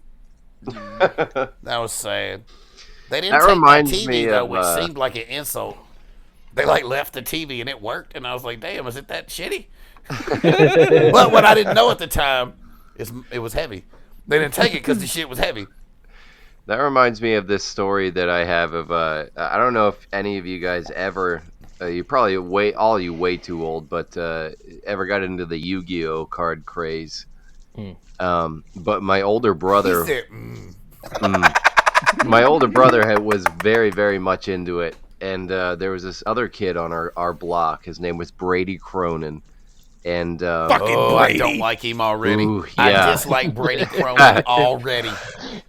That was sad. They didn't take my TV though, which seemed like an insult. They left the TV and it worked, and I was like, "Damn, is it that shitty?" But what I didn't know at the time is it was heavy. They didn't take it because the shit was heavy. That reminds me of this story that I have of I don't know if any of you guys ever. You probably way too old, but ever got into the Yu-Gi-Oh card craze? But my older brother, was very, very much into it, and there was this other kid on our block. His name was Brady Cronin, and I don't like him already. Ooh, yeah. I dislike Brady Cronin already.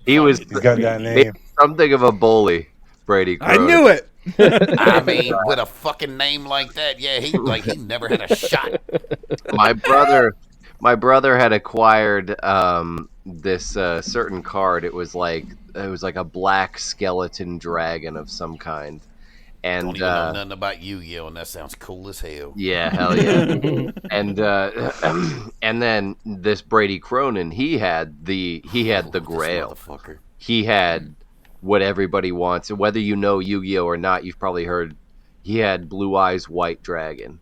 He's got that name. Something of a bully, Brady Cronin. I knew it. I mean, with a fucking name like that, yeah, he never had a shot. My brother had acquired this certain card. It was like a black skeleton dragon of some kind. And don't even know nothing about Yu-Gi-Oh, and that sounds cool as hell. Yeah, hell yeah. and then this Brady Cronin, he had the Grail. He had what everybody wants, and whether you know Yu-Gi-Oh or not, you've probably heard he had Blue Eyes White Dragon.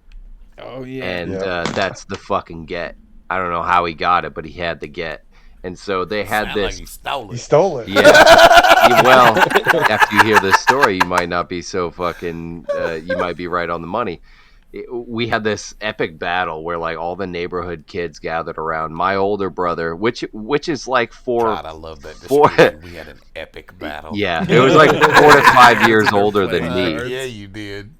Oh yeah, and that's the fucking get. I don't know how he got it, but he had the get. And so they had Sound this. like he stole He it. stole it. Yeah. Well, after you hear this story, you might not be so fucking. You might be right on the money. We had this epic battle where like all the neighborhood kids gathered around my older brother, which is like God, I love that four. description. We had an epic battle. Yeah, it was like 4 to 5 years older than me. Yeah, you did.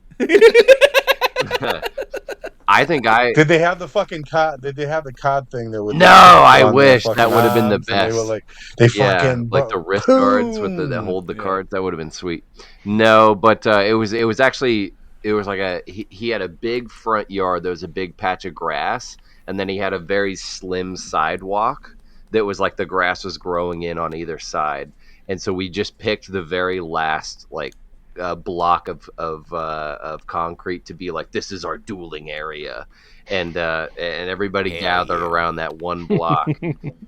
I think Did they have the fucking cod? Did they have the cod thing that would? No, I wish that would have been the arms, best. And they were like, they fucking like the wrist guards with that hold the cards. That would have been sweet. No, but it was actually like he had a big front yard. There was a big patch of grass, and then he had a very slim sidewalk that was like the grass was growing in on either side. And so we just picked the very last like block of concrete to be like, this is our dueling area, and everybody gathered around that one block,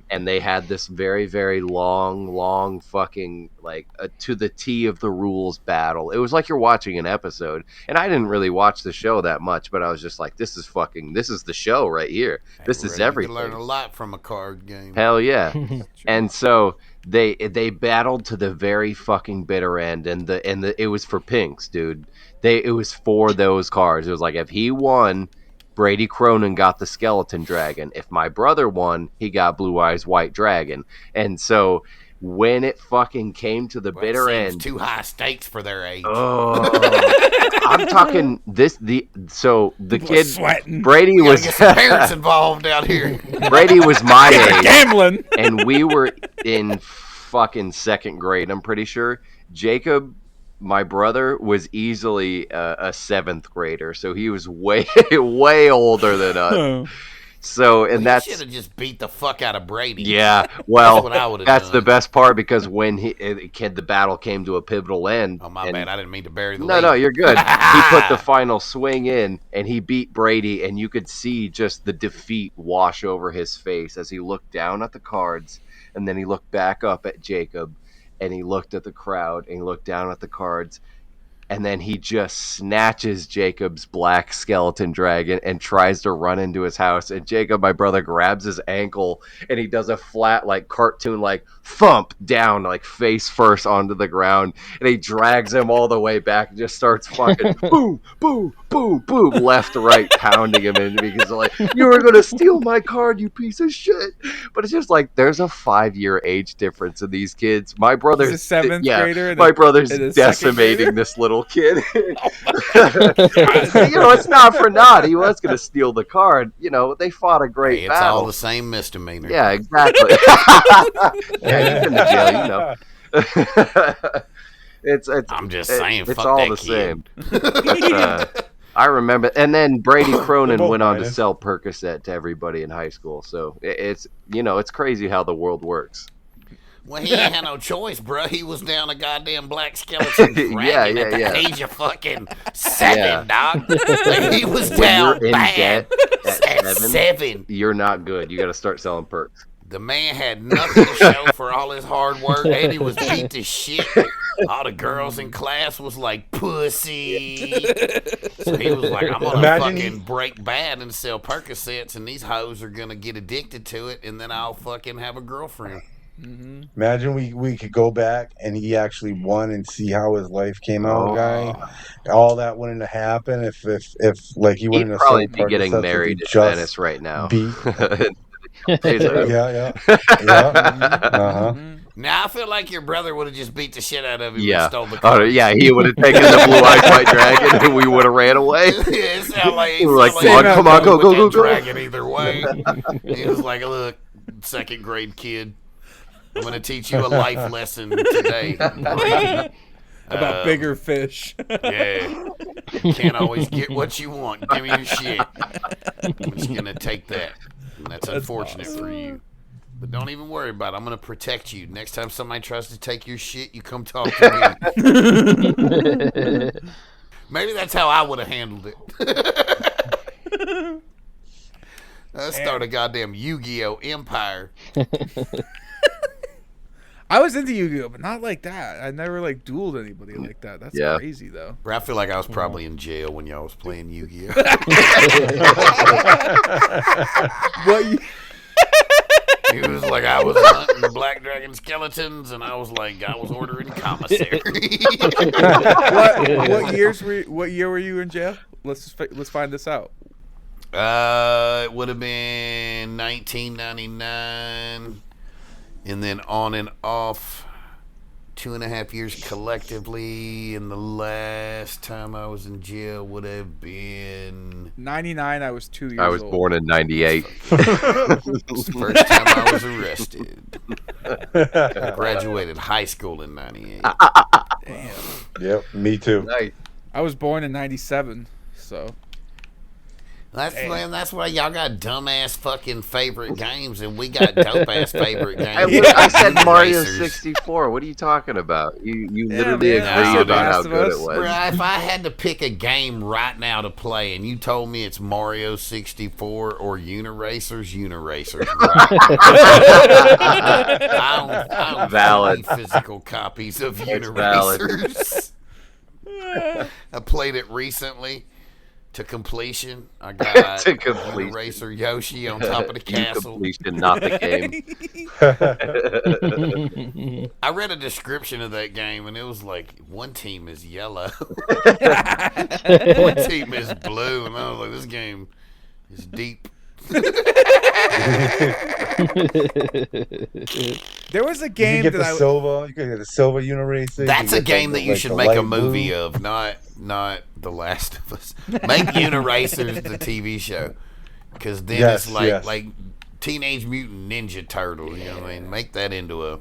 and they had this very, very long fucking like to the T of the rules battle. It was like you're watching an episode, and I didn't really watch the show that much, but I was just like, this is the show right here. This is everything. You can learn a lot from a card game. Hell yeah. And so they battled to the very fucking bitter end, and it was for pinks, dude. It was for those cards. It was like, if he won, Brady Cronin got the skeleton dragon. If my brother won, he got Blue Eyes White Dragon. And so when it fucking came to the bitter end, too high stakes for their age. I'm talking the kid sweating. Brady was get some parents involved out here. Brady was my age, Gambling. and we were in fucking second grade. I'm pretty sure. Jacob, my brother, was easily a seventh grader, so he was way older than us. So, and that's should have just beat the fuck out of Brady. Yeah, well, that's the best part, because when the battle came to a pivotal end. Oh, my bad. I didn't mean to bury the lead. No, you're good. He put the final swing in, and he beat Brady, and you could see just the defeat wash over his face as he looked down at the cards, and then he looked back up at Jacob, and he looked at the crowd, and he looked down at the cards, and then he just snatches Jacob's black skeleton dragon and tries to run into his house. And Jacob, my brother, grabs his ankle, and he does a flat, like, cartoon, like, thump down, like, face first onto the ground. And he drags him all the way back and just starts fucking boom, boom, boom, boom, left to right, pounding him in, because, like, you were going to steal my card, you piece of shit. But it's just like, there's a 5-year age difference in these kids. My brother's a seventh grader. My brother's decimating this little kid. It's not for naught. He was going to steal the card. They fought a great battle. It's all the same misdemeanor. Yeah, exactly. Yeah, he's in the jail, It's I'm just saying, it's fuck all that the kid. same. I remember, and then Brady Cronin went on to sell Percocet to everybody in high school. So it's crazy how the world works. Well, he ain't had no choice, bro. He was down a goddamn black skeleton dragon at the age of fucking 7, dog. Like, he was down bad at 7. You're not good. You got to start selling perks. The man had nothing to show for all his hard work, and he was beat to shit. All the girls in class was like, pussy. So he was like, I'm going to fucking break bad and sell Percocets, and these hoes are going to get addicted to it, and then I'll fucking have a girlfriend. Mm-hmm. Imagine we could go back and he actually won and see how his life came out, guy. All that wouldn't have happened if like he wouldn't have probably be getting married to Venice right now. Yeah. Uh-huh. Now I feel like your brother would have just beat the shit out of him and stole the car. He would have taken the Blue Eyes White Dragon and we would have ran away. It sounded like we were like, come on, go. Dragon either way. He was like, look, second grade kid, I'm going to teach you a life lesson today. About bigger fish. Yeah. You can't always get what you want. Give me your shit. I'm just going to take that. And that's unfortunate awesome. For you. But don't even worry about it. I'm going to protect you. Next time somebody tries to take your shit, you come talk to me. Maybe that's how I would have handled it. Let's start a goddamn Yu-Gi-Oh! Empire. I was into Yu-Gi-Oh, but not like that. I never like dueled anybody like that. That's crazy though. Bro, I feel like I was probably in jail when y'all was playing Yu-Gi-Oh. He was like, I was hunting the black dragon skeletons, and I was like, I was ordering commissary. What year were you in jail? Let's find this out. It would have been 1999, and then on and off 2.5 years collectively, and the last time I was in jail would have been 99. I was 2 years old. I was born in 98. the first time I was arrested. I graduated high school in 98. Damn. Yep, me too. Nice. I was born in 97, so. That's why y'all got dumbass fucking favorite games, and we got dope ass favorite games. I said Mario Racers. 64. What are you talking about? You Yeah, literally man, agreed about how Last of good Us. it was. Bruh, if I had to pick a game right now to play, and you told me it's Mario 64 or Uniracers, right? I don't Valid. play physical copies of It's valid. Uniracers. I played it recently to completion. I got To completion. Uniracer Yoshi on top of the castle. Completion, not the game. I read a description of that game, and it was like, one team is yellow, one team is blue, and I was like, this game is deep. There was a You game get that the I silver. You could get the silver Uniracer. That's a game that you should make a movie of. of, not The Last of Us. Make Uniracers the TV show, because then Yes, it's like yes. like Teenage Mutant Ninja Turtle. You know what I mean? Make that into a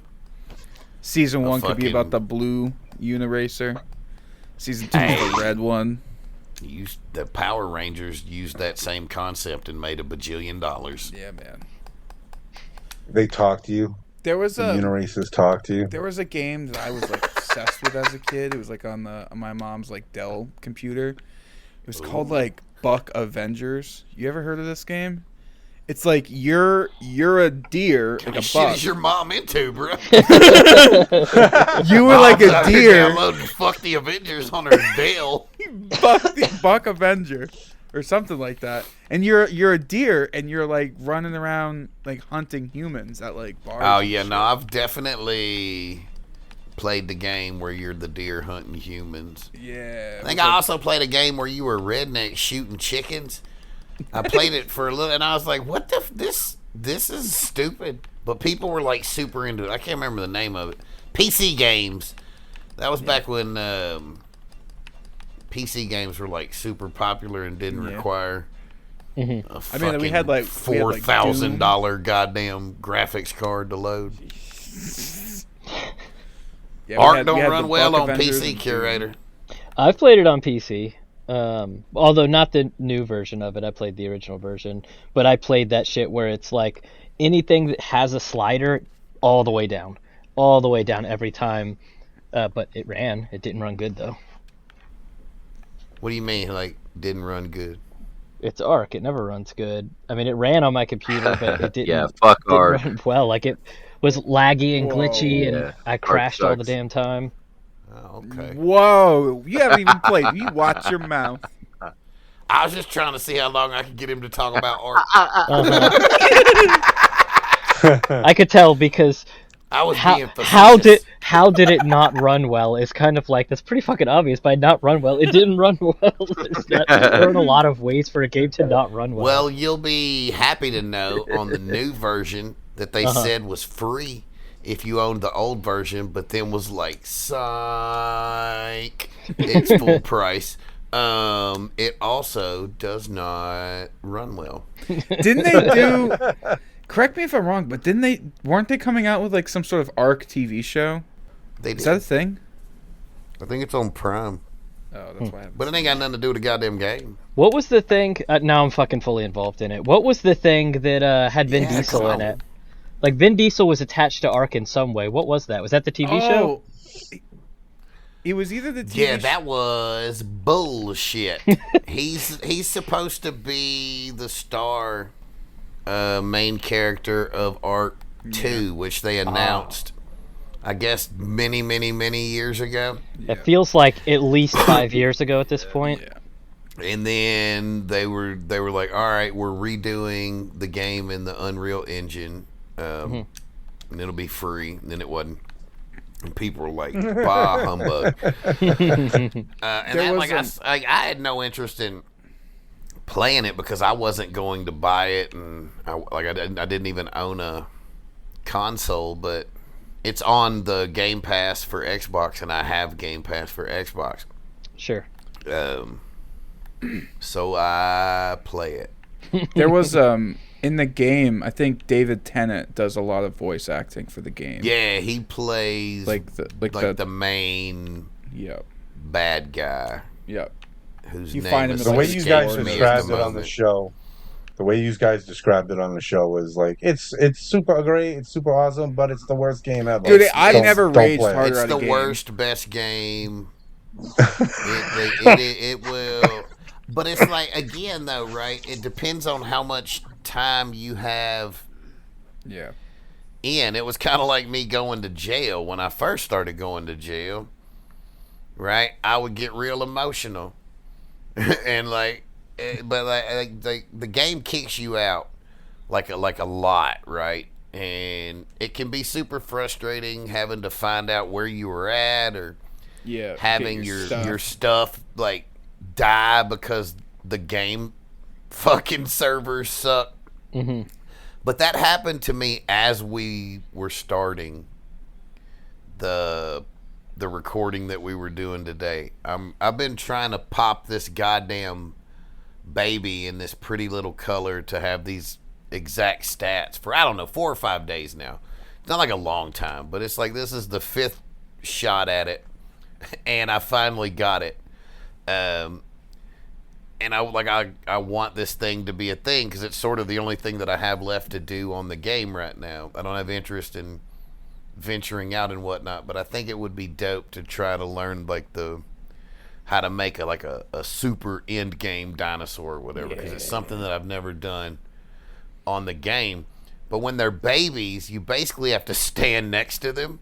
season 1 could be fucking- about the blue Uniracer. Season 2 is the red one. the Power Rangers used that same concept and made $1 bajillion. Yeah, man. They talk to you. There was The a Uniracers talk to you. there was a game that I was like obsessed with as a kid. It was like on my mom's like Dell computer. It was called like Buck Avengers. You ever heard of this game? It's like you're a deer, like a Shit buck. is your mom into, bro? You were like a deer. Downloading Fuck the Avengers on her Dell. Buck Avenger or something like that. And you're a deer and you're like running around like hunting humans at like bars. Oh and yeah, shit. no, I've definitely played the game where you're the deer hunting humans. Yeah. I think I also played a game where you were redneck shooting chickens. I played it for a little, and I was like, "What the? This is stupid." But people were like super into it. I can't remember the name of it. PC games. That was back when PC games were like super popular and didn't require. A I mean, we had like $4,000 goddamn graphics card to load. Yeah, Art we don't had run the well Buck on Avengers PC, and Curator. I've played it on PC. Although not the new version of it. I played the original version. But I played that shit where it's like anything that has a slider all the way down. All the way down every time. But it ran. It didn't run good, though. What do you mean, like, didn't run good? It's Arc. It never runs good. I mean, it ran on my computer, but it didn't, Yeah, fuck didn't Arc. run well. Like, it was laggy and glitchy, and Yeah. I Arc crashed all the sucks. damn time. Oh, okay. Whoa! You haven't even played. You watch your mouth. I was just trying to see how long I could get him to talk about art. I could tell because I was how, being how facetious. did it not run well is kind of like, that's pretty fucking obvious. By not run well, it didn't run well. There aren't a lot of ways for a game to not run well. Well, you'll be happy to know on the new version that they said was free if you owned the old version, but then was like, psych, it's full price. It also does not run well. Didn't they do? Correct me if I'm wrong, but weren't they coming out with like some sort of Arc TV show? They Is that a did. thing? I think it's on Prime, Oh, that's why. I haven't but it ain't got nothing to do with the goddamn game. What was the thing? Now I'm fucking fully involved in it. What was the thing that had Vin Yeah, Diesel come in on. it? Like, Vin Diesel was attached to Arc in some way. What was that? Was that the TV show? It was either the TV Yeah, that was bullshit. He's supposed to be the star main character of Arc 2, which they announced, I guess, many, many, many years ago. It feels like at least 5 years ago at this point. Yeah. And then they were like, all right, we're redoing the game in the Unreal Engine. and it'll be free. And then it wasn't. And people were like, "Bah humbug." And then, like, I had no interest in playing it because I wasn't going to buy it, and I didn't even own a console, but it's on the Game Pass for Xbox, and I have Game Pass for Xbox. Sure. So I play it. There was in the game, I think David Tennant does a lot of voice acting for the game. Yeah, he plays like the main bad guy. Yep. Whose You name find him is in, The like, way you Star guys Wars described it on the show, is like it's super great, it's super awesome, but it's the worst game ever. Dude, I never raged play it. harder It's at a the game. worst, best game. It will, but it's like, again though, right? It depends on how much time you have. Yeah. In it was kind of like me going to jail when I first started going to jail. Right, I would get real emotional, and the game kicks you out like a lot, right? And it can be super frustrating having to find out where you were at, or having your stuff like die because the game fucking servers suck. Mm-hmm. But that happened to me as we were starting the recording that we were doing today. I've been trying to pop this goddamn baby in this pretty little color to have these exact stats for, I don't know, 4 or 5 days now. It's not like a long time, but it's like this is the 5th shot at it, and I finally got it. And I want this thing to be a thing because it's sort of the only thing that I have left to do on the game right now. I don't have interest in venturing out and whatnot, but I think it would be dope to try to learn like how to make a super end game dinosaur or whatever, because it's something that I've never done on the game. But when they're babies, you basically have to stand next to them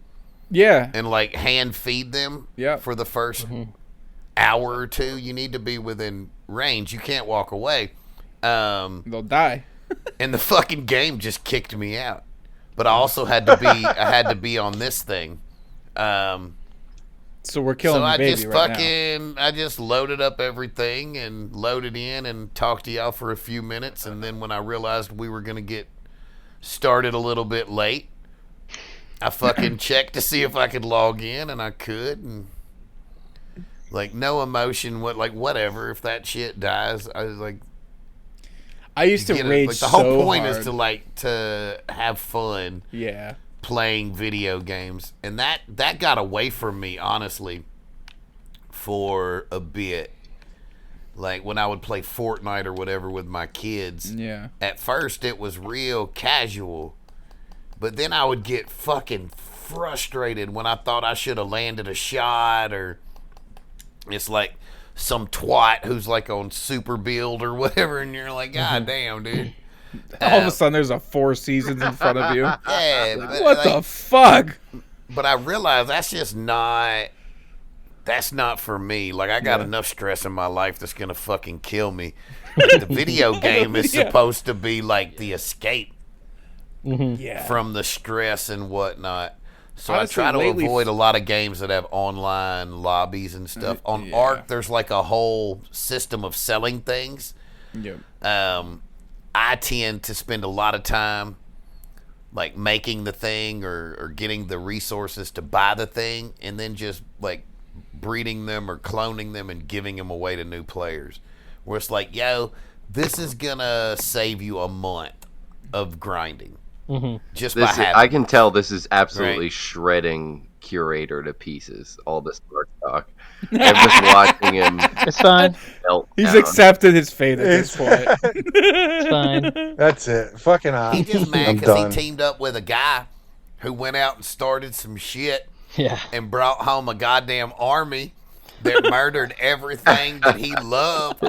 and like hand feed them for the first hour or two. You need to be within range. You can't walk away. They'll die. And the fucking game just kicked me out. But I also had to be on this thing. So we're killing the baby now. I just loaded up everything and loaded in and talked to y'all for a few minutes, and then when I realized we were gonna get started a little bit late, I fucking checked to see if I could log in, and I could, and like no emotion, whatever. If that shit dies, I was like, I used to rage the whole so point hard. is to have fun. Yeah. Playing video games, and that got away from me, honestly, for a bit. Like when I would play Fortnite or whatever with my kids. Yeah. At first it was real casual, but then I would get fucking frustrated when I thought I should have landed a shot, or it's like some twat who's like on super build or whatever, and you're like, God damn, dude. All of a sudden there's 4 seasons in front of you. Yeah. Like, what the fuck? But I realized that's not for me. Like, I got enough stress in my life that's gonna fucking kill me. Like, the video game is supposed to be like the escape from the stress and whatnot. So honestly, I try to avoid a lot of games that have online lobbies and stuff. On Ark, there's like a whole system of selling things. Yep. I tend to spend a lot of time like making the thing or getting the resources to buy the thing, and then just like breeding them or cloning them and giving them away to new players. Where it's like, yo, this is gonna save you a month of grinding. Just by having I can tell this is absolutely shredding Curator to pieces. All this dark talk. I'm just watching him. It's fine. He's accepted his fate at this point. It's fine. That's it. Fucking He just mad because he teamed up with a guy who went out and started some shit and brought home a goddamn army that murdered everything that he loved,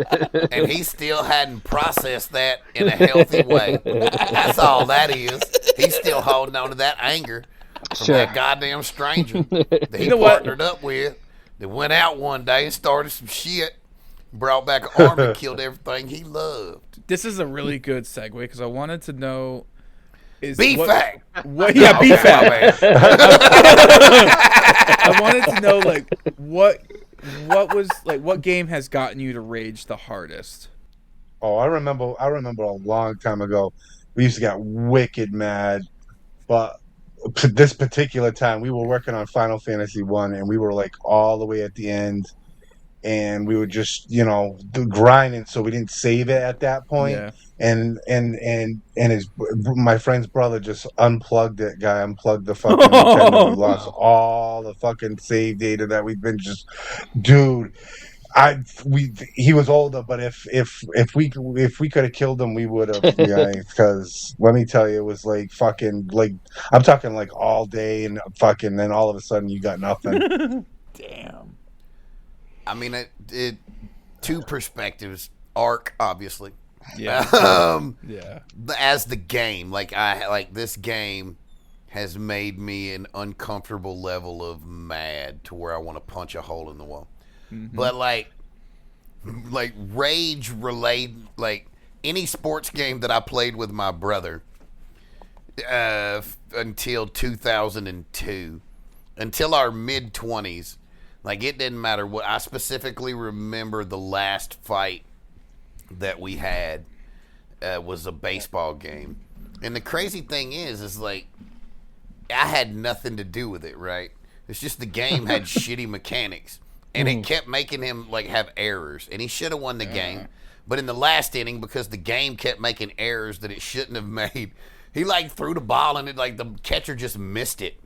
and he still hadn't processed that in a healthy way. That's all that is. He's still holding on to that anger from that goddamn stranger that he partnered up with, that went out one day and started some shit, brought back an army, killed everything he loved. This is a really good segue because I wanted to know is B-Fact. What? Yeah, Okay, B-Fact. my I wanted to know like what game has gotten you to rage the hardest? Oh, I remember a long time ago, we used to get wicked mad, but this particular time we were working on Final Fantasy 1 and we were like all the way at the end, and we were just grinding, so we didn't save it at that point. Yeah. And my friend's brother just unplugged the fucking Nintendo. We lost all the fucking save data that we've been dude. He was older, but if we could have killed him, we would have. Yeah, because let me tell you, it was like fucking, like, I'm talking like all day and fucking, then all of a sudden you got nothing. Damn. I mean, it two perspectives. Arc, obviously. Yeah. Yeah. As the game, this game has made me an uncomfortable level of mad to where I want to punch a hole in the wall. Mm-hmm. But like rage relate, like any sports game that I played with my brother until 2002, until our mid-20s, like it didn't matter what. I specifically remember the last fight that we had was a baseball game, and the crazy thing is like I had nothing to do with it, right? It's just the game had shitty mechanics. And it kept making him like have errors, and he should have won the game. But in the last inning, because the game kept making errors that it shouldn't have made, he like threw the ball and it like the catcher just missed it,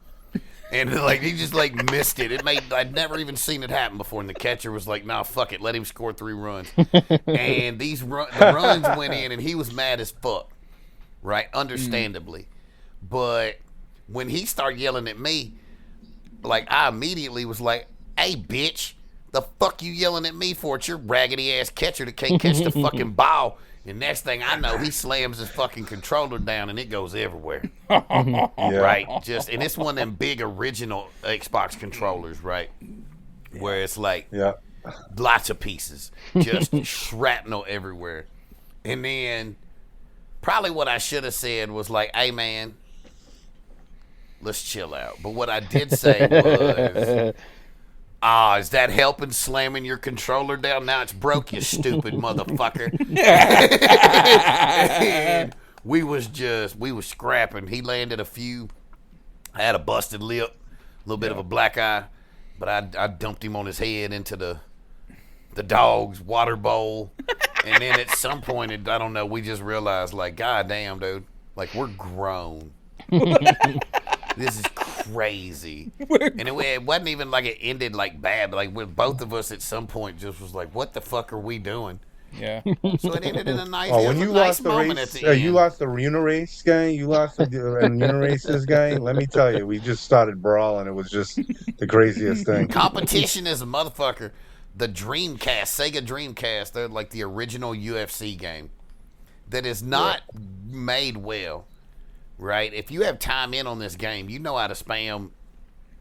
and like he just like missed it. I'd never even seen it happen before, and the catcher was like, "Nah, fuck it, let him score 3 runs." And the runs went in, and he was mad as fuck, right? Understandably, but when he started yelling at me, like I immediately was like, "Hey, bitch, the fuck you yelling at me for? It's your raggedy ass catcher that can't catch the fucking ball." And next thing I know, he slams his fucking controller down and it goes everywhere. Yeah. Right? And it's one of them big original Xbox controllers, right? Where it's like lots of pieces, just shrapnel everywhere. And then probably what I should have said was like, "Hey, man, let's chill out." But what I did say was, is that helping slamming your controller down? Now it's broke, you stupid motherfucker. And we was scrapping. He landed a few. I had a busted lip, a little bit of a black eye, but I dumped him on his head into the dog's water bowl. And then at some point, I don't know, we just realized, like, God damn, dude, like, we're grown. This is crazy. And it wasn't even like it ended like bad, but like with both of us at some point just was like, what the fuck are we doing? Yeah. So it ended in a nice, when you nice lost the moment race, at the end. you lost the Unirace game, you lost the Uniraces game, let me tell you, we just started brawling. It was just the craziest thing. Competition is a motherfucker. The Dreamcast, Sega Dreamcast, they're like the original UFC game that is not made well. Right? If you have time in on this game, you know how to spam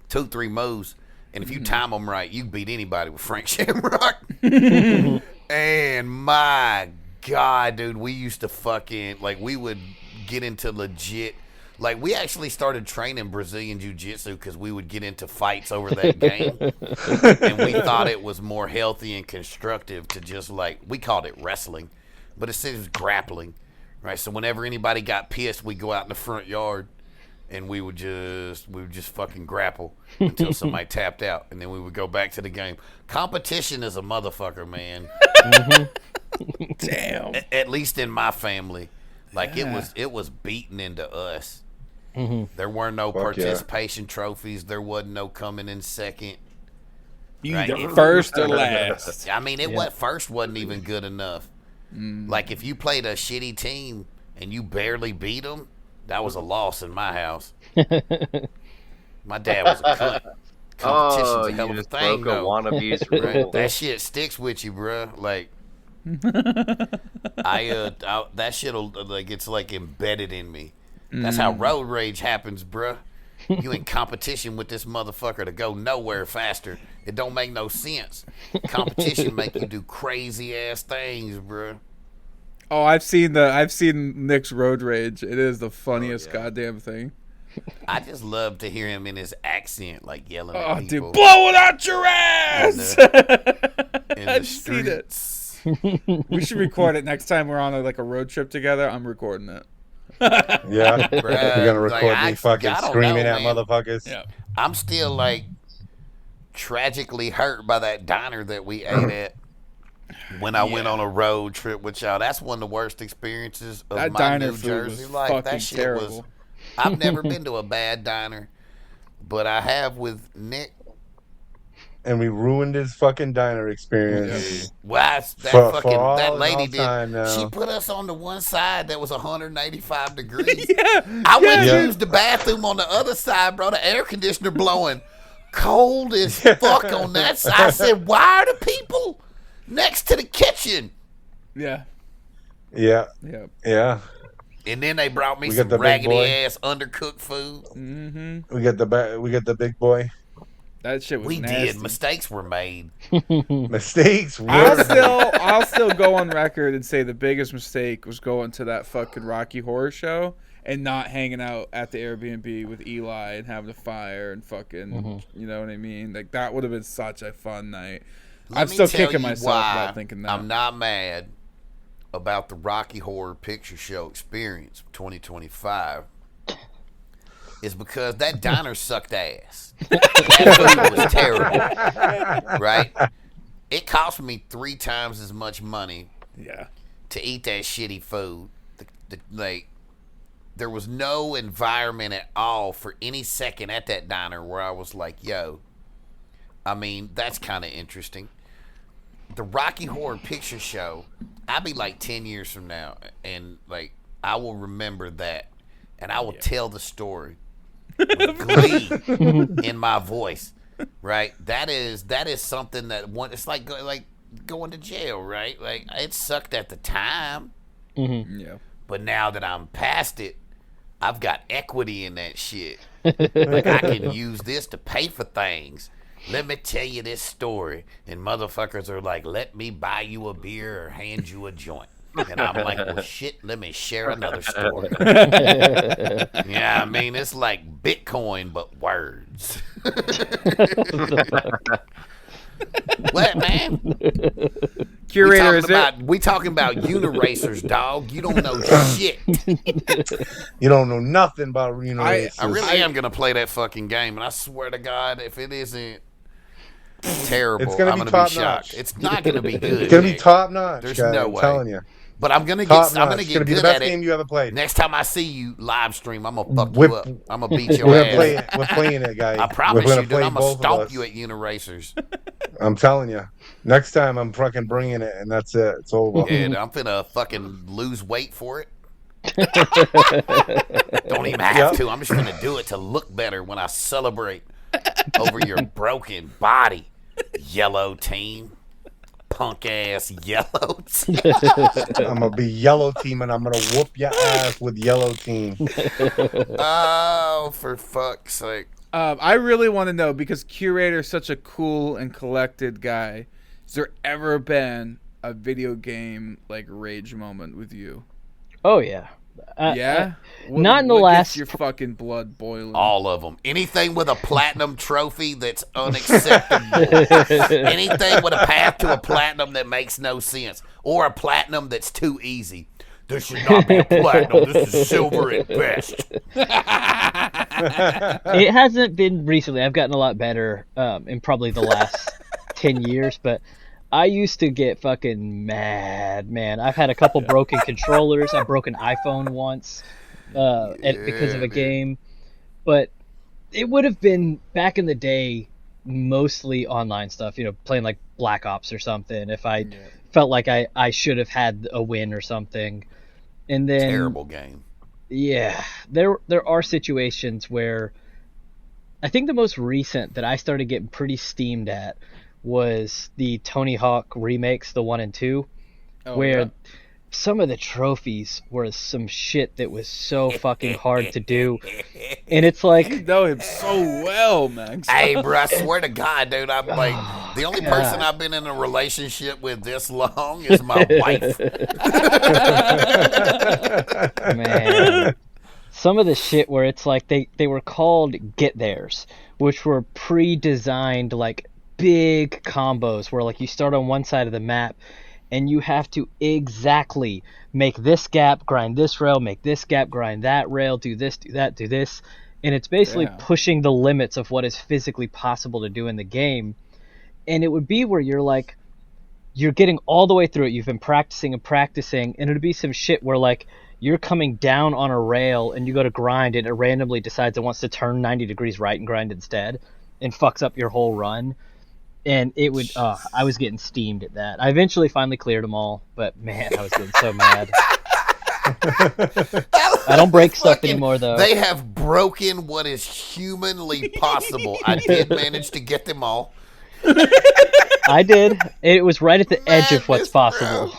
2-3 moves, and if you time them right, you can beat anybody with Frank Shamrock. And my God, dude, we used to fucking, like, we would get into legit, like, we actually started training Brazilian Jiu-Jitsu because we would get into fights over that game, and we thought it was more healthy and constructive to just, like, we called it wrestling, but it was grappling. Right, so whenever anybody got pissed, we'd go out in the front yard, and we would just fucking grapple until somebody tapped out, and then we would go back to the game. Competition is a motherfucker, man. Damn. At least in my family, like it was beaten into us. There were no participation trophies. There wasn't no coming in second. Either first or last. I mean, first wasn't even good enough. Like, if you played a shitty team and you barely beat them, that was a loss in my house. My dad was a cunt. Competition's a hell of a thing, though. Wannabeez rule. That shit sticks with you, bruh. Like, that shit'll, like, it's like embedded in me. That's how road rage happens, bruh. You in competition with this motherfucker to go nowhere faster. It don't make no sense. Competition make you do crazy ass things, bro. Oh, I've seen Nick's road rage. It is the funniest goddamn thing. I just love to hear him in his accent, like yelling at Oh, people. dude, blow it out your ass! I've seen it. We should record it next time we're on a road trip together. I'm recording it. Yeah, you're gonna record me fucking screaming at man. motherfuckers. Yeah. I'm still like tragically hurt by that diner that we ate at when I went on a road trip with y'all. That's one of the worst experiences of That my diner New food Jersey was life. fucking That shit terrible. was. I've never been to a bad diner, but I have with Nick. And we ruined his fucking diner experience. Well, that lady did. She put us on the one side that was 185 degrees. I went to use the bathroom on the other side, bro. The air conditioner blowing cold as fuck on that side. I said, why are the people next to the kitchen? Yeah. Yeah. Yeah. Yeah. And then they brought me some raggedy ass undercooked food. Mm-hmm. We got the big boy. That shit was nasty. Did. Mistakes were made. Mistakes were I'll still go on record and say the biggest mistake was going to that fucking Rocky Horror Show and not hanging out at the Airbnb with Eli and having a fire and fucking, you know what I mean? Like, that would have been such a fun night. I'm still kicking myself about thinking that. I'm not mad about the Rocky Horror Picture Show experience 2025 is because that diner sucked ass. That food was terrible, right? It cost me 3 times as much money to eat that shitty food. There was no environment at all for any second at that diner where I was like, yo, I mean, that's kind of interesting. The Rocky Horror Picture Show, I'll be like 10 years from now, and like I will remember that, and I will tell the story with glee in my voice, right? That is something that it's like going to jail, right? Like, it sucked at the time, but now that I'm past it, I've got equity in that shit. Like, I can use this to pay for things. Let me tell you this story. And motherfuckers are like, let me buy you a beer or hand you a joint. And I'm like, well, shit, let me share another story. Yeah, I mean, it's like Bitcoin, but words. What, man? Curator, we talking about uniracers, dog. You don't know shit. You don't know nothing about uniracers. I really am going to play that fucking game, and I swear to God, if it isn't terrible, I'm going to be shocked. Notch. It's not going to be good. It's going to be top notch. There's guys, no I'm way. telling you. But I'm gonna get good it's gonna be the best game you ever played. Next time I see you live stream, I'm gonna fuck you up. I'm gonna beat your ass. We're playing it, guys. I promise you, dude. I'm gonna stomp you at Uniracers. I'm telling you. Next time I'm fucking bringing it, and that's it. It's over. And I'm finna fucking lose weight for it. Don't even have to. I'm just gonna do it to look better when I celebrate over your broken body, yellow team. Punk ass yellow team. I'm gonna be yellow team, and I'm gonna whoop your ass with yellow team. Oh, for fuck's sake! I really want to know, because Curator's such a cool and collected guy. Has there ever been a video game like rage moment with you? Oh yeah. Not in the what last. Gets your fucking blood boiling. All of them. Anything with a platinum trophy that's unacceptable. Anything with a path to a platinum that makes no sense, or a platinum that's too easy. This should not be a platinum. This is silver at best. It hasn't been recently. I've gotten a lot better in probably the last 10 years, but I used to get fucking mad, man. I've had a couple broken controllers. I broke an iPhone once because of a game. But it would have been, back in the day, mostly online stuff, playing like Black Ops or something, if I felt like I should have had a win or something. And then terrible game. Yeah, there are situations where I think the most recent that I started getting pretty steamed at was the Tony Hawk remakes, the 1 and 2, where some of the trophies were some shit that was so fucking hard to do. And it's like, you know him so well, man. Hey, bro, I swear to God, dude, I'm like, The only person I've been in a relationship with this long is my wife. Man. Some of the shit where it's like they were called get theirs, which were pre-designed like big combos where like you start on one side of the map and you have to exactly make this gap, grind this rail, make this gap, grind that rail, do this, do that, do this. And it's basically pushing the limits of what is physically possible to do in the game. And it would be where you're like, you're getting all the way through it. You've been practicing and practicing, and it'd be some shit where like you're coming down on a rail and you go to grind and it randomly decides it wants to turn 90 degrees right and grind instead and fucks up your whole run. And it would, I was getting steamed at that. I eventually finally cleared them all, but man, I was getting so mad. I don't break stuff anymore, though. They have broken what is humanly possible. I did manage to get them all. I did. It was right at the edge of what's possible.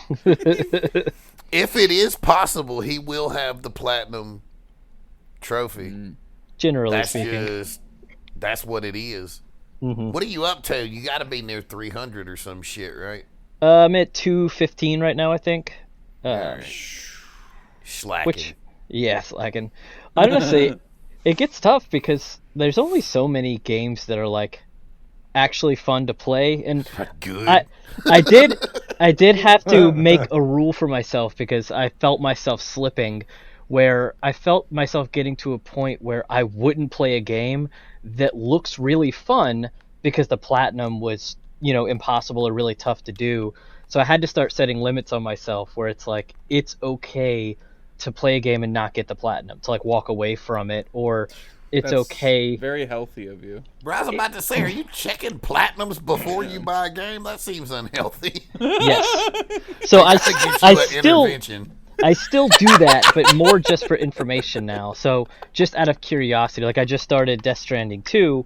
If it is possible, he will have the platinum trophy. Generally speaking. That's what it is. Mm-hmm. What are you up to? You got to be near 300 or some shit, right? I'm at 215 right now, I think. Slacking. Slacking. I don't know, say it gets tough because there's only so many games that are like actually fun to play, and good. I did have to make a rule for myself because I felt myself slipping, where I felt myself getting to a point where I wouldn't play a game that looks really fun because the platinum was, impossible or really tough to do. So I had to start setting limits on myself where it's like, it's okay to play a game and not get the platinum, to like walk away from it, or it's okay. Very healthy of you. Bro, I was about to say, are you checking platinums before you buy a game? That seems unhealthy. Yes. So I still do that, but more just for information now. So just out of curiosity, like I just started Death Stranding 2,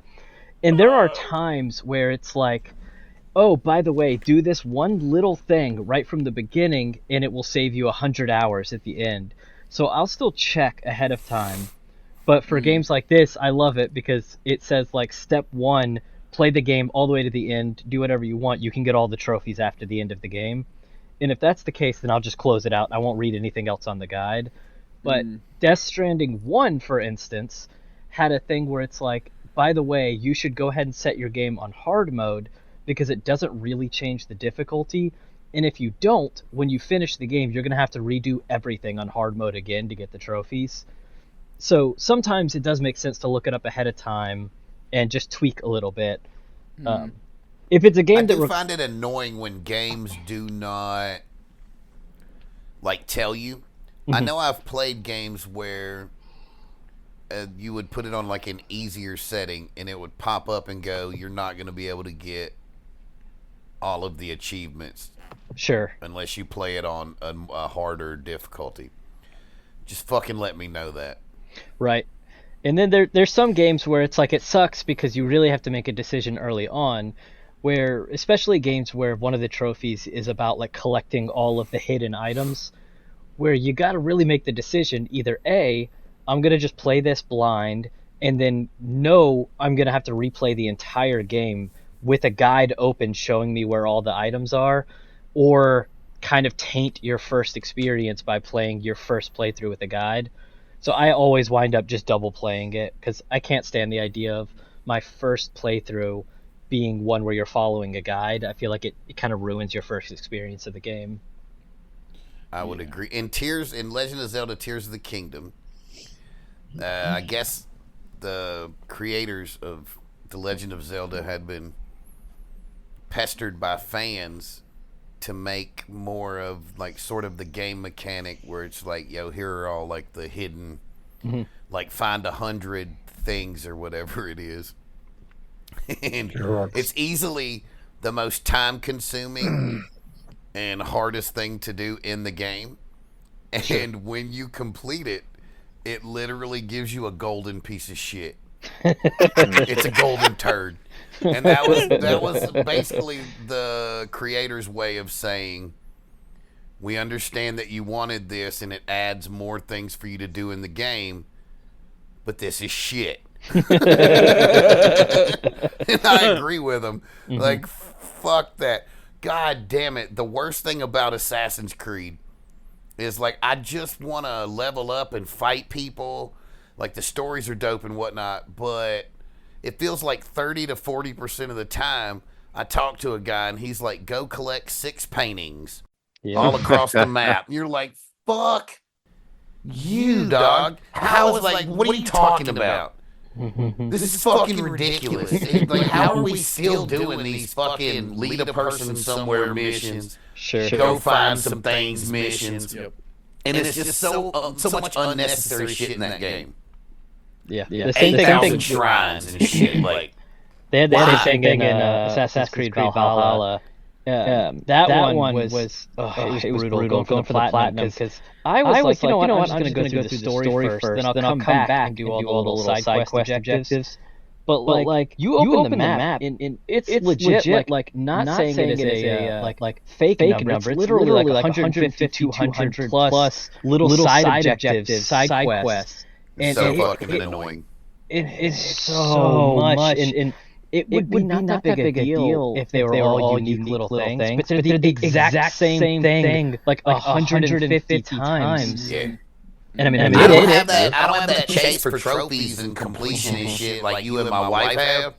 and there are times where it's like, oh, by the way, do this one little thing right from the beginning, and it will save you 100 hours at the end. So I'll still check ahead of time. But for games like this, I love it because it says, like, step 1, play the game all the way to the end, do whatever you want. You can get all the trophies after the end of the game. And if that's the case, then I'll just close it out. I won't read anything else on the guide. But Death Stranding 1, for instance, had a thing where it's like, by the way, you should go ahead and set your game on hard mode because it doesn't really change the difficulty. And if you don't, when you finish the game, you're going to have to redo everything on hard mode again to get the trophies. So sometimes it does make sense to look it up ahead of time and just tweak a little bit. If it's a game I find it annoying when games do not tell you. I know I've played games where you would put it on like an easier setting and it would pop up and go, you're not going to be able to get all of the achievements. Sure. Unless you play it on a harder difficulty. Just fucking let me know that. Right. And then there's some games where it's like it sucks because you really have to make a decision early on, where especially games where one of the trophies is about like collecting all of the hidden items, where you got to really make the decision either A, I'm going to just play this blind, and then no, I'm going to have to replay the entire game with a guide open showing me where all the items are, or kind of taint your first experience by playing your first playthrough with a guide. So I always wind up just double playing it because I can't stand the idea of my first playthrough being one where you're following a guide. I feel like it kind of ruins your first experience of the game. I would agree. In Legend of Zelda Tears of the Kingdom, I guess the creators of The Legend of Zelda had been pestered by fans to make more of like sort of the game mechanic where it's like, yo, here are all like the hidden, like find 100 things or whatever it is. And it's easily the most time consuming and hardest thing to do in the game. And when you complete it, it literally gives you a golden piece of shit. It's a golden turd. And that was basically the creator's way of saying, we understand that you wanted this and it adds more things for you to do in the game, but this is shit. And I agree with him. Like, fuck that. God damn it. The worst thing about Assassin's Creed is, like, I just want to level up and fight people. Like, the stories are dope and whatnot, but it feels like 30 to 40% of the time I talk to a guy and he's like, go collect 6 paintings all across the map. You're like, fuck you, dog. How is, like, what are you talking about? This is fucking ridiculous. Like, how are we still doing these fucking lead a person somewhere missions? Sure. Go find some things missions. Yep. And it's just so much unnecessary shit in that game. Yeah. The same thing. Shrines and shit. Like, they had the same thing in Assassin's Creed Valhalla. That one was it was brutal going for the platinum because I was like, you know what, I'm just going to go through the story first, then I'll come back and do all the little side quest objectives. But like you open the map and it's legit like not saying it is a like fake number. It's literally like 150, 200 plus little side objectives, side quests. And so fucking annoying. It is so much and it would be not that big a deal if they were all unique little things, but they're the exact same thing like 150 times. Yeah. And I mean, I don't have that chase for trophies and completion and shit like you and my wife have.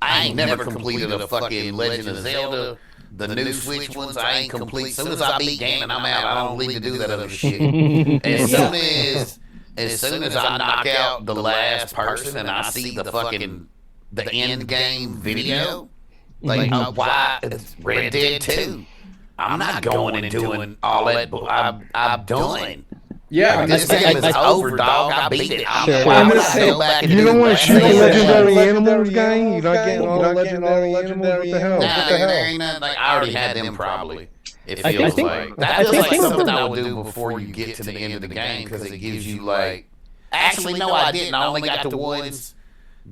I ain't never completed a fucking Legend of Zelda. The new Switch ones, I ain't complete. As soon as I beat game and I'm out, I don't need to do that other shit. As soon as I knock out the last person and I see the end game video, like why it's Red Dead 2. I'm not going and doing all that. I'm done. Yeah, like, this game is over, dog. I beat it. I'm gonna say, you don't want to shoot the legendary animals, gang? You're not getting all the legendary animals? What the hell? There ain't nothing. Like, I already had them probably. It feels like that feels like something I would do before you get to the end of the game because it gives you like. Actually, no, I didn't. I only got the ones.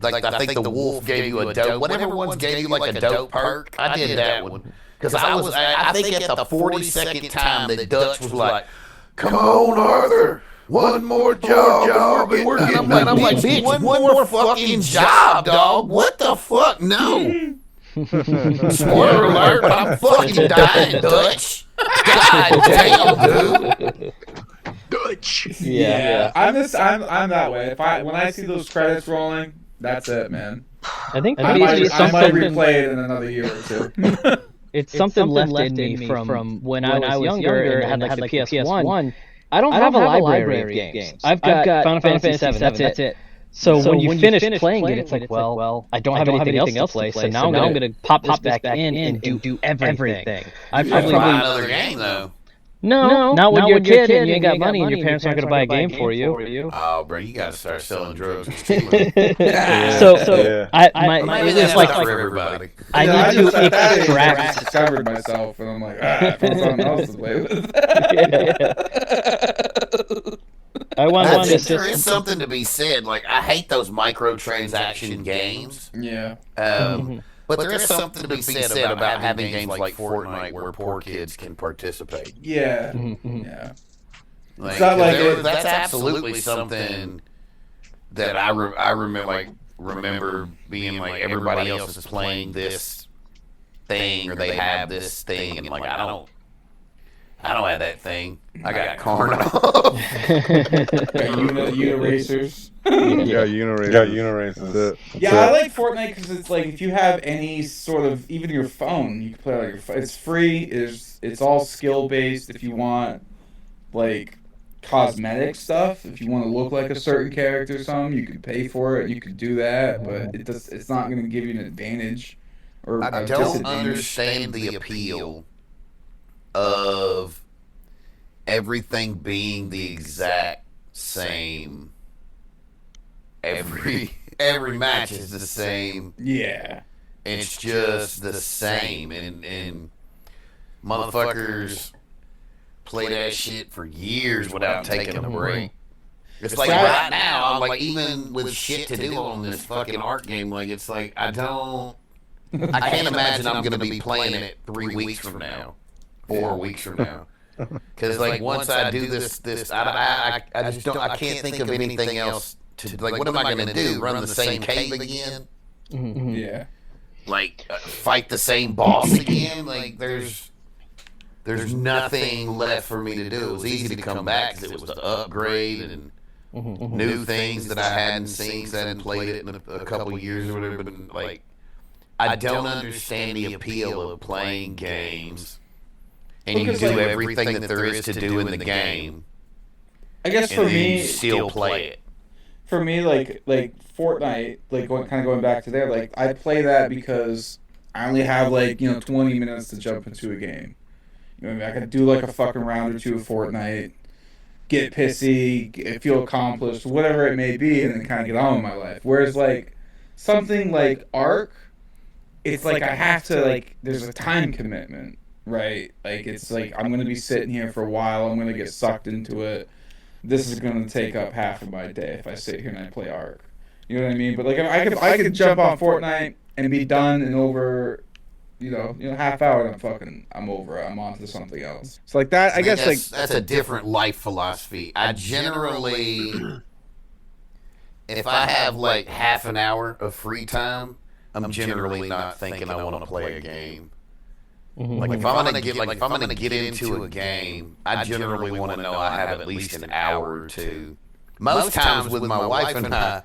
Like I think the wolf gave you a dope. Whatever ones gave you like a dope perk, I did that one because I think at the 42nd time that Dutch was like, "Come on, Arthur, one more job." And I'm like, bitch, one more fucking job, dog. What the fuck? No. Spoiler alert, but I'm fucking dying, Dutch. God damn, dude. Dutch. Yeah. I'm that way. When I see those credits rolling, that's it, man. I think I might replay it in another year or two. It's something left in me from when I was younger and had like the PS1. I don't have a library of games. I've got Final Fantasy VII. That's it. So when you finish playing it, it's like, well, I don't have anything else to play. So now I'm going to pop this back in and do everything. I've probably buy another game though. No, not when you're a kid and you ain't got money and your parents aren't going to buy a game for you. Oh, bro, you got to start selling drugs. So it's like for everybody. I need to extract. I discovered myself, and I'm like, I found something else to play with. I want to. There is something to be said. Like, I hate those microtransaction games. Yeah. But there is something to be said about having games like Fortnite where poor kids can participate. Yeah. Yeah. Like, that's absolutely something that I remember being like everybody else is playing this thing or they have this thing and like I don't have that thing. I got corn off. Uniracers. Yeah, Uniracers. Yeah, I like Fortnite because it's like if you have any sort of even your phone, you can play on your phone. It's free. It's all skill based. If you want like cosmetic stuff, if you want to look like a certain character or something, you can pay for it. You could do that, but it's not going to give you an advantage or I a don't disadvantage. understand the appeal of everything being the exact same. Every match is the same. Yeah. It's just the same. And motherfuckers play that shit for years without taking a break. It's like right now, I'm like, even with shit to do on this fucking art game, like, it's like, I can't imagine I'm going to be playing it 3 weeks from now, 4 weeks from now. Because, like, once I do this, I just don't, I can't think of anything else to like, what am I going to do? Run the same cave again? Yeah. Like fight the same boss again? Like there's nothing left for me to do. It was easy to come back because it was the upgrade and new things that I hadn't seen because I hadn't played it in a couple years or whatever. But like, I don't understand the appeal of playing games and you do everything that there is to do in the game. I guess for me, still play it. For me, like Fortnite, like kind of going back to there, like I play that because I only have 20 minutes to jump into a game. You know what I mean? I can do like a fucking round or two of Fortnite, get pissy, feel accomplished, whatever it may be, and then kind of get on with my life. Whereas like something like Ark, it's like I have to there's a time commitment, right? Like it's like I'm gonna be sitting here for a while. I'm gonna get sucked into it. This is going to take up half of my day if I sit here and I play Ark. You know what I mean? But like I could jump on Fortnite and be done in over, half hour. And I'm over. I'm on to something else. So like that, I guess that's a different life philosophy. I generally, if I have like half an hour of free time, I'm generally not thinking I want to play a game. Like if I'm gonna get into a game, I generally want to know I have at least an hour or two. Most times with my wife and I,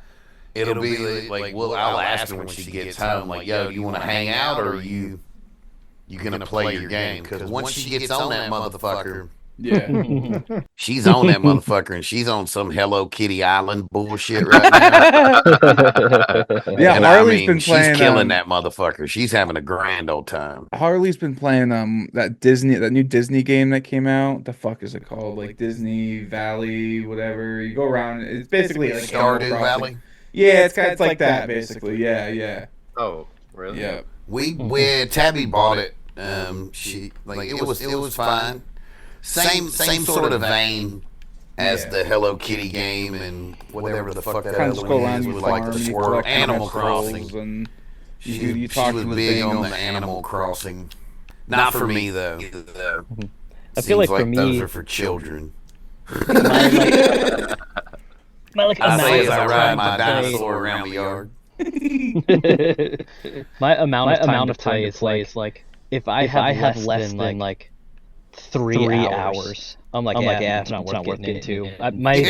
it'll be like, well, I'll ask her when she gets home, like, yo, you want to hang out or are you gonna play your game? Because once she gets on that motherfucker, yeah, she's on that motherfucker, and she's on some Hello Kitty Island bullshit right now. Yeah, and Harley's been playing. She's killing that motherfucker. She's having a grand old time. Harley's been playing that new Disney game that came out. The fuck is it called? Like Disney Valley, whatever. You go around. It's basically like Stardew Valley. Yeah, it's like that basically. Yeah. Oh, really? Yeah. When Tabby bought it, she it was fine. Same sort of vein as the Hello Kitty game and whatever the fuck that other one is with like the squirrel. Animal Crossing. And she was big on the Animal Crossing. Not for me though. I feel like for me, those are for children. I say as I ride my dinosaur around the yard. My amount of time to play is like if I have less than like 3 hours. I'm like, it's not worth getting into. My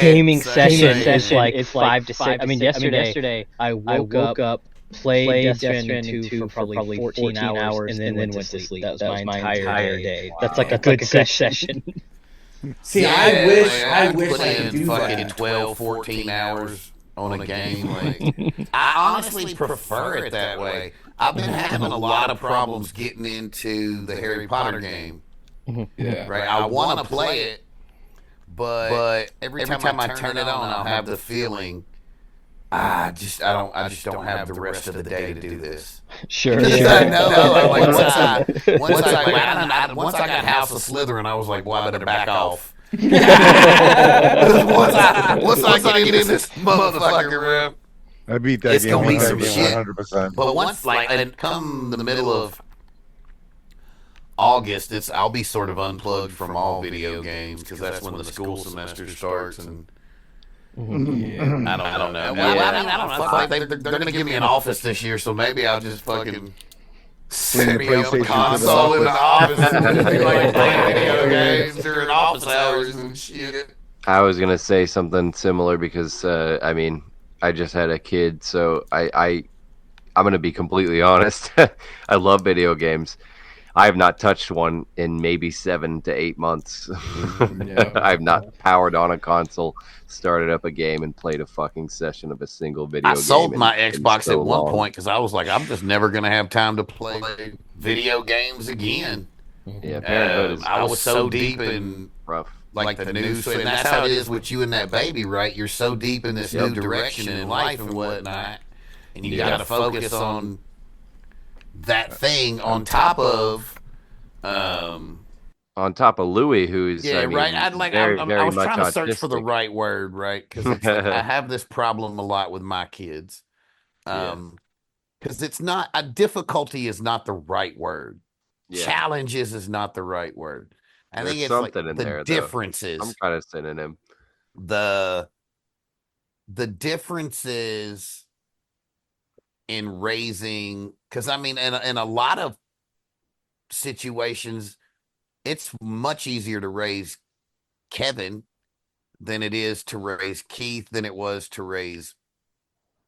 gaming session is like 5 to 6. I mean, yesterday I woke up, played Death Stranding 2 for probably 14 hours, and then went to sleep. That was my entire day. That's like a good session. See, I wish I could do fucking that. 12, 14 hours on a game. Like, I honestly prefer it that way. I've been having a lot of problems getting into the Harry Potter game. Yeah. Right. I want to play it, but every time I turn it on, I'll have the feeling I just don't have the rest of the day to do this. Sure. I know. Like once I got House of Slytherin, I was like, well, I better back off. once I get in this motherfucker, I beat that it's game. Gonna be some shit. 100%. But once and come the middle of August, I'll be sort of unplugged from all video games because that's when the school semester starts and. Yeah. I don't know. Well, I don't know. Fuck, they're going to give me an office this year, so maybe I'll just fucking set me up a console in the office and just be like playing video games during office hours and shit. I was gonna say something similar because I mean I just had a kid, so I'm gonna be completely honest. I love video games. I have not touched one in maybe 7 to 8 months. Yeah. I've not powered on a console, started up a game, and played a fucking session of a single video game. I sold my in Xbox so at one long. point because I was like, I'm just never going to have time to play video games again. Yeah, Parenthood is I was so deep in rough. like the new, and that's how it is with you and that baby, right? You're so deep in this new direction in life and whatnot, and you got to focus on that thing on top of Louis, who's yeah, I mean, right. very, I very was much trying to search for the autistic. right word, right? Because like, I have this problem a lot with my kids, because it's not difficulty is not the right word. Yeah. Challenges is not the right word. I There's think it's something like in the there, though. differences. I'm kind of synonym. The the differences in raising, because I mean, in a lot of situations, it's much easier to raise Kevin than it is to raise Keith than it was to raise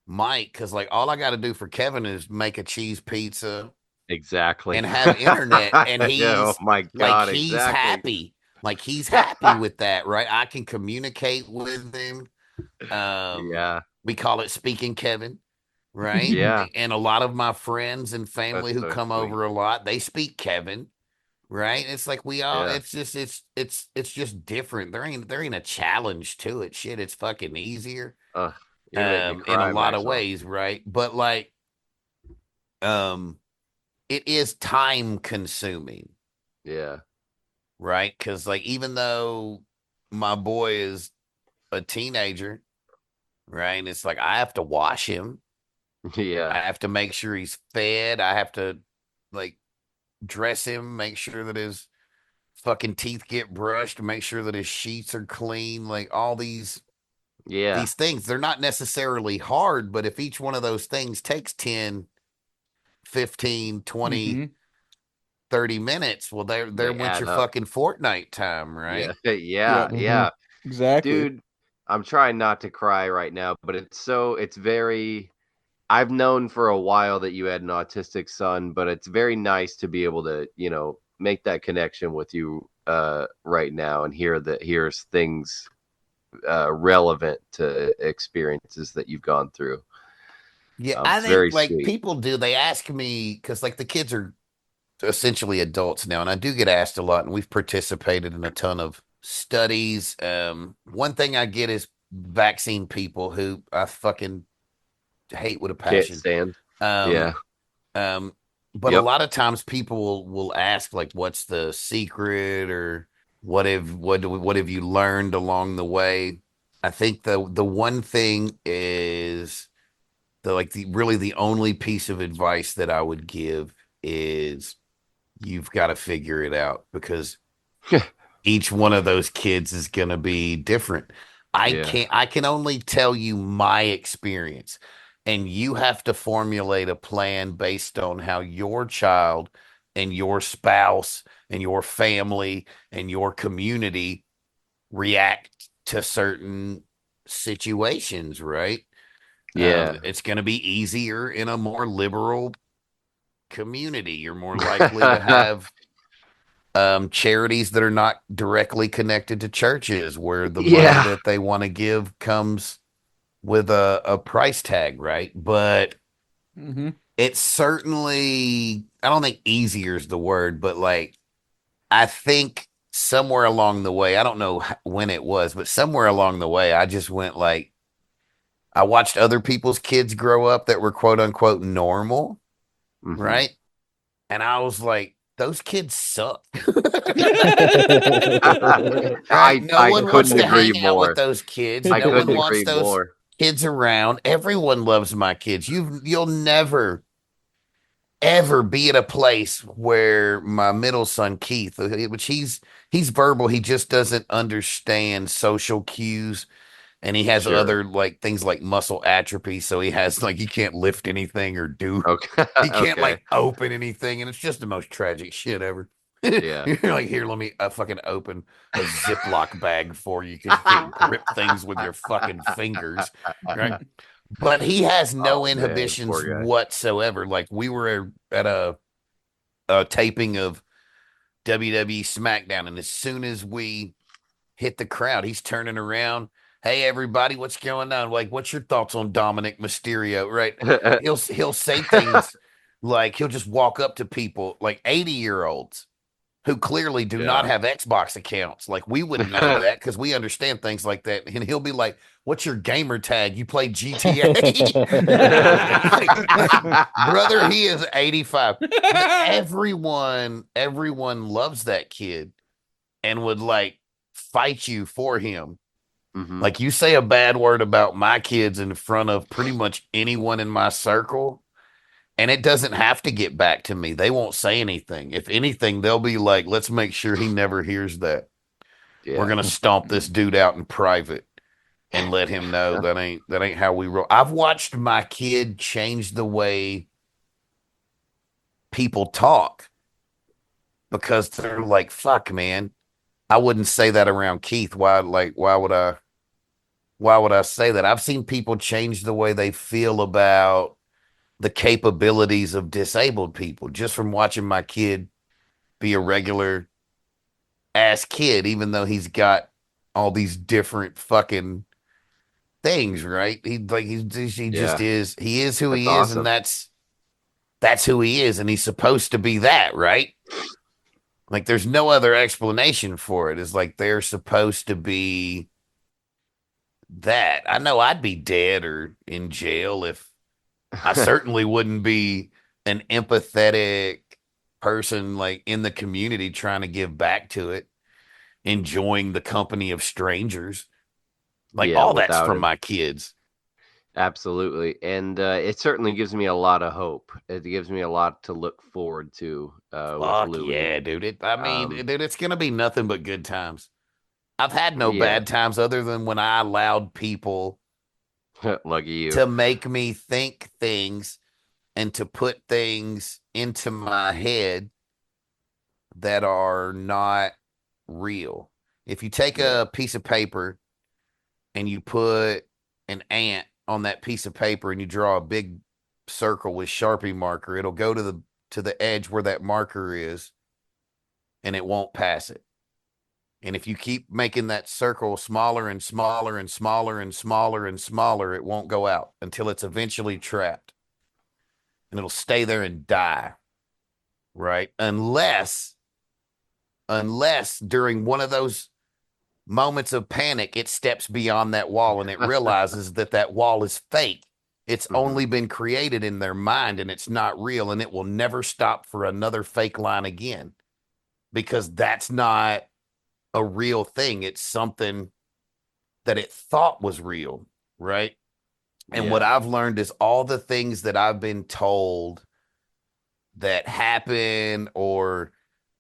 Mike. Because like all I got to do for Kevin is make a cheese pizza Exactly. and have internet, and Oh he's my like God, he's exactly. happy. Like he's happy with that, right? I can communicate with him. Yeah. We call it speaking Kevin, right? Yeah. And a lot of my friends and That's family who so come sweet. over a lot, they speak Kevin, right? It's like we all. Yeah. It's just it's just different. There ain't a challenge to it. Shit, it's fucking easier. Ugh, you're gonna make me In a cry, lot of Maxwell. ways, right? But like, um, it is time consuming, Yeah. right? Because like even though my boy is a teenager, right? And it's like I have to wash him. Yeah. I have to make sure he's fed. I have to like dress him, make sure that his fucking teeth get brushed, make sure that his sheets are clean, like all Yeah. these things. They're not necessarily hard, but if each one of those things takes 10, 15, 20, Mm-hmm. 30 minutes, well there They went add your up. fucking Fortnite time, Yeah. right? Yeah. Yep. Yeah. Exactly. Dude, I'm trying not to cry right now, but it's very, I've known for a while that you had an autistic son, but it's very nice to be able to, make that connection with you right now and here's things relevant to experiences that you've gone through. Yeah, I It's think very like sweet. people do, they ask me because like the kids are essentially adults now, and I do get asked a lot, and we've participated in a ton of studies. One thing I get is vaccine people who I fucking hate with a Can't passion. stand. Um, Yeah. um, but a Yep. lot of times people will ask like, "What's the secret?" or what have you learned along the way? I think the one thing is the really the only piece of advice that I would give is you've got to figure it out because each one of those kids is going to be different. Yeah. I can only tell you my experience, and you have to formulate a plan based on how your child and your spouse and your family and your community react to certain situations, right? Yeah. It's going to be easier in a more liberal community. You're more likely to have charities that are not directly connected to churches where the money Yeah. that they want to give comes with a price tag, right? But Mm-hmm. it's certainly, I don't think easier is the word, but like, I think somewhere along the way, I don't know when it was, but somewhere along the way, I just went like, I watched other people's kids grow up that were quote unquote normal, Hmm. right? And I was like, those kids suck. Right? No I one wants couldn't to agree hang out with more. those kids. I No one couldn't wants agree those more. kids around. Everyone loves my kids. You'll never ever be at a place where my middle son Keith, which he's verbal, he just doesn't understand social cues, and he has Sure. other like things like muscle atrophy, so he has like he can't lift anything or do Okay. he can't Okay. like open anything, and it's just the most tragic shit ever. Yeah. You're like, here, let me fucking open a Ziploc bag for you because you can't grip things with your fucking fingers, right? But he has no Oh man, inhibitions poor guy. whatsoever. Like we were at a taping of WWE SmackDown, and as soon as we hit the crowd, he's turning around. Hey everybody, what's going on? Like, what's your thoughts on Dominic Mysterio? Right? He'll say things like he'll just walk up to people like 80-year-olds who clearly do not Yeah. have Xbox accounts. Like we would know that because we understand things like that. And he'll be like, "What's your gamer tag? You play GTA?" Like, brother, he is 85. But everyone loves that kid and would like fight you for him. Hmm. Like you say a bad word about my kids in front of pretty much anyone in my circle, and it doesn't have to get back to me. They won't say anything. If anything, they'll be like, let's make sure he never hears that. We're Yeah. going to stomp this dude out in private. and let him know that ain't how we roll. I've watched my kid change the way people talk because they're like, fuck, man, I wouldn't say that around Keith. Why would I say that? I've seen people change the way they feel about the capabilities of disabled people just from watching my kid be a regular ass kid, even though he's got all these different fucking things, right? He just is. He is who he is, and that's who he is, and he's supposed to be that, right? Like, there's no other explanation for it. It's like they're supposed to be that. I know I'd be dead or in jail if I certainly wouldn't be an empathetic person like in the community trying to give back to it, enjoying the company of strangers. Like, all that's from my kids. Absolutely. And it certainly gives me a lot of hope. It gives me a lot to look forward to with Louie. Yeah, dude. Dude, it's going to be nothing but good times. I've had no bad times other than when I allowed people lucky you to make me think things and to put things into my head that are not real. If you take a piece of paper and you put an ant on that piece of paper and you draw a big circle with Sharpie marker, it'll go to the edge where that marker is and it won't pass it. And if you keep making that circle smaller and smaller and smaller and smaller and smaller, it won't go out until it's eventually trapped. And it'll stay there and die. Right? Unless during one of those moments of panic, it steps beyond that wall and it realizes that wall is fake. It's only been created in their mind and it's not real, and it will never stop for another fake line again, because that's not a real thing. It's something that it thought was real, right? And what I've learned is all the things that I've been told that happen or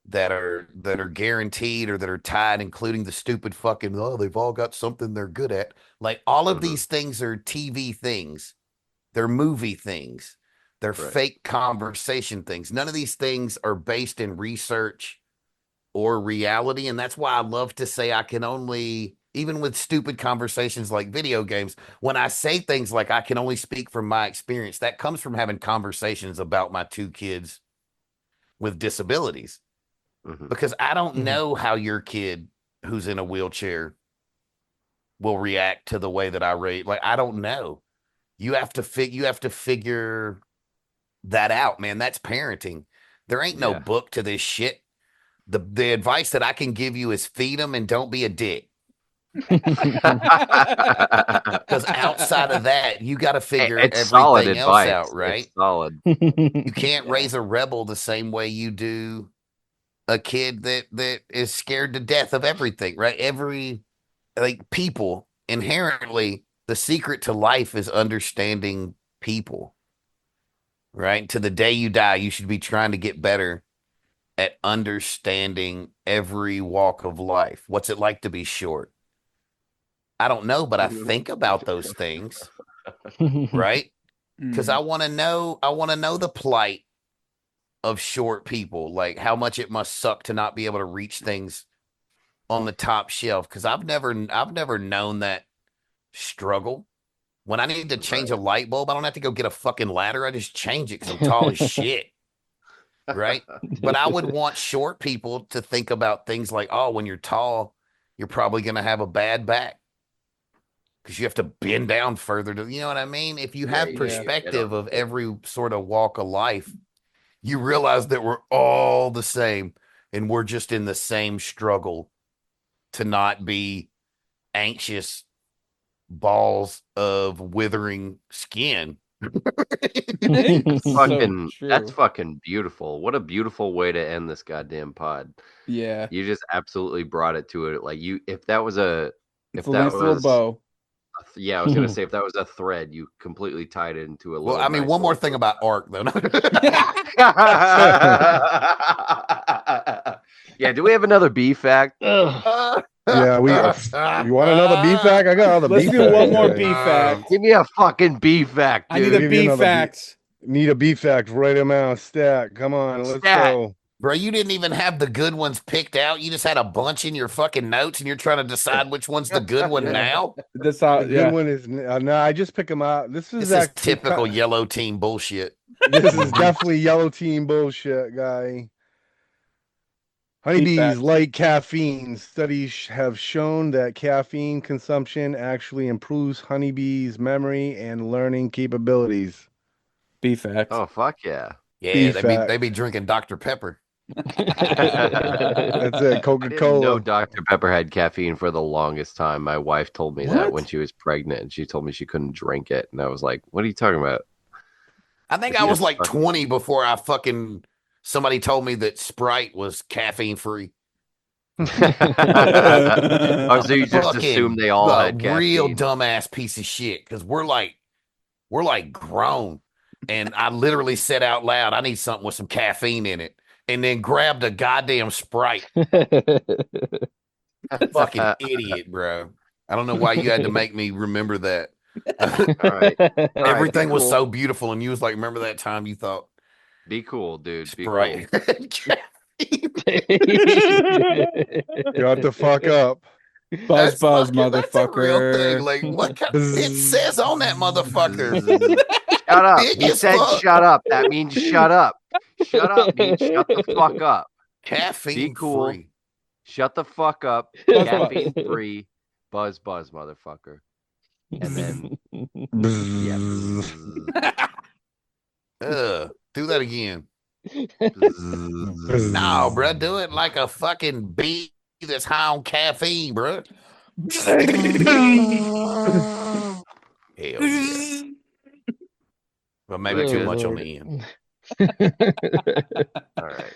that are guaranteed or that are tied, including the stupid fucking, they've all got something they're good at. Like, all of these things are TV things. They're movie things. They're fake conversation things. None of these things are based in research or reality. And that's why I love to say I can only, even with stupid conversations like video games, when I say things like I can only speak from my experience, that comes from having conversations about my two kids with disabilities. Because I don't know how your kid who's in a wheelchair will react to the way that I rate. Like, I don't know. You have to figure that out, man. That's parenting. There ain't no book to this shit. The advice that I can give you is feed them and don't be a dick. Because outside of that, you got to figure everything else out, right? It's solid. You can't raise a rebel the same way you do a kid that is scared to death of everything, right? People inherently, the secret to life is understanding people, right? To the day you die, you should be trying to get better at understanding every walk of life. What's it like to be short? I don't know, but I think about those things, right? Because I want to know the plight of short people, like how much it must suck to not be able to reach things on the top shelf. Because I've never known that struggle. When I need to change a light bulb, I don't have to go get a fucking ladder. I just change it because I'm tall as shit. Right? But I would want short people to think about things like, oh, when you're tall, you're probably going to have a bad back because you have to bend down further to, you know what I mean? If you have perspective of every sort of walk of life, you realize that we're all the same and we're just in the same struggle to not be anxious balls of withering skin. That's fucking beautiful. What a beautiful way to end this goddamn pod. Yeah. You just absolutely brought it to it. Like, if that was a bow. Yeah, I was gonna say, if that was a thread, you completely tied it into a little. Well, I mean, one more thing about Ark, though. Yeah, do we have another bee fact? Yeah, you want another B fact? I got all the Let's B do facts. one more man. B fact. Give me a fucking B fact, I dude. need a Give you B another fact. Need a B fact right amount stat. Come on, let's Stat. go. Bro, you didn't even have the good ones picked out. You just had a bunch in your fucking notes, and you're trying to decide which one's the good one Yeah. now. That's how. The good Yeah. one is no. I just pick them out. This This is is actually typical yellow team bullshit. This is definitely yellow team bullshit, guy. Honeybees fact. like caffeine. Studies have shown that caffeine consumption actually improves honeybees' memory and learning capabilities. B fact. Oh fuck yeah. Yeah, B they be drinking Dr. Pepper. That's it. I Coca-Cola. didn't know Dr. Pepper had caffeine for the longest time. My wife told me that What? when she was pregnant, and she told me she couldn't drink it, and I was like, "What are you talking about?" I think It's I was just like fucking- 20 before somebody told me that Sprite was caffeine free. Oh, so you just Fucking assume they all had caffeine? real dumbass piece of shit. Because we're like grown, and I literally said out loud, "I need something with some caffeine in it," and then grabbed a goddamn Sprite. Fucking idiot, bro. I don't know why you had to make me remember that. All right. Everything be was cool. so beautiful, and you was like, "Remember that time you thought Be cool, dude. Be Sprite?" cool. Shut the fuck up. Buzz, buzz, That's a real thing. motherfucker. Like, what kind, it says on that motherfucker. Shut up. Big He as said fuck. shut up. That means shut up. Shut up means shut the fuck up. Caffeine Be cool. free. Shut the fuck up. Buzz, Caffeine free. Buzz, buzz, motherfucker. And then, yeah. Do that again. No, bro, do it like a fucking bee that's high on caffeine, bro. Hell yeah. But maybe too much on the end. All right.